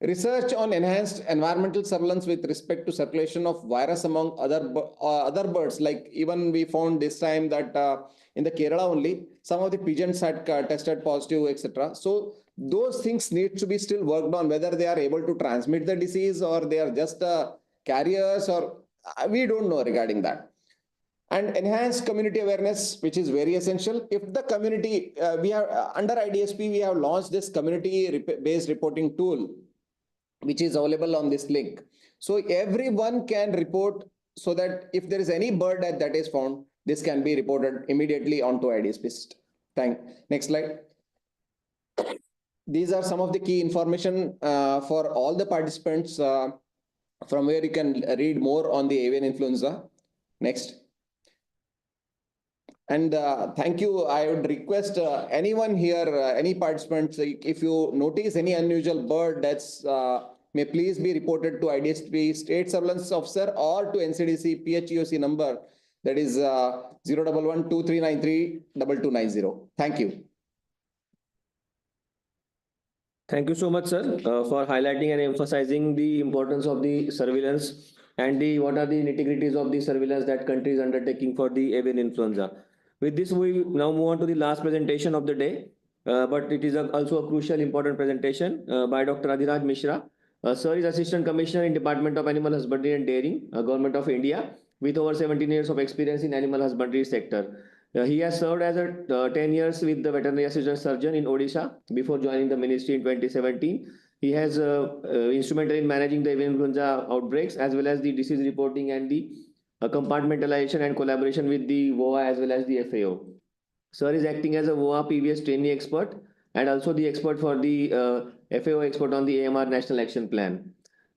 Research on enhanced environmental surveillance with respect to circulation of virus among other birds. Like even we found this time that in the Kerala only, some of the pigeons had tested positive, etc. So those things need to be still worked on, whether they are able to transmit the disease or they are just carriers, or we don't know regarding that. And enhanced community awareness, which is very essential. If the community, we have under IDSP, we have launched this community-based reporting tool, which is available on this link. So everyone can report, so that if there is any bird that is found, this can be reported immediately onto IDSP system. Next slide. These are some of the key information for all the participants from where you can read more on the avian influenza. Next. And thank you. I would request anyone here, any participants, if you notice any unusual bird deaths, may please be reported to IDSP State Surveillance Officer or to NCDC PHEOC number, that is 011-2393-2290. Thank you. Thank you so much, sir, for highlighting and emphasizing the importance of the surveillance and what are the nitty-gritties of the surveillance that country is undertaking for the avian influenza. With this, we now move on to the last presentation of the day, but it is also a crucial, important presentation by Dr. Adhiraj Mishra. Sir is Assistant Commissioner in Department of Animal Husbandry and Dairying, Government of India, with over 17 years of experience in animal husbandry sector. He has served as 10 years with the veterinary assistant surgeon in Odisha before joining the ministry in 2017. He has instrumental in managing the avian influenza outbreaks as well as the disease reporting and the compartmentalization and collaboration with the VOA as well as the FAO. Sir is acting as a VOA PVS trainee expert and also the expert for the FAO expert on the AMR National Action Plan.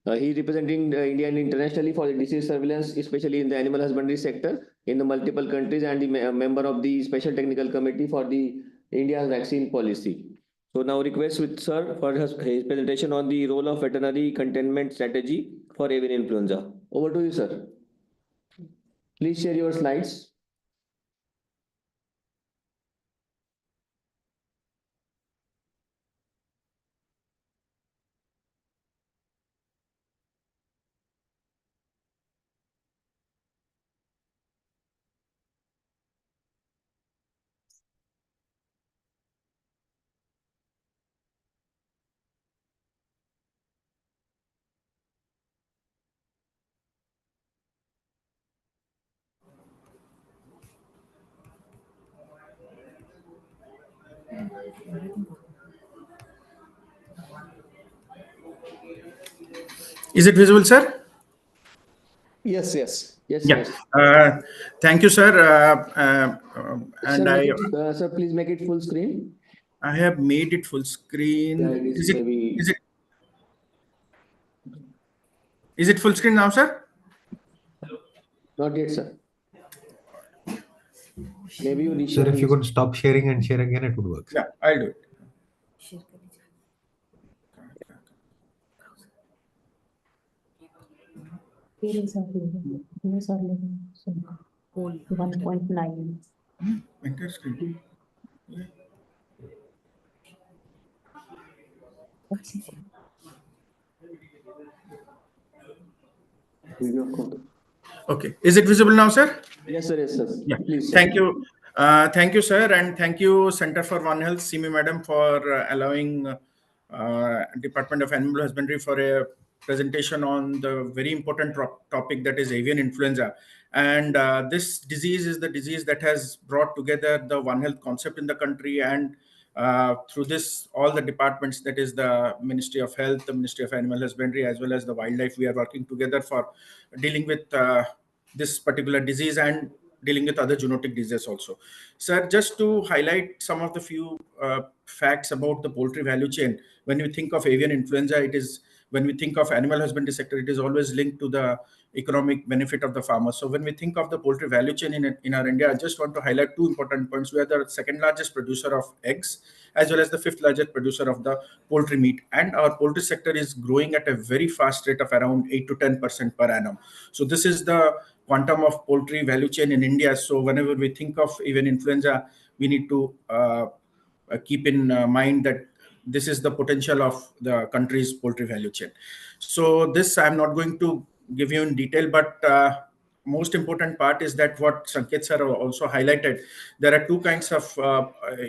He is representing India and internationally for the disease surveillance, especially in the animal husbandry sector in the multiple countries, and the member of the Special Technical Committee for the India's vaccine policy. So now request with sir for his presentation on the role of veterinary containment strategy for avian influenza. Over to you, sir. Please share your slides. Is it visible, sir? Yes, yes. Yes, Yeah. yes. Thank you, sir. Sir, sir, please make it full screen. I have made it full screen. Yeah, Is it full screen now, sir? Not yet, sir. Maybe you reshare. Sir, if you could stop sharing and share again, it would work. Yeah, I'll do it. Here's our 1.9. Enter screen. Okay. Is it visible now, sir? Yes, sir. Yes, sir. Yeah. Please. Thank you. Thank you, sir. And thank you, Center for One Health, Simi Madam, for allowing Department of Animal Husbandry for a presentation on the very important topic that is avian influenza. And this disease is the disease that has brought together the One Health concept in the country and through this, all the departments, that is the Ministry of Health, the Ministry of Animal Husbandry, as well as the Wildlife, we are working together for dealing with this particular disease and dealing with other zoonotic diseases also. Sir, just to highlight some of the few facts about the poultry value chain, when we think of avian influenza, when we think of animal husbandry sector, it is always linked to the economic benefit of the farmer. So when we think of the poultry value chain in our India, I just want to highlight two important points. We are the second largest producer of eggs, as well as the fifth largest producer of the poultry meat. And our poultry sector is growing at a very fast rate of around 8 to 10% per annum. So this is the quantum of poultry value chain in India. So whenever we think of avian influenza, we need to keep in mind that this is the potential of the country's poultry value chain. So this I'm not going to give you in detail, but most important part is that what Sanket sir also highlighted, there are two kinds of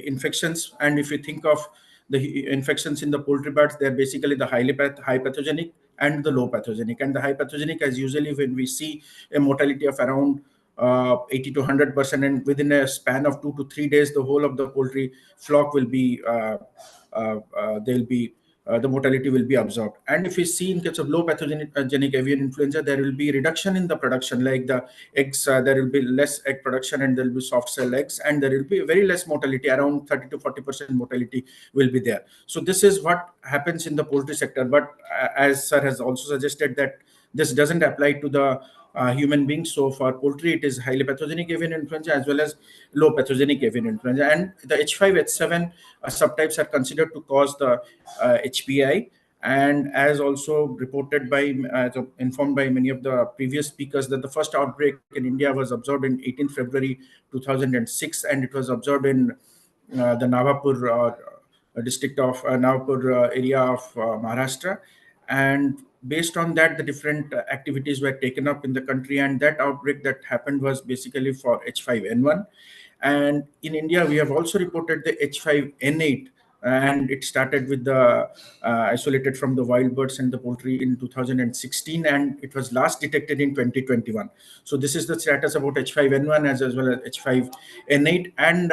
infections. And if you think of the infections in the poultry birds, they're basically the high pathogenic and the low pathogenic. And the high pathogenic, as usually when we see a mortality of around 80 to 100%, and within a span of 2 to 3 days, the whole of the poultry flock will be the mortality will be absorbed. And if we see in case of low pathogenic avian influenza, there will be reduction in the production, like the eggs, there will be less egg production, and there will be soft cell eggs, and there will be very less mortality, around 30 to 40% mortality will be there. So this is what happens in the poultry sector. But as sir has also suggested, that this doesn't apply to the human beings. So for poultry, it is highly pathogenic avian influenza as well as low pathogenic avian influenza. And the H5H7 subtypes are considered to cause the HPI. And as also reported by, informed by many of the previous speakers, that the first outbreak in India was observed in 18 February 2006, and it was observed in the Navapur district of Navapur area of Maharashtra. And based on that, the different activities were taken up in the country, and that outbreak that happened was basically for H5N1. And in India, we have also reported the H5N8, and it started with the isolated from the wild birds and the poultry in 2016, and it was last detected in 2021. So this is the status about H5N1 as well as H5N8, and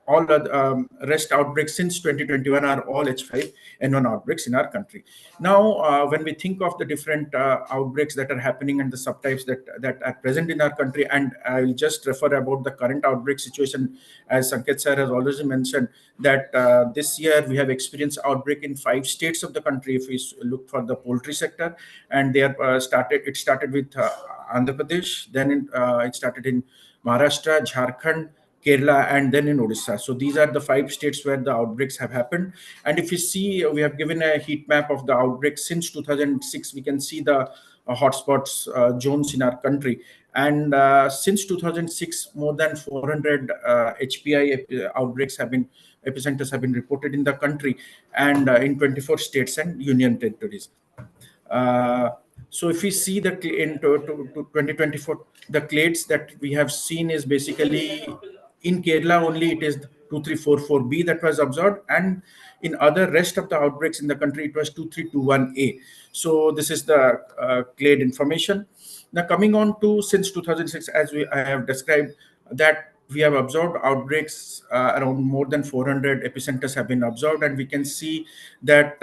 all the rest outbreaks since 2021 are all H5N1 outbreaks in our country. Now, when we think of the different outbreaks that are happening and the subtypes that are present in our country, and I will just refer about the current outbreak situation, as Sanket sir has already mentioned, that this year we have experienced outbreak in 5 states of the country. If we look for the poultry sector, and they are it started with Andhra Pradesh, then it started in Maharashtra, Jharkhand, Kerala, and then in Odisha. So these are the 5 states where the outbreaks have happened. And if you see, we have given a heat map of the outbreaks since 2006. We can see the hotspots zones in our country. And since 2006, more than 400 HPI outbreaks have been, epicenters have been reported in the country, and in 24 states and union territories. So if we see the in 2024, the clades that we have seen is basically in Kerala only, it is 2344B that was observed, and in other rest of the outbreaks in the country, it was 2321A. So this is the clade information. Now coming on to since 2006, as I have described, that we have observed outbreaks around more than 400 epicenters have been observed, and we can see that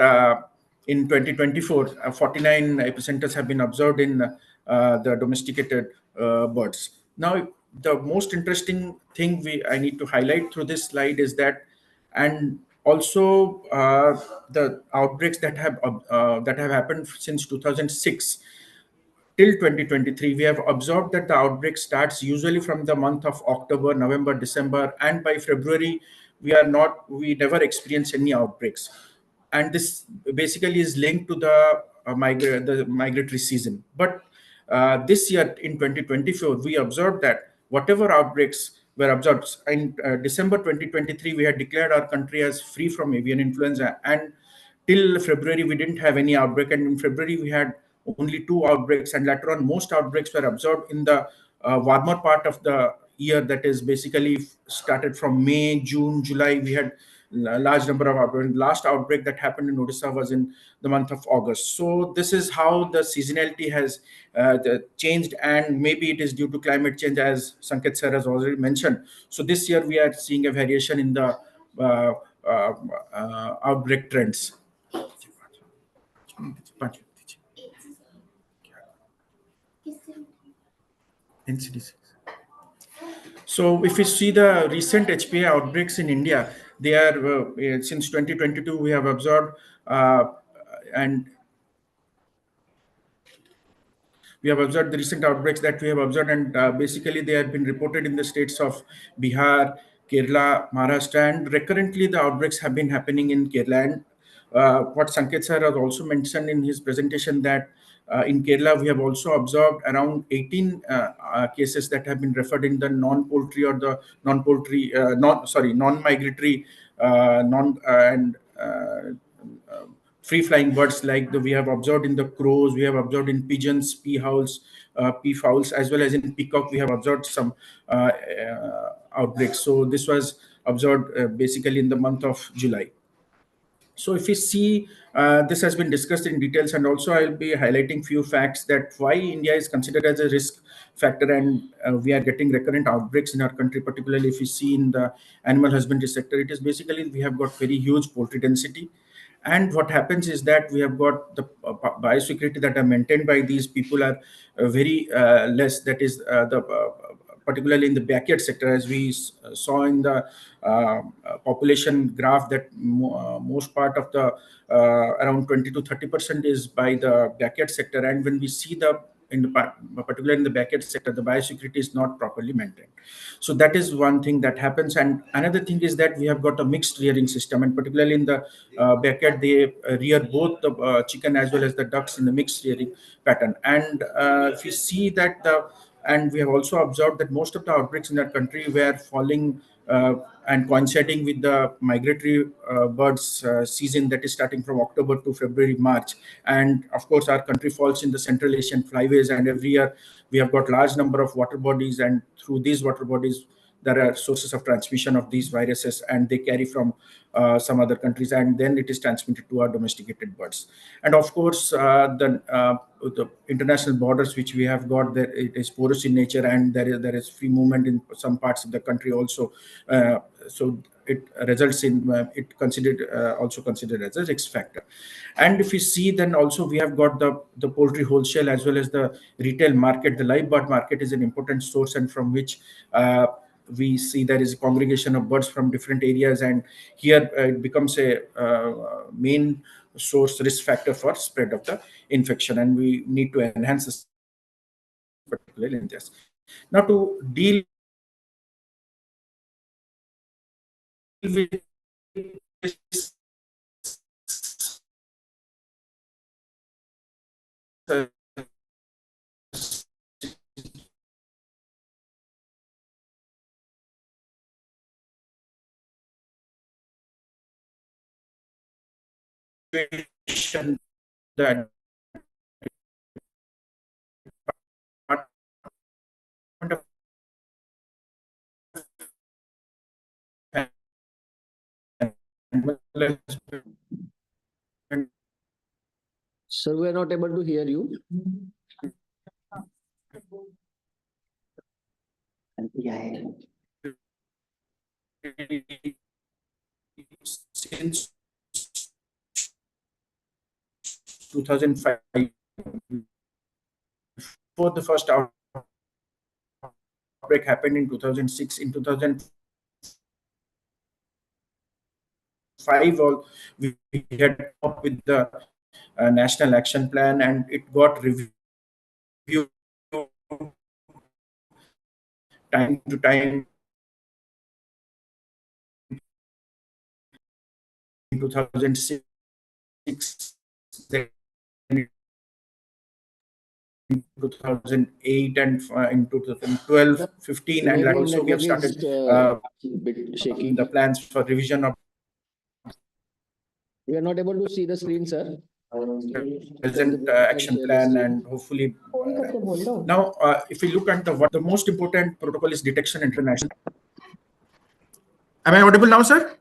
in 2024, 49 epicenters have been observed in the domesticated birds. Now, the most interesting thing I need to highlight through this slide is that, and also the outbreaks that have happened since 2006 till 2023, we have observed that the outbreak starts usually from the month of October, November, December, and by February, we never experience any outbreaks. And this basically is linked to the migratory season. But this year in 2024, we observed that whatever outbreaks were observed in December 2023, we had declared our country as free from avian influenza, and till February we didn't have any outbreak, and in February we had only 2 outbreaks, and later on most outbreaks were observed in the warmer part of the year, that is basically started from May, June, July. We had a large number of outbreaks. Last outbreak that happened in Odisha was in the month of August. So this is how the seasonality has changed, and maybe it is due to climate change, as Sanket sir has already mentioned. So this year we are seeing a variation in the outbreak trends. NCDC. So if we see the recent HPA outbreaks in India, they are since 2022 we have observed and we have observed the recent outbreaks that we have observed, and basically they have been reported in the states of Bihar, Kerala, Maharashtra, and recurrently the outbreaks have been happening in Kerala. And what Sanket sir has also mentioned in his presentation that in Kerala we have also observed around 18 cases that have been referred in the non-poultry or the non-poultry, non-migratory, non and free flying birds like we have observed in the crows, we have observed in pigeons, peafowls, as well as in peacock. We have observed some outbreaks. So this was observed basically in the month of July. So if we see, this has been discussed in details, and also I'll be highlighting few facts that why India is considered as a risk factor, and we are getting recurrent outbreaks in our country, particularly if we see in the animal husbandry sector. It is basically we have got very huge poultry density. And what happens is that we have got the biosecurity that are maintained by these people are very less. That is particularly in the backyard sector, as we saw in the population graph, that most part of the around 20 to 30% is by the backyard sector. And when we see particularly in the backyard sector, the biosecurity is not properly maintained. So that is one thing that happens. And another thing is that we have got a mixed rearing system, and particularly in the backyard, they rear both the chicken as well as the ducks in the mixed rearing pattern. And if you see that and we have also observed that most of the outbreaks in our country were falling and coinciding with the migratory birds season that is starting from October to February, March. And of course, our country falls in the Central Asian flyways, and every year we have got large number of water bodies, and through these water bodies, there are sources of transmission of these viruses, and they carry from some other countries, and then it is transmitted to our domesticated birds. And of course, the international borders which we have got, there it is porous in nature, and there is free movement in some parts of the country also. So it results in also considered as a risk factor. And if you see, then also we have got the poultry wholesale as well as the retail market. The live bird market is an important source, and from which we see there is a congregation of birds from different areas, and here it becomes a main source risk factor for spread of the infection, and we need to enhance this, particularly in this. Now, to deal with this situation, the Sir, we are not able to hear you. Since 2005, before the first outbreak happened in 2006, in 2005, we had come up with the National Action Plan, and it got reviewed time to time. In 2006, then in 2008, and in 2012, 15, and also we have started the plans for revision of. We are not able to see the screen, sir. Present action plan, and hopefully now if we look at the most important protocol is detection international. Am I audible now, sir?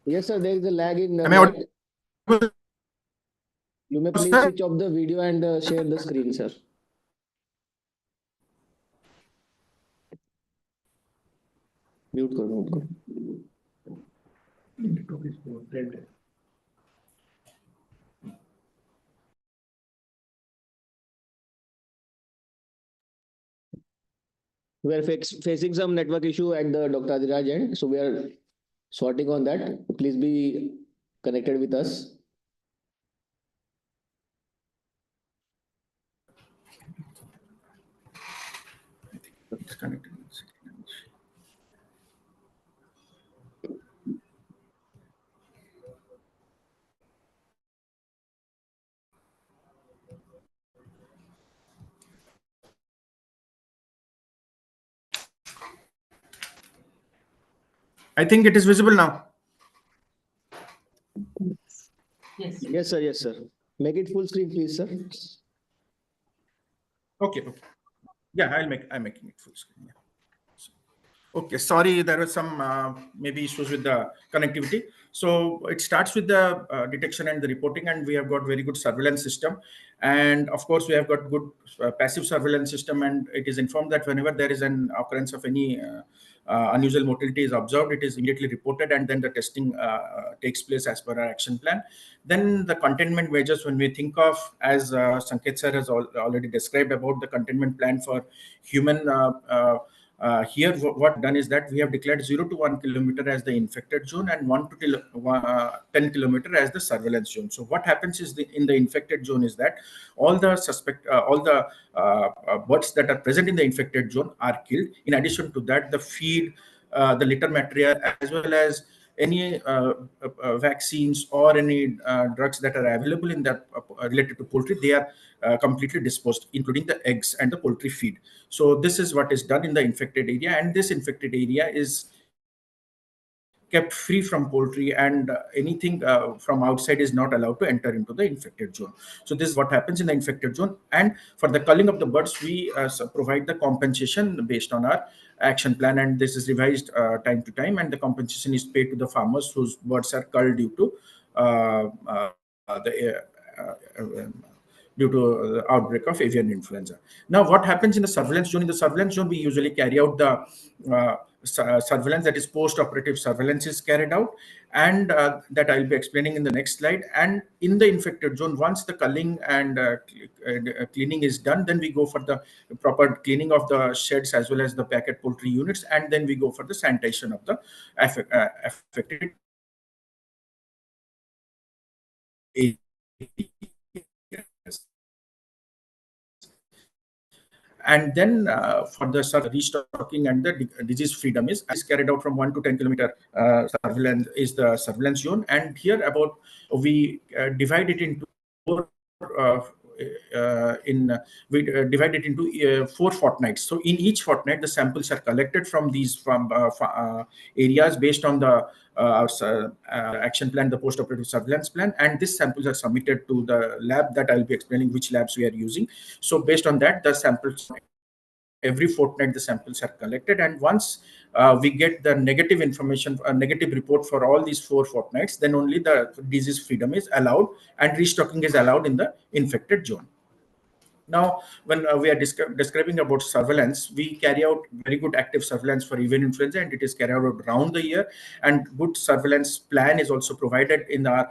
Yes, sir. There is a lag in. Am I audible? You may please switch off the video and share the screen, sir. Mute karo. We are facing some network issue at the Dr. Adiraj end, so we are sorting on that. Please be connected with us. It's connected. I think it is visible now. Yes. Yes, sir. Yes, sir. Make it full screen, please, sir. Okay. Yeah, I'm making it full screen. Yeah. Okay, sorry, there was some maybe issues with the connectivity. So it starts with the detection and the reporting, and we have got very good surveillance system. And of course, we have got good passive surveillance system, and it is informed that whenever there is an occurrence of any unusual motility is observed, it is immediately reported, and then the testing takes place as per our action plan. Then the containment measures, when we think of, as Sanket sir has already described about the containment plan for human here, what done is that we have declared 0 to 1 kilometer as the infected zone and 1 to 10 kilometer as the surveillance zone. So what happens is in the infected zone is that all the birds that are present in the infected zone are killed. In addition to that, the feed, the litter material, as well as any vaccines or any drugs that are available in that related to poultry, they are completely disposed, including the eggs and the poultry feed. So this is what is done in the infected area, and this infected area is kept free from poultry, and anything from outside is not allowed to enter into the infected zone. So this is what happens in the infected zone. And for the culling of the birds, we provide the compensation based on our action plan, and this is revised time to time, and the compensation is paid to the farmers whose birds are culled due to the outbreak of avian influenza. Now, what happens in the surveillance zone? In the surveillance zone, we usually carry out the surveillance, that is post-operative surveillance is carried out, and that I'll be explaining in the next slide. And in the infected zone, once the culling and cleaning is done, then we go for the proper cleaning of the sheds as well as the packet poultry units, and then we go for the sanitation of the affected areas. And then for the restocking and the disease freedom is carried out from 1 to 10 kilometer surveillance is the surveillance zone. And here we divide it into divide it into 4 fortnights. So in each fortnight, the samples are collected from these areas based on the action plan, the post-operative surveillance plan, and these samples are submitted to the lab that I'll be explaining which labs we are using. So based on that, the samples, every fortnight the samples are collected, and once we get the negative information, a negative report for all these 4 fortnights, then only the disease freedom is allowed and restocking is allowed in the infected zone. Now, when we are describing about surveillance, we carry out very good active surveillance for avian influenza, and it is carried out around the year. And good surveillance plan is also provided in our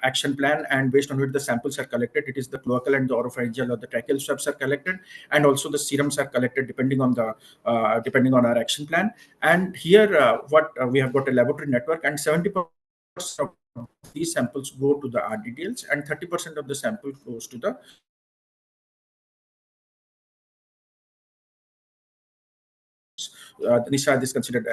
action plan, and based on which the samples are collected. It is the cloacal and the oropharyngeal or the tracheal swabs are collected, and also the serums are collected depending on our action plan. And here, we have got a laboratory network, and 70% of these samples go to the RDDLs, and 30% of the sample goes to the Nisha is considered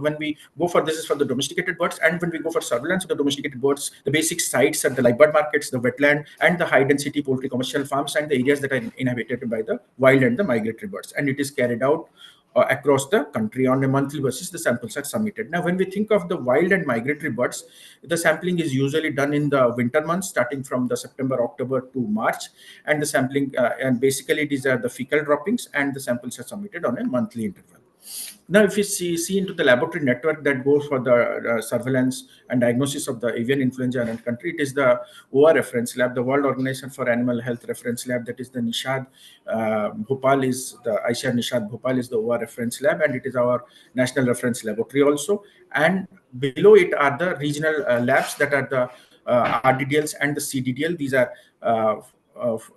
when we go for this is for the domesticated birds, and when we go for surveillance of the domesticated birds, the basic sites are the live bird markets, the wetland, and the high density poultry commercial farms, and the areas that are inhabited by the wild and the migratory birds. And it is carried out across the country on a monthly basis. The samples are submitted. Now, when we think of the wild and migratory birds, the sampling is usually done in the winter months, starting from the September, October to March, and the sampling and basically these are the fecal droppings, and the samples are submitted on a monthly interval. Now, if you see into the laboratory network that goes for the surveillance and diagnosis of the avian influenza in our country, it is the OA reference lab, the World Organization for Animal Health reference lab, that is the Nishad Bhopal is the ICR Nishad Bhopal is the OA reference lab, and it is our national reference laboratory also. And below it are the regional labs that are the RDDLs and the CDDL. These are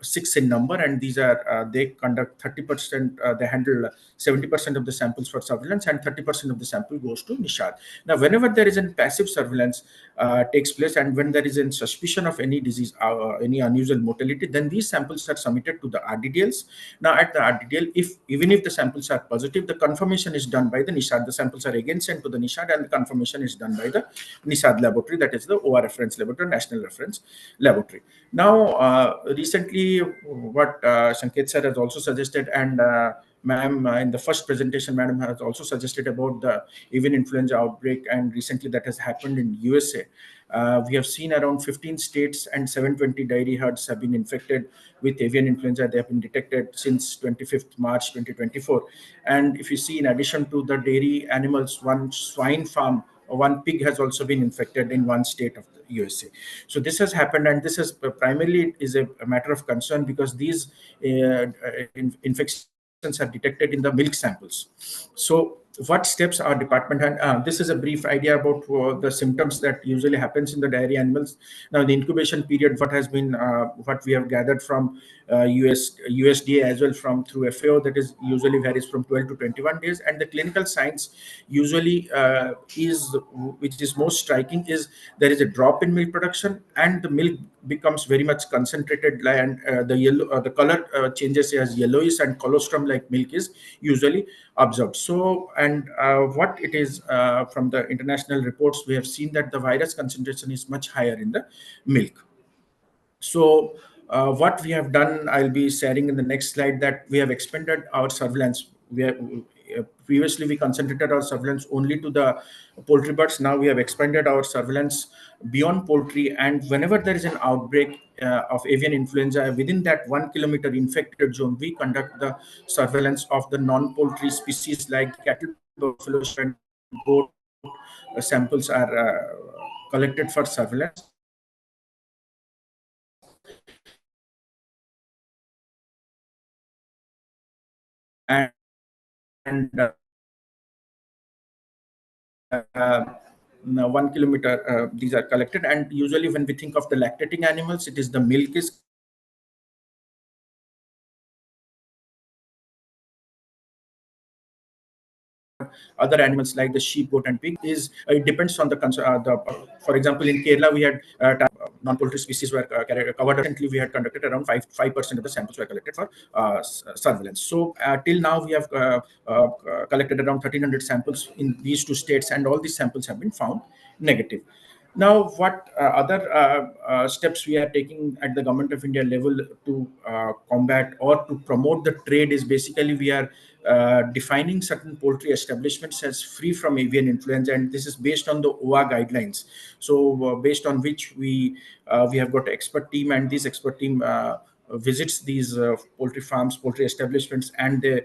6 in number, and these are they conduct 30%, they handle 70% of the samples for surveillance, and 30% of the sample goes to Nishad. Now, whenever there is a passive surveillance takes place, and when there is a suspicion of any disease, any unusual mortality, then these samples are submitted to the RDDLs. Now, at the RDDL, even if the samples are positive, the confirmation is done by the Nishad. The samples are again sent to the Nishad, and the confirmation is done by the Nishad laboratory, that is the OR reference laboratory, national reference laboratory. Now, recently, what Sanket sir has also suggested, and ma'am, in the first presentation, madam has also suggested about the avian influenza outbreak, and recently that has happened in USA. We have seen around 15 states and 720 dairy herds have been infected with avian influenza. They have been detected since 25th March 2024. And if you see, in addition to the dairy animals, one swine farm, one pig has also been infected in one state of the USA. So this has happened, and this is primarily is a matter of concern, because these infections are detected in the milk samples. So what steps our department had? This is a brief idea about the symptoms that usually happens in the dairy animals. Now, the incubation period, what has been, what we have gathered from USDA as well from through FAO, that is usually varies from 12 to 21 days. And the clinical signs usually which is most striking, is there is a drop in milk production, and the milk becomes very much concentrated, and the color changes as yellowish, and colostrum like milk is usually observed. So, and what it is from the international reports, we have seen that the virus concentration is much higher in the milk. So what we have done, I'll be sharing in the next slide, that we have expanded our surveillance. Previously we concentrated our surveillance only to the poultry birds. Now we have expanded our surveillance beyond poultry, and whenever there is an outbreak of avian influenza within that 1 kilometer infected zone, we conduct the surveillance of the non-poultry species like cattle, buffalo, and goat. Samples are collected for surveillance. And 1 kilometer, these are collected. And usually when we think of the lactating animals, it is the milk is other animals like the sheep, goat, and pig. Is it depends on the for example, in Kerala we had non-poultry species were covered. Recently we had conducted around 5% of the samples were collected for surveillance. So till now we have collected around 1,300 samples in these 2 states, and all these samples have been found negative. Now, what other steps we are taking at the Government of India level to combat or to promote the trade is basically we are defining certain poultry establishments as free from avian influenza, and this is based on the OA guidelines. So based on which we have got an expert team, and this expert team visits these poultry farms, poultry establishments, and they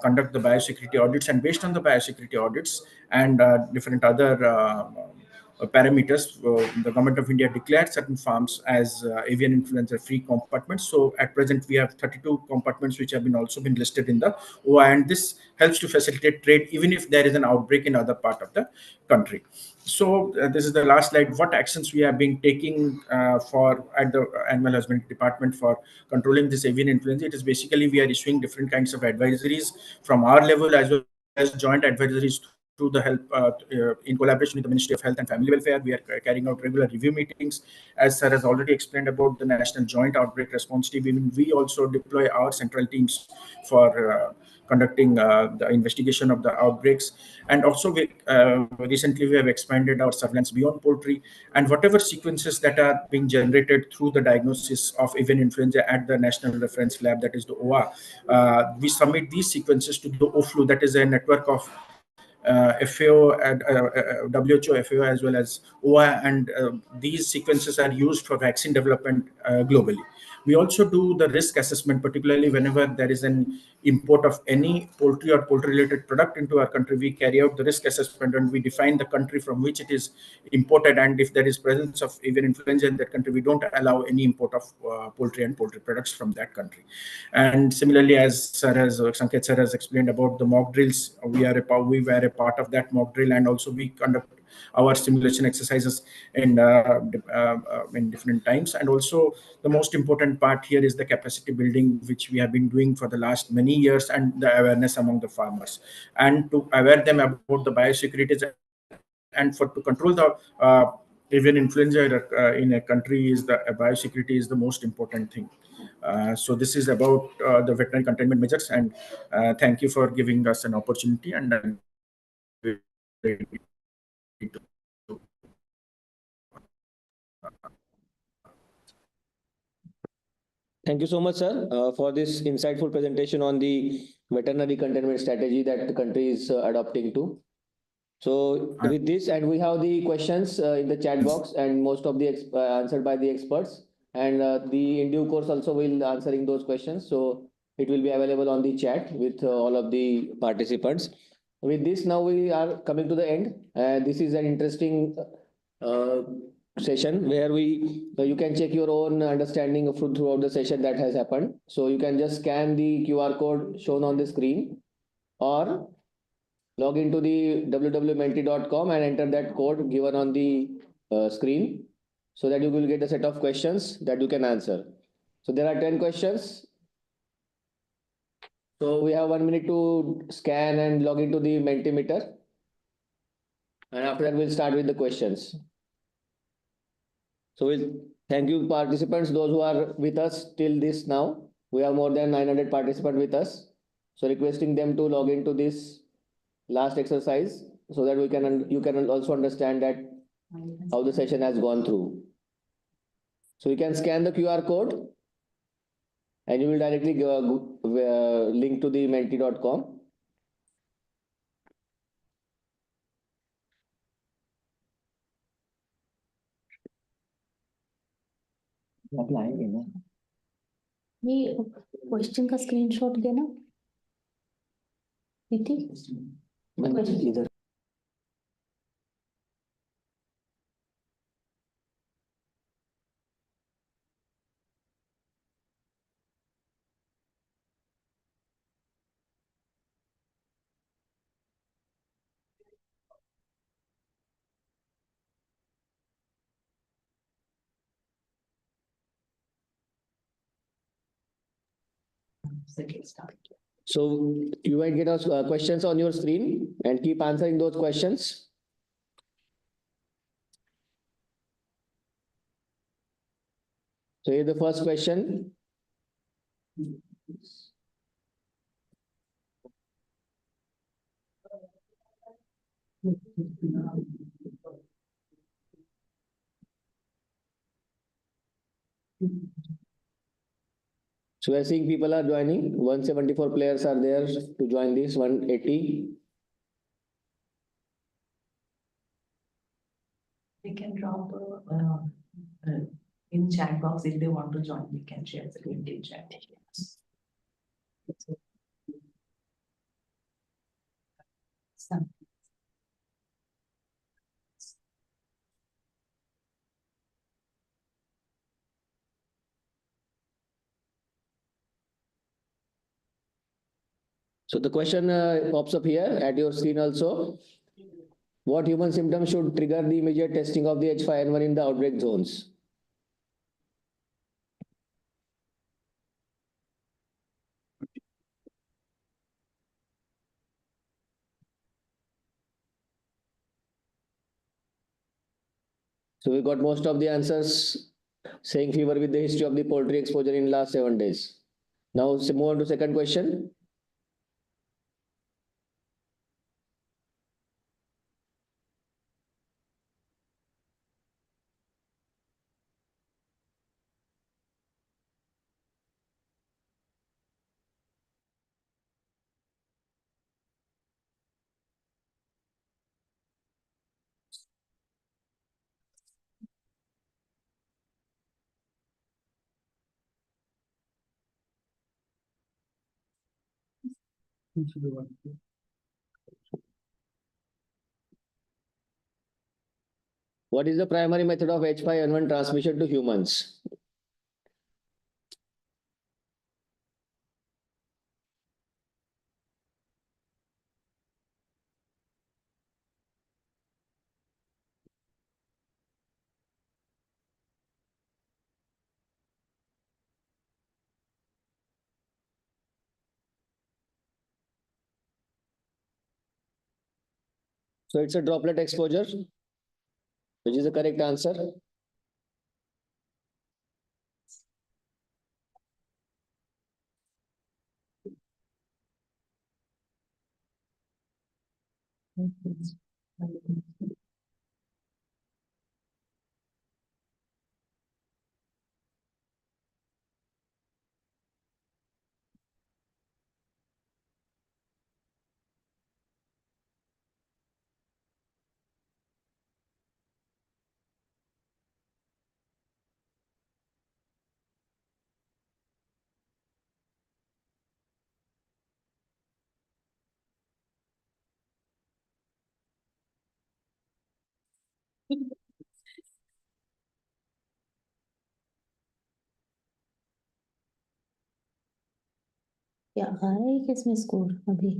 conduct the biosecurity audits. And based on the biosecurity audits and different other parameters, the Government of India declared certain farms as avian influenza free compartments. So at present we have 32 compartments which have been also been listed in the OA, and this helps to facilitate trade even if there is an outbreak in other part of the country. So this is the last slide. What actions we have been taking for at the Animal Husbandry Department for controlling this avian influenza? It is basically we are issuing different kinds of advisories from our level, as well as joint advisories through the help in collaboration with the Ministry of Health and Family Welfare. We are carrying out regular review meetings. As sir has already explained about the National Joint Outbreak Response Team, we also deploy our central teams for conducting the investigation of the outbreaks. And also recently we have expanded our surveillance beyond poultry, and whatever sequences that are being generated through the diagnosis of avian influenza at the National Reference Lab, that is the OA, we submit these sequences to the OFLU, that is a network of FAO and WHO, FAO, as well as OA, and these sequences are used for vaccine development globally. We also do the risk assessment, particularly whenever there is an import of any poultry or poultry-related product into our country. We carry out the risk assessment and we define the country from which it is imported. And if there is presence of avian influenza in that country, we don't allow any import of poultry and poultry products from that country. And similarly, as Sanket sir has explained about the mock drills, we were a part of that mock drill, and also we conduct our simulation exercises in different times. And also the most important part here is the capacity building, which we have been doing for the last many years, and the awareness among the farmers, and to aware them about the biosecurity, and to control the avian influenza in a country is the biosecurity is the most important thing. So this is about the veterinary containment measures, and thank you for giving us an opportunity. And I'm ready to Thank you so much, sir, for this insightful presentation on the veterinary containment strategy that the country is adopting to. So with this, and we have the questions in the chat box, and most of the answered by the experts, and the in due course also will answering those questions. So it will be available on the chat with all of the participants. With this, now we are coming to the end. This is an interesting session where you can check your own understanding of throughout the session that has happened. So you can just scan the QR code shown on the screen, or log into the www.menti.com and enter that code given on the screen, so that you will get a set of questions that you can answer. So there are 10 questions. So we have 1 minute to scan and log into the Mentimeter. And after that, we'll start with the questions. So we'll thank you participants, those who are with us till this now. We have more than 900 participants with us. So requesting them to log into this last exercise, so that you can also understand that how the session has gone through. So you can scan the QR code and you will directly link to the menti.com. ये question का screenshot देना इधर So you might get questions on your screen and keep answering those questions. So here's the first question. So we are seeing people are joining. 174 players are there to join this, 180. They can drop in chat box if they want to join. We can share the link in chat. So the question pops up here at your screen also. What human symptoms should trigger the immediate testing of the H5N1 in the outbreak zones? So we got most of the answers saying fever with the history of the poultry exposure in last 7 days. Now move on to second question. What is the primary method of H5N1 transmission to humans? So it's a droplet exposure, which is the correct answer. क्या आ रहा है किसमें score अभी?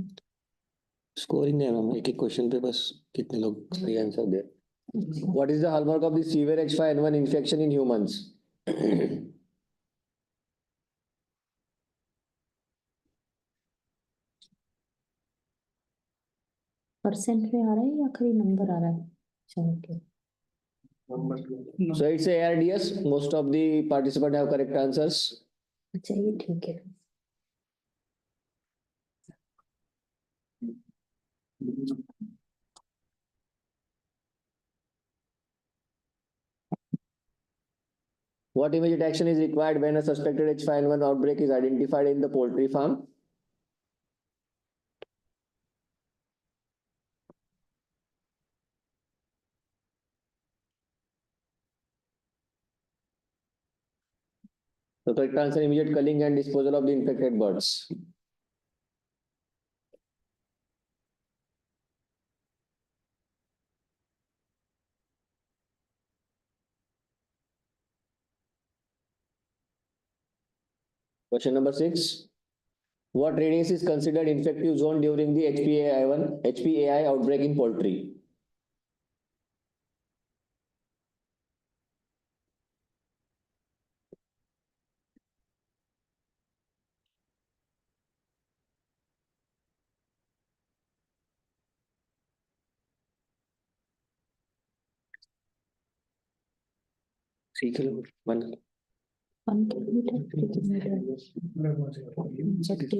Scoring है ma'am, एक एक question पे बस कितने लोग सही answer they. What is the hallmark of the severe H5N1 infection in humans? Percent में आ रहा है या आखिरी नंबर आ रहा है? चलो So it's a ARDS. Most of the participants have correct answers. अच्छा ये ठीक है. What immediate action is required when a suspected H5N1 outbreak is identified in the poultry farm? The correct answer: immediate culling and disposal of the infected birds. Question number 6. What radius is considered infective zone during the HPAI outbreak in poultry?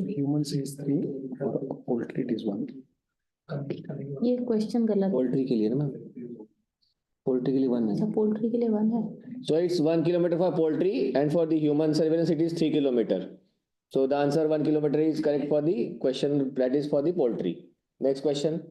Humans is 3, for poultry it is 1. ये question गलत. Poultry के लिए ना ma'am, poultry के लिए 1 है. अच्छा poultry के लिए 1 है. So it's 1 kilometer for poultry, and for the human surveillance it is 3 kilometer. So the answer 1 kilometer is correct for the question that is for the poultry. Next question.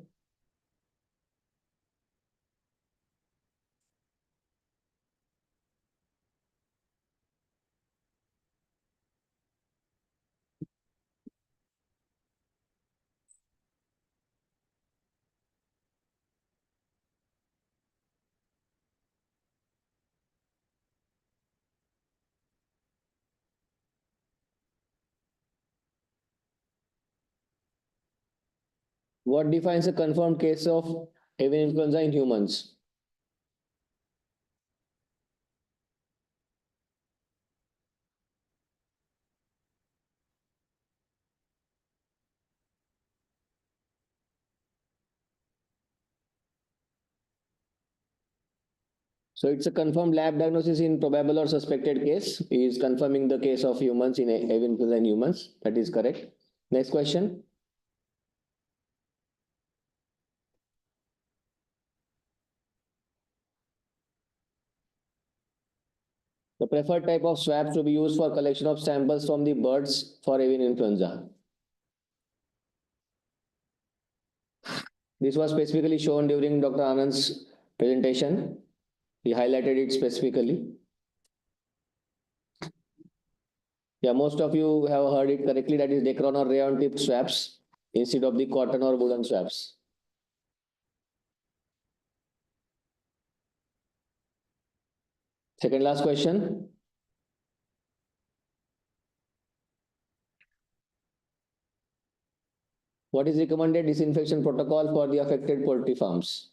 What defines a confirmed case of avian influenza in humans? So it's a confirmed lab diagnosis in probable or suspected case. He is confirming the case of humans in avian influenza in humans. That is correct. Next question. The preferred type of swabs to be used for collection of samples from the birds for avian influenza. This was specifically shown during Dr. Anand's presentation. He highlighted it specifically. Yeah, most of you have heard it correctly. That is Dacron or rayon tip swabs. instead of the cotton or woolen swabs? Second last question. What is recommended disinfection protocol for the affected poultry farms?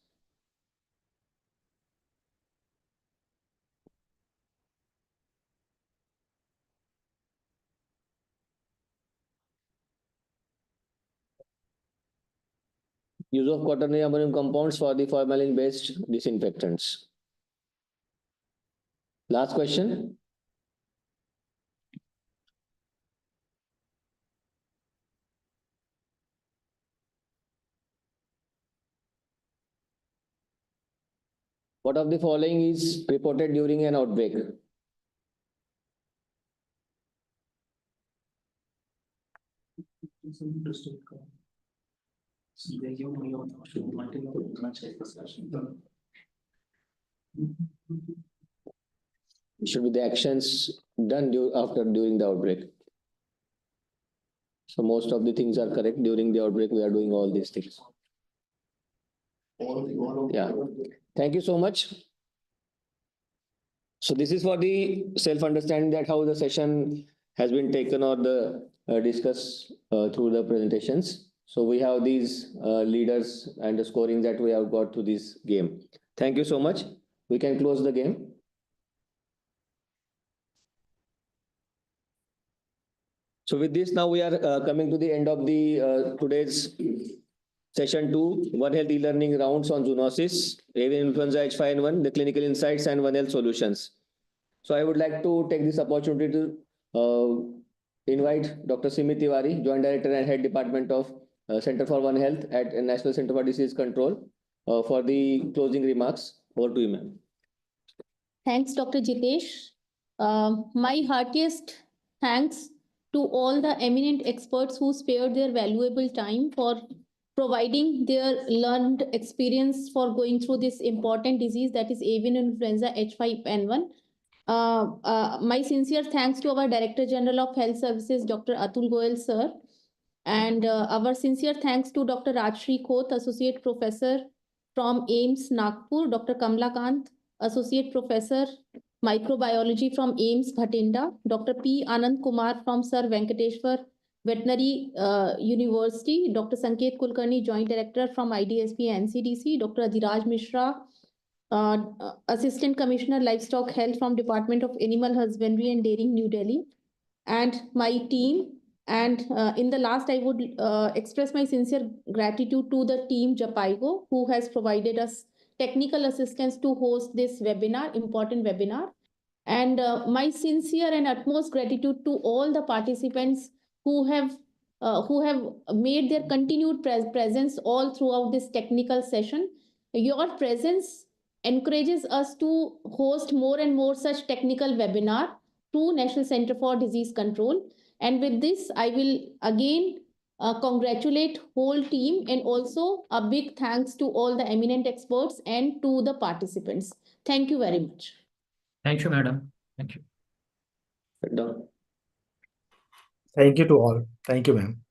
Use of quaternary ammonium compounds for the formalin-based disinfectants. Last question. What of the following is reported during an outbreak? Should be the actions done during the outbreak. So most of the things are correct. During the outbreak, we are doing all these things. Yeah. Thank you so much. So this is for the self-understanding that how the session has been taken or the discussed through the presentations. So we have these leaders and the scoring that we have got to this game. Thank you so much. We can close the game. So with this, now we are coming to the end of the today's session 2, One Health e-learning rounds on zoonosis, avian influenza H5N1, the clinical insights and One Health solutions. So I would like to take this opportunity to invite Dr. Simit Tiwari, Joint Director and Head Department of Center for One Health at National Center for Disease Control for the closing remarks. Over to you, ma'am. Thanks, Dr. Jitesh. My heartiest thanks to all the eminent experts who spared their valuable time for providing their learned experience for going through this important disease that is avian influenza H5N1. My sincere thanks to our Director General of Health Services, Dr. Atul Goyal, sir. And our sincere thanks to Dr. Rajshri Khoth, Associate Professor from AIIMS Nagpur, Dr. Kamlakant, Associate Professor, Microbiology from AIIMS Bhatinda, Dr. P. Anand Kumar from Sir Venkateshwar Veterinary University, Dr. Sanket Kulkarni, Joint Director from IDSP NCDC, Dr. Adhiraj Mishra, Assistant Commissioner Livestock Health from Department of Animal Husbandry and Dairying, New Delhi, and my team. And in the last, I would express my sincere gratitude to the team Japaigo, who has provided us technical assistance to host this webinar, important webinar. And my sincere and utmost gratitude to all the participants who have made their continued presence all throughout this technical session. Your presence encourages us to host more and more such technical webinar through National Center for Disease Control. And with this, I will again congratulate whole team and also a big thanks to all the eminent experts and to the participants. Thank you very much. Thank you, madam. Thank you. Thank you to all. Thank you, ma'am.